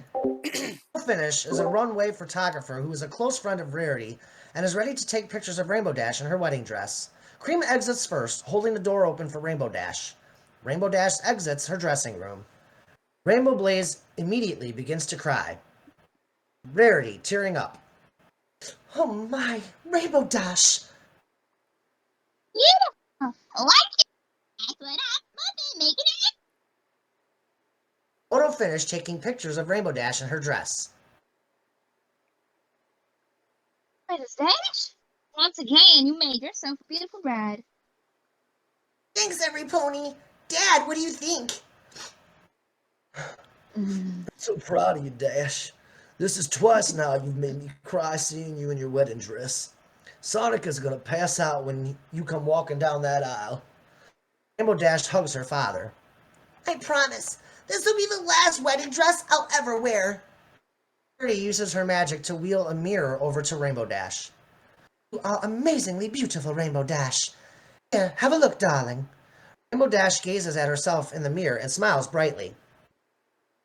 Finish is a runway photographer who is a close friend of Rarity and is ready to take pictures of Rainbow Dash in her wedding dress. Cream exits first, holding the door open for Rainbow Dash. Rainbow Dash exits her dressing room. Rainbow Blaze immediately begins to cry. Rarity, tearing up. Oh my, Rainbow Dash!
Beautiful! Like it! That's what I'm making it!
Photo finish taking pictures of Rainbow Dash in her dress.
Princess Dash? Once again, you made yourself a beautiful bride.
Thanks, every pony. Dad, what do you think? I'm so proud of you, Dash. This is twice now you've made me cry seeing you in your wedding dress. Sonic is gonna pass out when you come walking down that aisle. Rainbow Dash hugs her father. I promise, this will be the last wedding dress I'll ever wear. Rarity uses her magic to wheel a mirror over to Rainbow Dash. You are amazingly beautiful, Rainbow Dash. Here, have a look, darling. Rainbow Dash gazes at herself in the mirror and smiles brightly.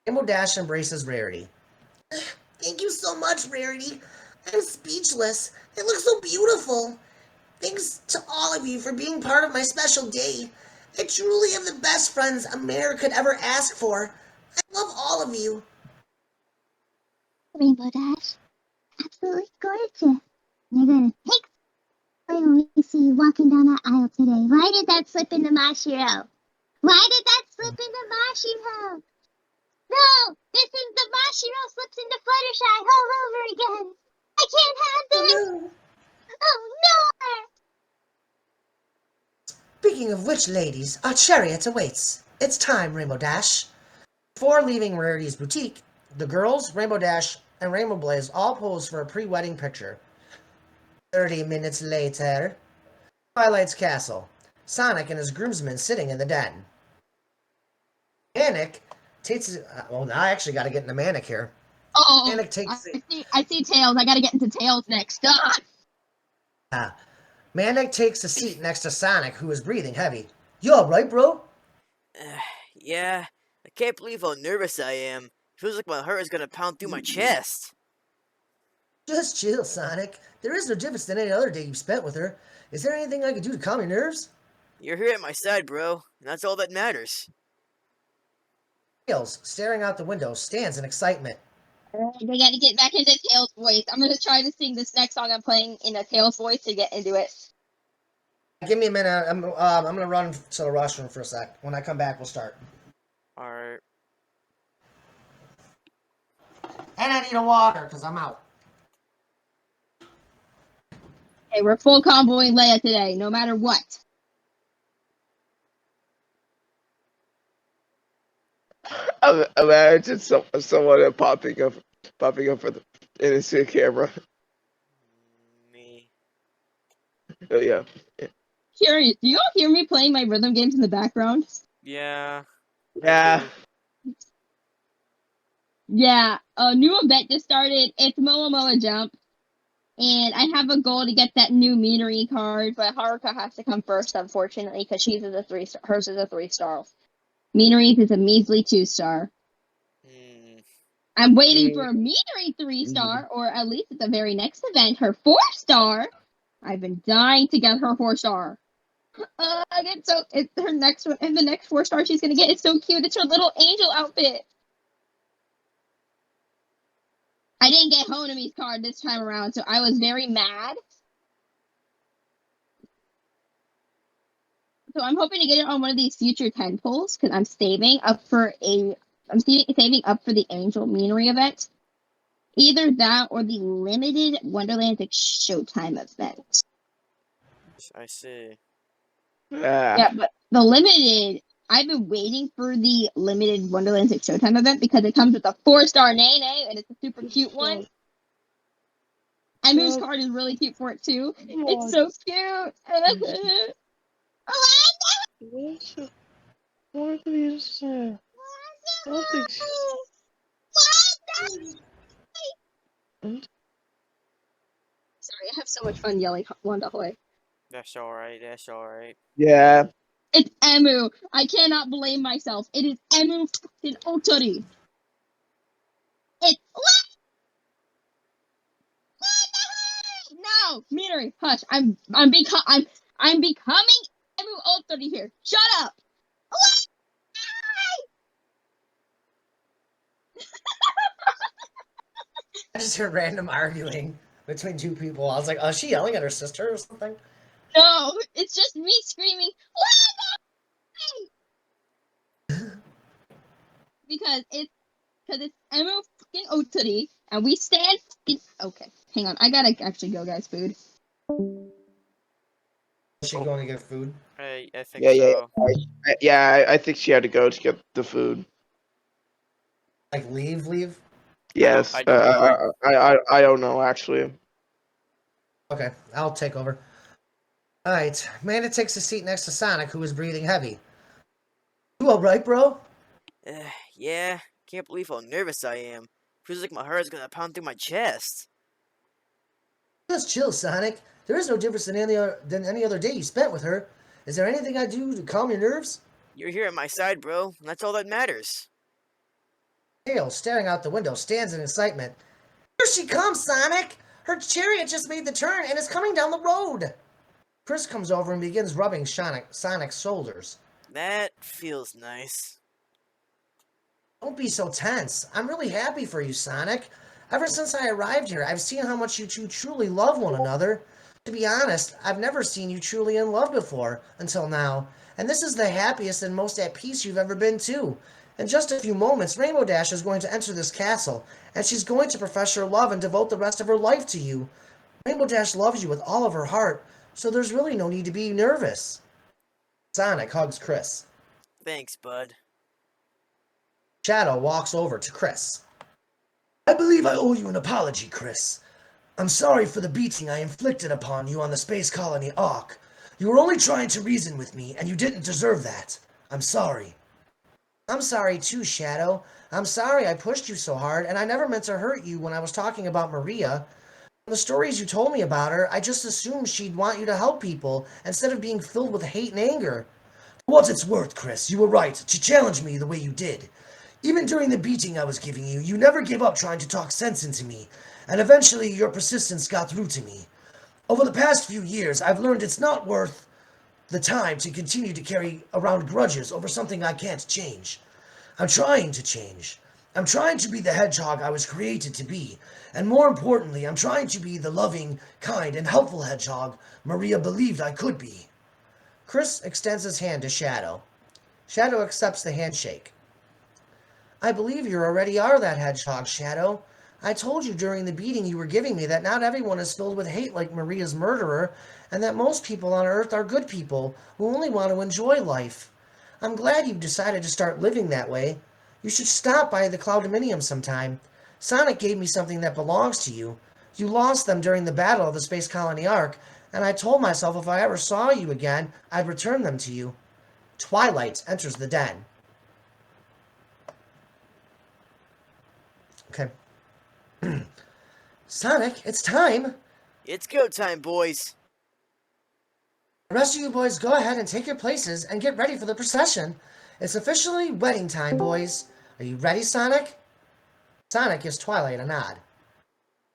Rainbow Dash embraces Rarity. Thank you so much, Rarity. I'm speechless. It looks so beautiful. Thanks to all of you for being part of my special day. I truly have the best friends a mayor could ever ask for. I love all of you.
Rainbow Dash, absolutely gorgeous. You're gonna take when we see you walking down that aisle today. Why did that slip into Mashiro? Why did that slip into Mashiro? No! This is the Mashiro slips into Fluttershy all over again! I can't have this!
No.
Oh no!
Speaking of which, ladies, our chariot awaits. It's time, Rainbow Dash. Before leaving Rarity's boutique, the girls, Rainbow Dash, and Rainbow Blaze all pose for a pre-wedding picture. 30 minutes later. Twilight's castle. Sonic and his groomsmen sitting in the den. Manic takes. Well, I actually got to get into Manic here.
Oh,
Manic takes.
I see Tails. I gotta get into Tails next.
Manic takes a seat next to Sonic, who is breathing heavy. You alright, bro?
Yeah, I can't believe how nervous I am. Feels like my heart is gonna pound through my chest.
Just chill, Sonic. There is no difference than any other day you've spent with her. Is there anything I could do to calm your nerves?
You're here at my side, bro, and that's all that matters.
Tails, staring out the window, stands in excitement.
I gotta get back into Tails' voice. I'm gonna try to sing this next song I'm playing in a Tails voice to get into it.
Give me a minute. I'm gonna run to the restroom for a sec. When I come back, we'll start.
Alright.
And I need a water, because I'm out.
Hey, we're full comboing Leia today, no matter what.
Imagine someone popping up for the innocent camera.
Me.
Oh, yeah.
Curious, do you all hear me playing my rhythm games in the background?
Yeah.
Yeah.
Yeah, a new event just started. It's Moa Jump. And I have a goal to get that new Meanery card, but Haruka has to come first, unfortunately, because she's a 3-star. Hers is a 3-star. Meanery's is a measly 2-star. I'm waiting for a Meanery 3-star, or at least at the very next event, her 4-star. I've been dying to get her 4-star. It's her next one, and the next 4-star she's gonna get is so cute. It's her little angel outfit. I didn't get Honami's card this time around, so I was very mad. So I'm hoping to get it on one of these future 10 pulls because I'm saving up for the Angel Meanery event. Either that or the limited Wonderlandic Showtime event.
I see.
Yeah, but the limited, I've been waiting for the limited Wonderlandic Showtime event because it comes with a 4-star Nene and it's a super cute one. Emu's card is really cute for it too. It's so cute. Sorry, I have so much fun yelling Wanda Hoy.
That's alright, that's alright.
Yeah.
It's Emu. I cannot blame myself. It is Emu fucking Otori. It's no, Minori, hush. I'm becoming Emu Otori here. Shut up.
I just heard random arguing between two people. I was like, is she yelling at her sister or something?
No, it's just me screaming. because it's Emu fucking Otori, and we stand fucking. Okay, hang on. I gotta actually go, guys. Food.
Is she going to get food?
I think
Yeah,
so.
I think she had to go to get the food.
Like leave?
Yes.
I don't know.
I don't know actually.
Okay, I'll take over. Alright, Amanda takes a seat next to Sonic, who is breathing heavy. You alright, bro?
Yeah, can't believe how nervous I am. Feels like my heart is gonna pound through my chest.
Just chill, Sonic. There is no difference than any other day you spent with her. Is there anything I do to calm your nerves?
You're here at my side, bro, and that's all that matters.
Tails, staring out the window, stands in excitement. Here she comes, Sonic! Her chariot just made the turn and is coming down the road! Chris comes over and begins rubbing Sonic's shoulders.
That feels nice.
Don't be so tense. I'm really happy for you, Sonic. Ever since I arrived here, I've seen how much you two truly love one another. To be honest, I've never seen you truly in love before, until now. And this is the happiest and most at peace you've ever been, too. In just a few moments, Rainbow Dash is going to enter this castle, and she's going to profess her love and devote the rest of her life to you. Rainbow Dash loves you with all of her heart, so there's really no need to be nervous. Sonic hugs Chris.
Thanks, bud.
Shadow walks over to Chris. I believe I owe you an apology, Chris. I'm sorry for the beating I inflicted upon you on the space colony Ark. You were only trying to reason with me, and you didn't deserve that. I'm sorry. I'm sorry too, Shadow. I'm sorry I pushed you so hard, and I never meant to hurt you when I was talking about Maria. From the stories you told me about her, I just assumed she'd want you to help people, instead of being filled with hate and anger. For what it's worth, Chris, you were right to challenge me the way you did. Even during the beating I was giving you, you never gave up trying to talk sense into me, and eventually your persistence got through to me. Over the past few years, I've learned it's not worth the time to continue to carry around grudges over something I can't change. I'm trying to change. I'm trying to be the hedgehog I was created to be, and more importantly, I'm trying to be the loving, kind, and helpful hedgehog Maria believed I could be. Chris extends his hand to Shadow. Shadow accepts the handshake. I believe you already are that hedgehog, Shadow. I told you during the beating you were giving me that not everyone is filled with hate like Maria's murderer, and that most people on Earth are good people who only want to enjoy life. I'm glad you've decided to start living that way. You should stop by the Cloudiminium sometime. Sonic gave me something that belongs to you. You lost them during the battle of the Space Colony Ark, and I told myself if I ever saw you again, I'd return them to you. Twilight enters the den. Okay. Sonic, it's time.
It's go time, boys.
The rest of you boys go ahead and take your places and get ready for the procession. It's officially wedding time, boys. Are you ready, Sonic? Sonic gives Twilight a nod.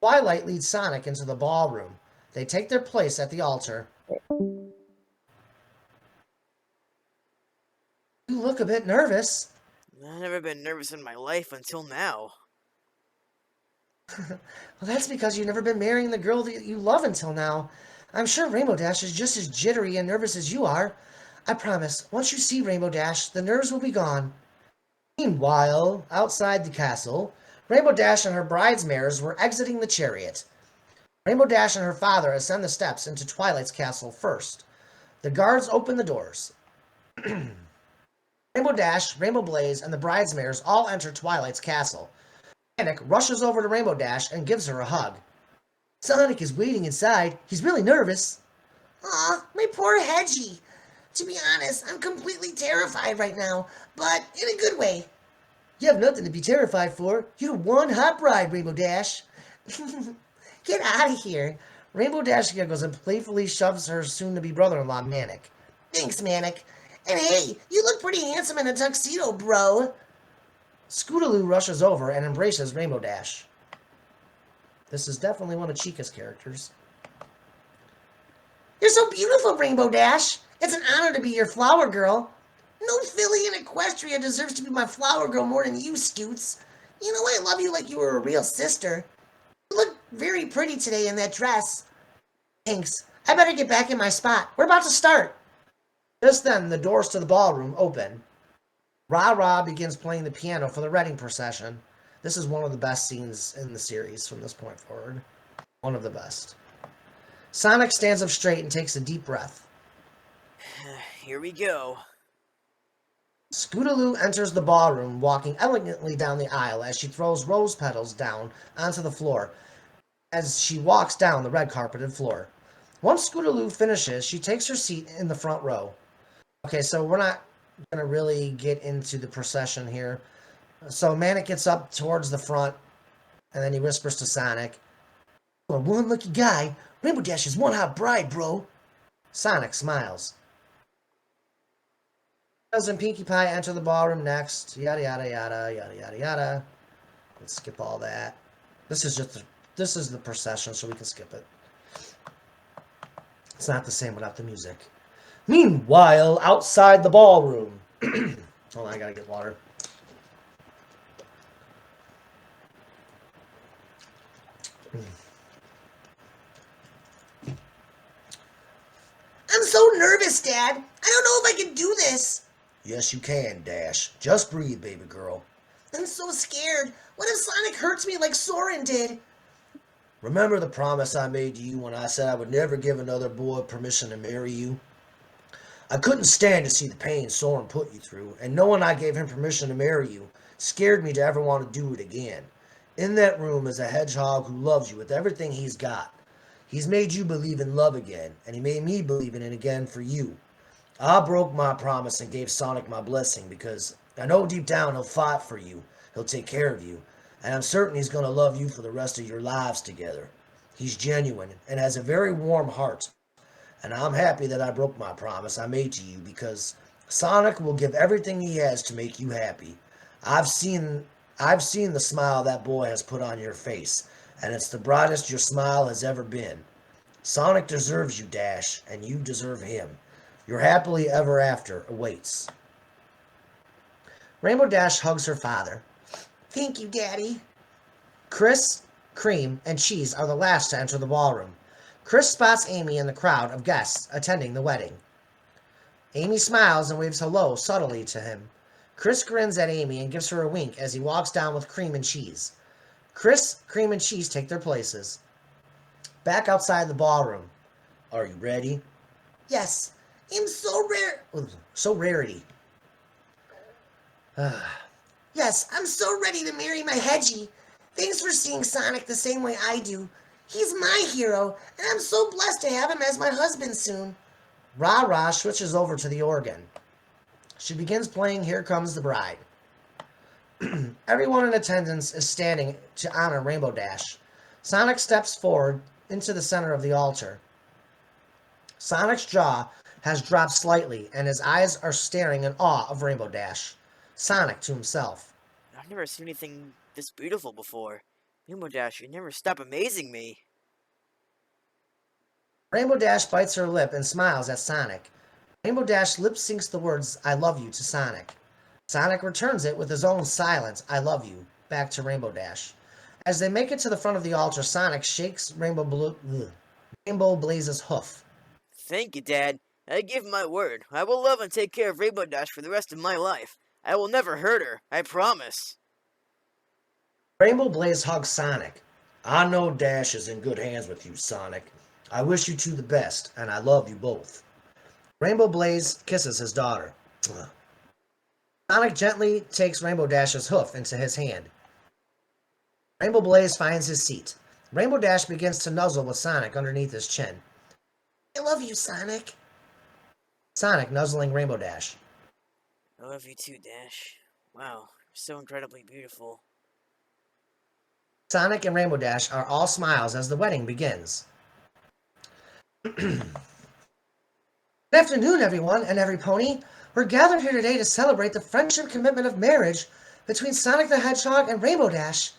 Twilight leads Sonic into the ballroom. They take their place at the altar. You look a bit nervous.
I've never been nervous in my life until now.
Well, that's because you've never been marrying the girl that you love until now. I'm sure Rainbow Dash is just as jittery and nervous as you are. I promise, once you see Rainbow Dash, the nerves will be gone. Meanwhile, outside the castle, Rainbow Dash and her bridesmaids were exiting the chariot. Rainbow Dash and her father ascend the steps into Twilight's castle first. The guards open the doors. Rainbow Dash, Rainbow Blaze, and the bridesmaids all enter Twilight's castle. Sonic rushes over to Rainbow Dash and gives her a hug. Sonic is waiting inside. He's really nervous. Aw, my poor Hedgie. To be honest, I'm completely terrified right now, but in a good way. You have nothing to be terrified for. You're one hot bride, Rainbow Dash. Get out of here. Rainbow Dash giggles and playfully shoves her soon-to-be brother-in-law, Manic. Thanks, Manic. And hey, you look pretty handsome in a tuxedo, bro. Scootaloo rushes over and embraces Rainbow Dash. This is definitely one of Chica's characters. You're so beautiful, Rainbow Dash. It's an honor to be your flower girl. No filly in Equestria deserves to be my flower girl more than you, Scoots. You know I love you like you were a real sister. You look very pretty today in that dress. Thanks. I better get back in my spot. We're about to start. Just then, the doors to the ballroom open. Ra-Ra begins playing the piano for the wedding procession. This is one of the best scenes in the series from this point forward. One of the best. Sonic stands up straight and takes a deep breath.
Here we go.
Scootaloo enters the ballroom, walking elegantly down the aisle as she throws rose petals down onto the floor as she walks down the red carpeted floor. Once Scootaloo finishes, she takes her seat in the front row. Okay, so we're not going to really get into the procession here. So Manic gets up towards the front, and then he whispers to Sonic, "You're one lucky guy. Rainbow Dash is one hot bride, bro." Sonic smiles. Tails and Pinkie Pie enter the ballroom next. Yada yada yada yada yada yada. Let's skip all that. This is the procession, so we can skip it. It's not the same without the music. Meanwhile, outside the ballroom. Hold on, I gotta get water. I'm so nervous, Dad. I don't know if I can do this. Yes, you can, Dash. Just breathe, baby girl. I'm so scared. What if Sonic hurts me like Soren did? Remember the promise I made to you when I said I would never give another boy permission to marry you? I couldn't stand to see the pain Soren put you through, and knowing I gave him permission to marry you scared me to ever want to do it again. In that room is a hedgehog who loves you with everything he's got. He's made you believe in love again, and he made me believe in it again for you. I broke my promise and gave Sonic my blessing because I know deep down he'll fight for you, he'll take care of you, and I'm certain he's going to love you for the rest of your lives together. He's genuine and has a very warm heart, and I'm happy that I broke my promise I made to you because Sonic will give everything he has to make you happy. I've seen I've seen the smile that boy has put on your face, and it's the brightest your smile has ever been. Sonic deserves you, Dash, and you deserve him. Your happily ever after awaits. Rainbow Dash hugs her father. Thank you, Daddy. Chris, Cream, and Cheese are the last to enter the ballroom. Chris spots Amy in the crowd of guests attending the wedding. Amy smiles and waves hello subtly to him. Chris grins at Amy and gives her a wink as he walks down with Cream and Cheese. Chris, Cream, and Cheese take their places. Back outside the ballroom. Are you ready? Yes. I'm so rare. So rarity. Yes, I'm so ready to marry my Hedgie. Thanks for seeing Sonic the same way I do. He's my hero, and I'm so blessed to have him as my husband soon. Ra switches over to the organ. She begins playing Here Comes the Bride. Everyone in attendance is standing to honor Rainbow Dash. Sonic steps forward into the center of the altar. Sonic's jaw has dropped slightly, and his eyes are staring in awe of Rainbow Dash. Sonic to himself.
I've never seen anything this beautiful before. Rainbow Dash, you never stop amazing me.
Rainbow Dash bites her lip and smiles at Sonic. Rainbow Dash lip syncs the words I love you to Sonic. Sonic returns it with his own silent I love you back to Rainbow Dash. As they make it to the front of the altar, Sonic shakes Rainbow Blaze's hoof.
Thank you, Dad. I give my word. I will love and take care of Rainbow Dash for the rest of my life. I will never hurt her. I promise.
Rainbow Blaze hugs Sonic. I know Dash is in good hands with you, Sonic. I wish you two the best, and I love you both. Rainbow Blaze kisses his daughter. Sonic gently takes Rainbow Dash's hoof into his hand. Rainbow Blaze finds his seat. Rainbow Dash begins to nuzzle with Sonic underneath his chin. I love you, Sonic. Sonic nuzzling Rainbow Dash.
I love you too, Dash. Wow, you're so incredibly beautiful.
Sonic and Rainbow Dash are all smiles as the wedding begins. Good afternoon, everyone and every pony. We're gathered here today to celebrate the friendship commitment of marriage between Sonic the Hedgehog and Rainbow Dash.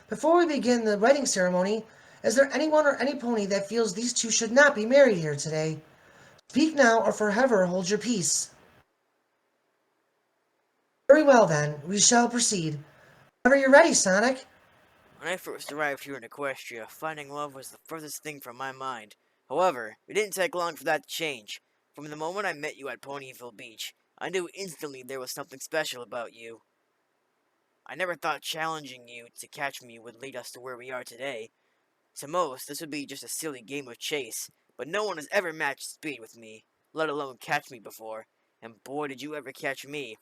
Before we begin the wedding ceremony, is there anyone or any pony that feels these two should not be married here today? Speak now or forever hold your peace. Very well then, we shall proceed. Whenever you're ready, Sonic.
When I first arrived here in Equestria, finding love was the furthest thing from my mind. However, it didn't take long for that to change. From the moment I met you at Ponyville Beach, I knew instantly there was something special about you. I never thought challenging you to catch me would lead us to where we are today. To most, this would be just a silly game of chase, but no one has ever matched speed with me, let alone catch me before, and boy did you ever catch me.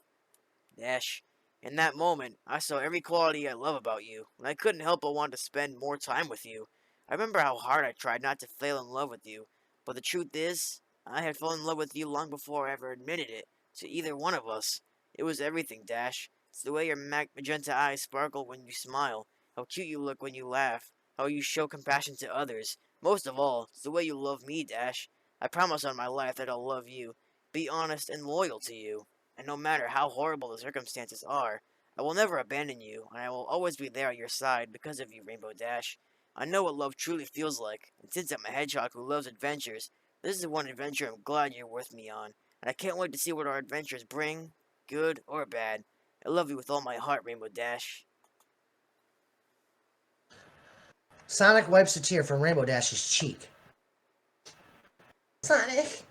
Dash, in that moment, I saw every quality I love about you, and I couldn't help but want to spend more time with you. I remember how hard I tried not to fall in love with you, but the truth is, I had fallen in love with you long before I ever admitted it to either one of us. It was everything, Dash. It's the way your magenta eyes sparkle when you smile, how cute you look when you laugh, how you show compassion to others. Most of all, it's the way you love me, Dash. I promise on my life that I'll love you, be honest and loyal to you, and no matter how horrible the circumstances are, I will never abandon you, and I will always be there at your side because of you, Rainbow Dash. I know what love truly feels like, and since I'm a hedgehog who loves adventures, this is one adventure I'm glad you're with me on, and I can't wait to see what our adventures bring, good or bad. I love you with all my heart, Rainbow Dash.
Sonic wipes a tear from Rainbow Dash's cheek. Sonic,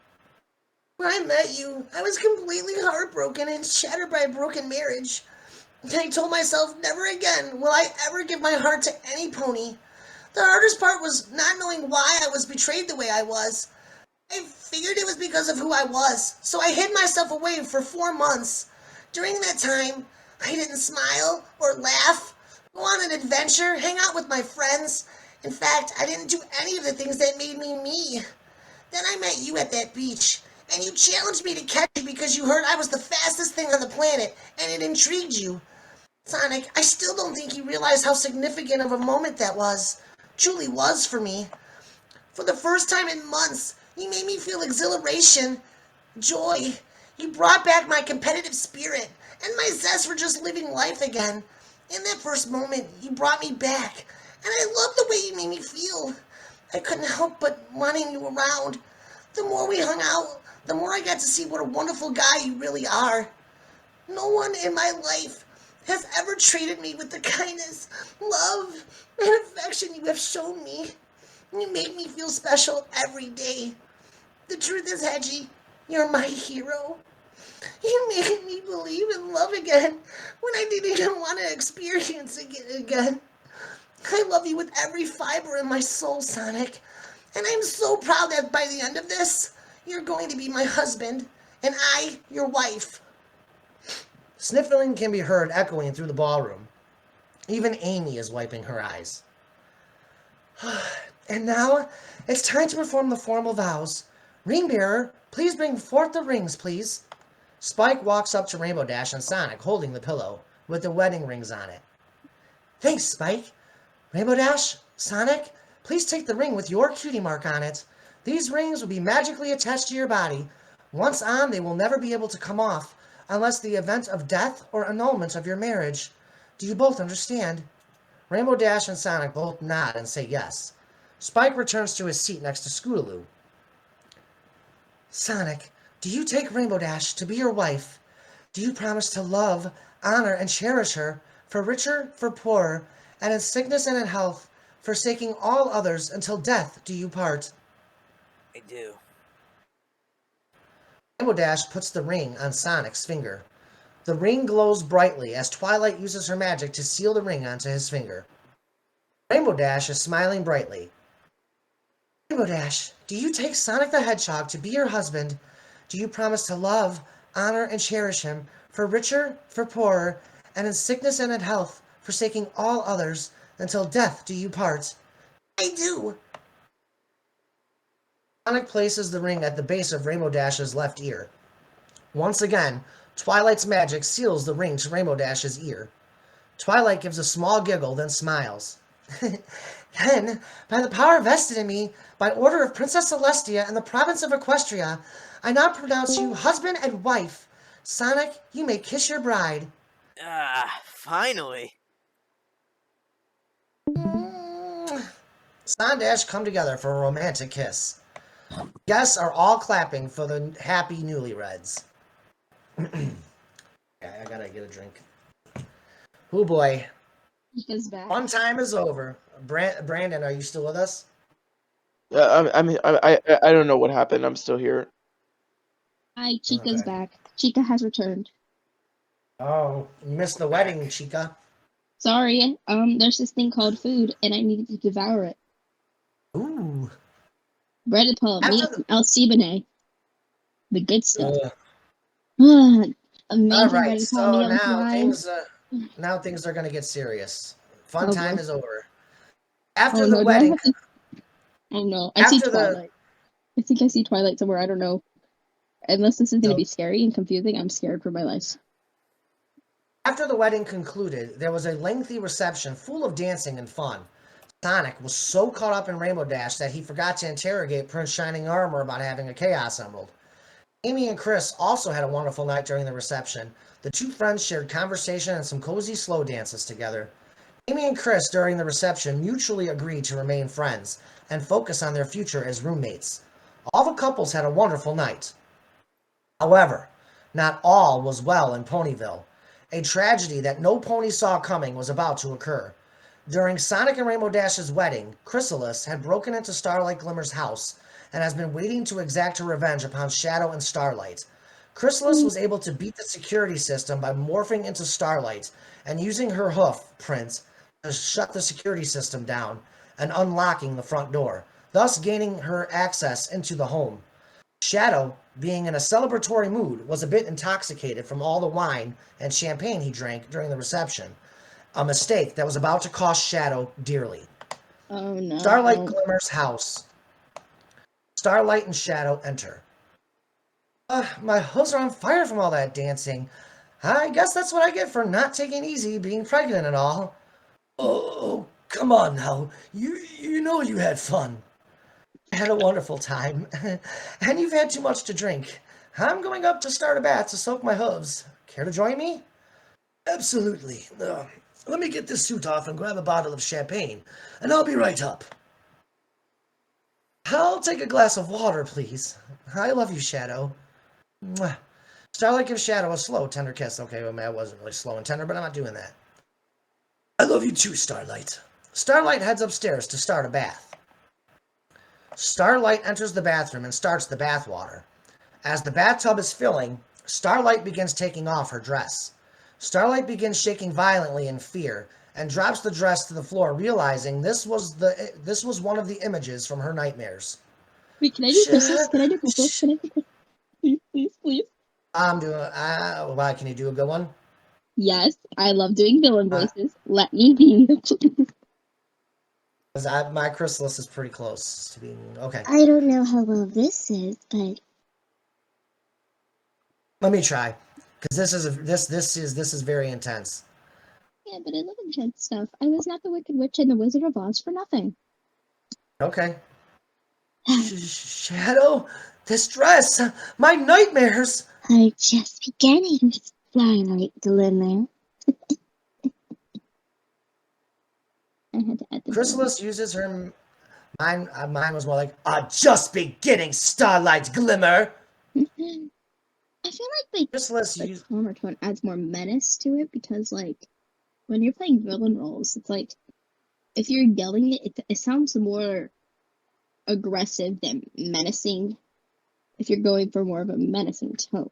when I met you, I was completely heartbroken and shattered by a broken marriage. I told myself never again will I ever give my heart to any pony. The hardest part was not knowing why I was betrayed the way I was. I figured it was because of who I was, so I hid myself away for 4 months. During that time, I didn't smile or laugh Go on an adventure, hang out with my friends. In fact, I didn't do any of the things that made me me. Then I met you at that beach, and you challenged me to catch you because you heard I was the fastest thing on the planet, and it intrigued you. Sonic, I still don't think you realize how significant of a moment that was. Truly was for me. For the first time in months, you made me feel exhilaration, joy. You brought back my competitive spirit and my zest for just living life again. In that first moment, you brought me back, and I love the way you made me feel. I couldn't help but wanting you around. The more we hung out, the more I got to see what a wonderful guy you really are. No one in my life has ever treated me with the kindness, love, and affection you have shown me. You make me feel special every day. The truth is, Hedgie, you're my hero. You made me believe in love again when I didn't even want to experience it again. I love you with every fiber in my soul, Sonic. And I'm so proud that by the end of this, you're going to be my husband, and I, your wife. Sniffling can be heard echoing through the ballroom. Even Amy is wiping her eyes. And now, it's time to perform the formal vows. Ring bearer, please bring forth the rings, please. Spike walks up to Rainbow Dash and Sonic, holding the pillow, with the wedding rings on it. Thanks, Spike. Rainbow Dash, Sonic, please take the ring with your cutie mark on it. These rings will be magically attached to your body. Once on, they will never be able to come off, unless the event of death or annulment of your marriage. Do you both understand? Rainbow Dash and Sonic both nod and say yes. Spike returns to his seat next to Scootaloo. Sonic, do you take Rainbow Dash to be your wife? Do you promise to love, honor, and cherish her, for richer, for poorer, and in sickness and in health, forsaking all others until death do you part?
I do.
Rainbow Dash puts the ring on Sonic's finger. The ring glows brightly as Twilight uses her magic to seal the ring onto his finger. Rainbow Dash is smiling brightly. Rainbow Dash, do you take Sonic the Hedgehog to be your husband? Do you promise to love, honor, and cherish him, for richer, for poorer, and in sickness and in health, forsaking all others, until death do you part? I do. Sonic places the ring at the base of Rainbow Dash's left ear. Once again, Twilight's magic seals the ring to Rainbow Dash's ear. Twilight gives a small giggle, then smiles. Then, by the power vested in me, by order of Princess Celestia and the province of Equestria, I now pronounce you husband and wife. Sonic, you may kiss your bride.
Finally.
Dash come together for a romantic kiss. Guests are all clapping for the happy newlyweds. I gotta get a drink. Oh boy.
Chica's back.
Fun time is over. Brandon, are you still with us?
Yeah, I don't know what happened. I'm still here.
Hi, Chica's
Okay.
back. Chica has returned.
Oh, you missed the wedding, Chica.
Sorry, there's this thing called food, and I needed to devour it.
Ooh.
Bread upon
After
meat, Alcibene. The good stuff.
All
Amazing bread
right,
upon
so
meat on
now things are gonna get serious. Fun
Oh,
time
boy.
is over. After
Oh
the
no, do I
wedding,
have to... Oh no, I see
after the
Twilight. I think I see Twilight somewhere, I don't know. Unless this is gonna
No.
be scary and confusing, I'm scared for my life.
after the wedding concluded, there was a lengthy reception full of dancing and fun. Sonic was so caught up in Rainbow Dash that he forgot to interrogate Prince Shining Armor about having a Chaos Emerald. Amy and Chris also had a wonderful night during the reception. The two friends shared conversation and some cozy slow dances together. Amy and Chris, during the reception, mutually agreed to remain friends and focus on their future as roommates. All the couples had a wonderful night. However, not all was well in Ponyville. A tragedy that no pony saw coming was about to occur. During Sonic and Rainbow Dash's wedding, Chrysalis had broken into Starlight Glimmer's house and has been waiting to exact her revenge upon Shadow and Starlight. Chrysalis was able to beat the security system by morphing into Starlight and using her hoof print to shut the security system down and unlocking the front door, thus gaining her access into the home. Shadow, being in a celebratory mood, was a bit intoxicated from all the wine and champagne he drank during the reception. A mistake that was about to cost Shadow dearly.
Oh no.
Starlight Glimmer's house. Starlight and Shadow enter. My hooves are on fire from all that dancing. I guess that's what I get for not taking it easy, being pregnant and all. Oh, come on now. You know you had fun. I had a wonderful time. And you've had too much to drink. I'm going up to start a bath to soak my hooves. Care to join me? Absolutely. Let me get this suit off and grab a bottle of champagne, and I'll be right up. I'll take a glass of water, please. I love you, Shadow. Mwah. Starlight gives Shadow a slow, tender kiss. Okay, well, that wasn't really slow and tender, but I'm not doing that. I love you too, Starlight. Starlight heads upstairs to start a bath. Starlight enters the bathroom and starts the bath water. As the bathtub is filling, Starlight begins taking off her dress. Starlight begins shaking violently in fear and drops the dress to the floor, realizing this was one of the images from her nightmares.
Wait, can I do Christmas? Can I do Christmas? Can I do Christmas? Please, please, please.
I'm doing. Why? Can you do a good one?
Yes, I love doing villain voices. Let me be.
Because my chrysalis is pretty close to being okay.
I don't know how well this is, but
Let me try, because this is very intense.
Yeah, but I love intense stuff. I was not the Wicked Witch and the Wizard of Oz for nothing.
Okay. Shadow, this dress, my nightmares
are just beginning, Starlight Glimmer.
I had to add the
Chrysalis uses her. Mine was more like just beginning, Starlight Glimmer.
I feel like
Chrysalis
the calmer tone adds more menace to it because, like, when you're playing villain roles, it's like if you're yelling it sounds more aggressive than menacing. If you're going for more of a menacing tone.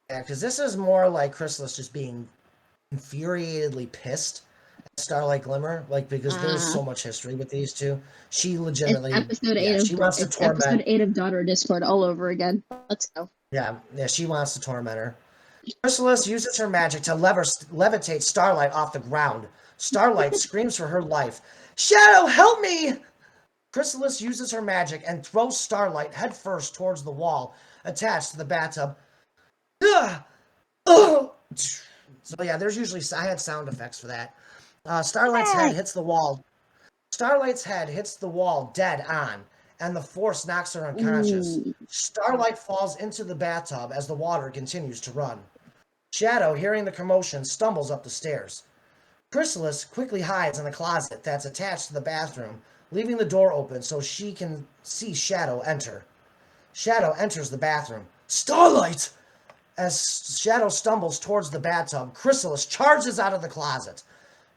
Yeah, because this is more like Chrysalis just being infuriatedly pissed at Starlight Glimmer, like because there's so much history with these two. She legitimately,
it's episode 8 of Daughter Discord all over again. Let's go.
Yeah, she wants to torment her. Chrysalis uses her magic to levitate Starlight off the ground. Starlight screams for her life. Shadow, help me! Chrysalis uses her magic and throws Starlight headfirst towards the wall attached to the bathtub. So yeah, there's usually, I had sound effects for that. Starlight's head hits the wall. Starlight's head hits the wall dead on, and the force knocks her unconscious. Starlight falls into the bathtub as the water continues to run. Shadow, hearing the commotion, stumbles up the stairs. Chrysalis quickly hides in a closet that's attached to the bathroom, leaving the door open so she can see Shadow enter. Shadow enters the bathroom. Starlight! As Shadow stumbles towards the bathtub, Chrysalis charges out of the closet.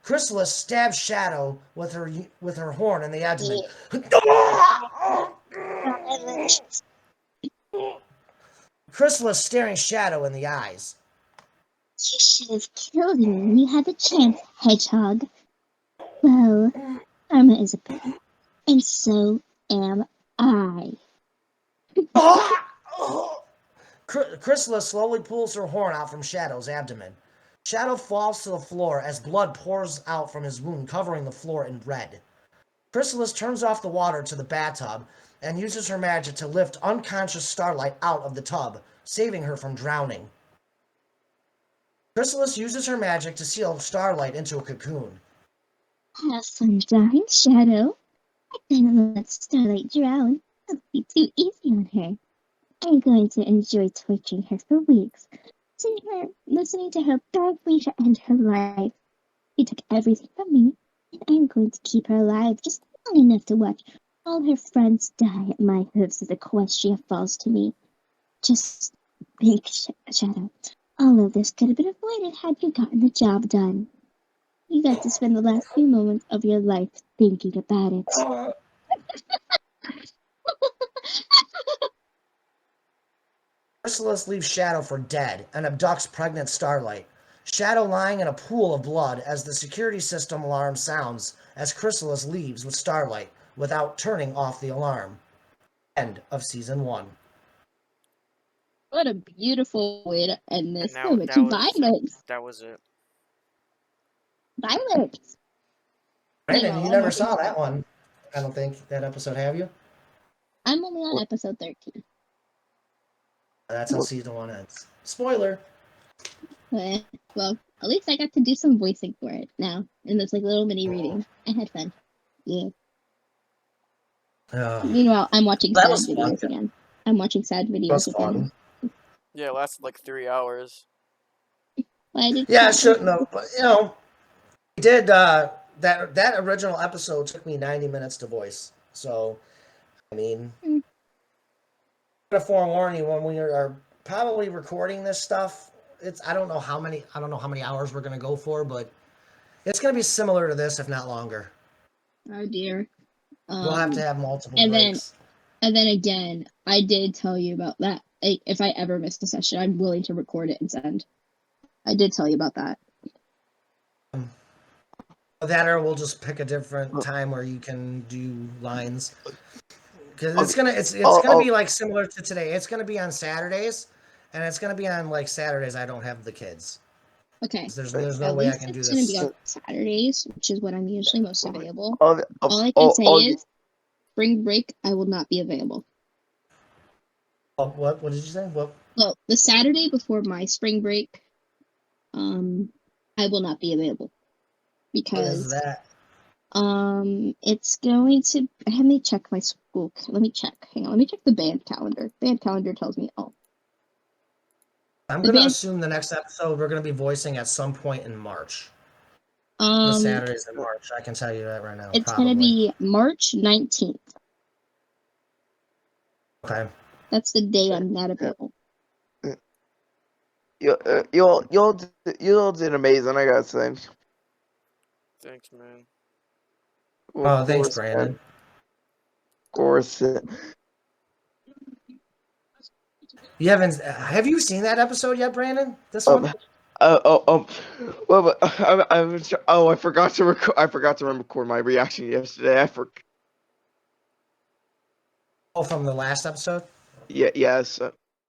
Chrysalis stabs Shadow with her horn in the abdomen. Chrysalis staring Shadow in the eyes.
You should have killed me when you had the chance, Hedgehog. Well, Karma is a bitch, and so am I.
Chrysalis slowly pulls her horn out from Shadow's abdomen. Shadow falls to the floor as blood pours out from his wound, covering the floor in red. Chrysalis turns off the water to the bathtub and uses her magic to lift unconscious Starlight out of the tub, saving her from drowning. Chrysalis uses her magic to seal Starlight into a cocoon.
Have fun dying, Shadow. I didn't let Starlight drown. That'd be too easy on her. I'm going to enjoy torturing her for weeks, listening to her beg me to end her life. She took everything from me, and I'm going to keep her alive just long enough to watch all her friends die at my hooves as Equestria falls to me. Just think, Shadow. All of this could have been avoided had you gotten the job done. You got to spend the last few moments of your life thinking about it.
Chrysalis leaves Shadow for dead and abducts pregnant Starlight. Shadow lying in a pool of blood as the security system alarm sounds as Chrysalis leaves with Starlight without turning off the alarm. End of Season 1.
What a beautiful way to end this.
That was it.
Violence.
Brandon,
Meanwhile,
you
I'm
never
watching
saw
Sad.
that one. I don't think that episode, have you?
I'm only on episode 13.
That's how season 1 ends. Spoiler.
Well, at least I got to do some voicing for it now in this like little mini reading. I had fun. Yeah. Meanwhile, I'm watching
That
sad
was fun.
videos again. I'm watching sad
That
videos
was
again.
fun.
Yeah, it lasted like 3 hours.
Well, I did
Yeah, I
sad
shouldn't
videos.
have. But, we did that original episode took me 90 minutes to voice. So, I mean,
Mm.
to forewarn you, when we are probably recording this stuff, I don't know how many hours we're gonna go for, but it's gonna be similar to this, if not longer.
Oh dear.
We'll have to have multiple
and
breaks.
then again, I did tell you about that. Like, if I ever missed a session, I'm willing to record it and send. I did tell you about that.
That, or we'll just pick a different time where you can do lines. Because it's gonna be like similar to today. It's gonna be on Saturdays, and it's gonna be on like Saturdays. I don't have the kids.
Okay.
There's no
At
way I
least
can do
it's gonna be
this.
on Saturdays, which is when I'm usually most available.
All
All I can say is, spring break, I will not be available.
Oh, what did you say? What?
Well, the Saturday before my spring break, I will not be available
What is
because
that?
it's going to. Let me check my school. Let me check. Hang on. Let me check the band calendar. Band calendar tells me. Oh,
I'm
the
gonna
band.
assume the next episode we're gonna be voicing at some point in March. The Saturdays in March. I can tell you that right now.
It's
probably.
gonna be March 19th.
Okay.
That's the day I'm not available.
y'all did amazing. I gotta say.
Thanks, man.
Well,
Oh, thanks, Brandon.
Of course.
You haven't? Have you seen that episode yet, Brandon? This one?
Well, but I forgot to record. I forgot to record my reaction yesterday.
Oh, from the last episode?
Yes.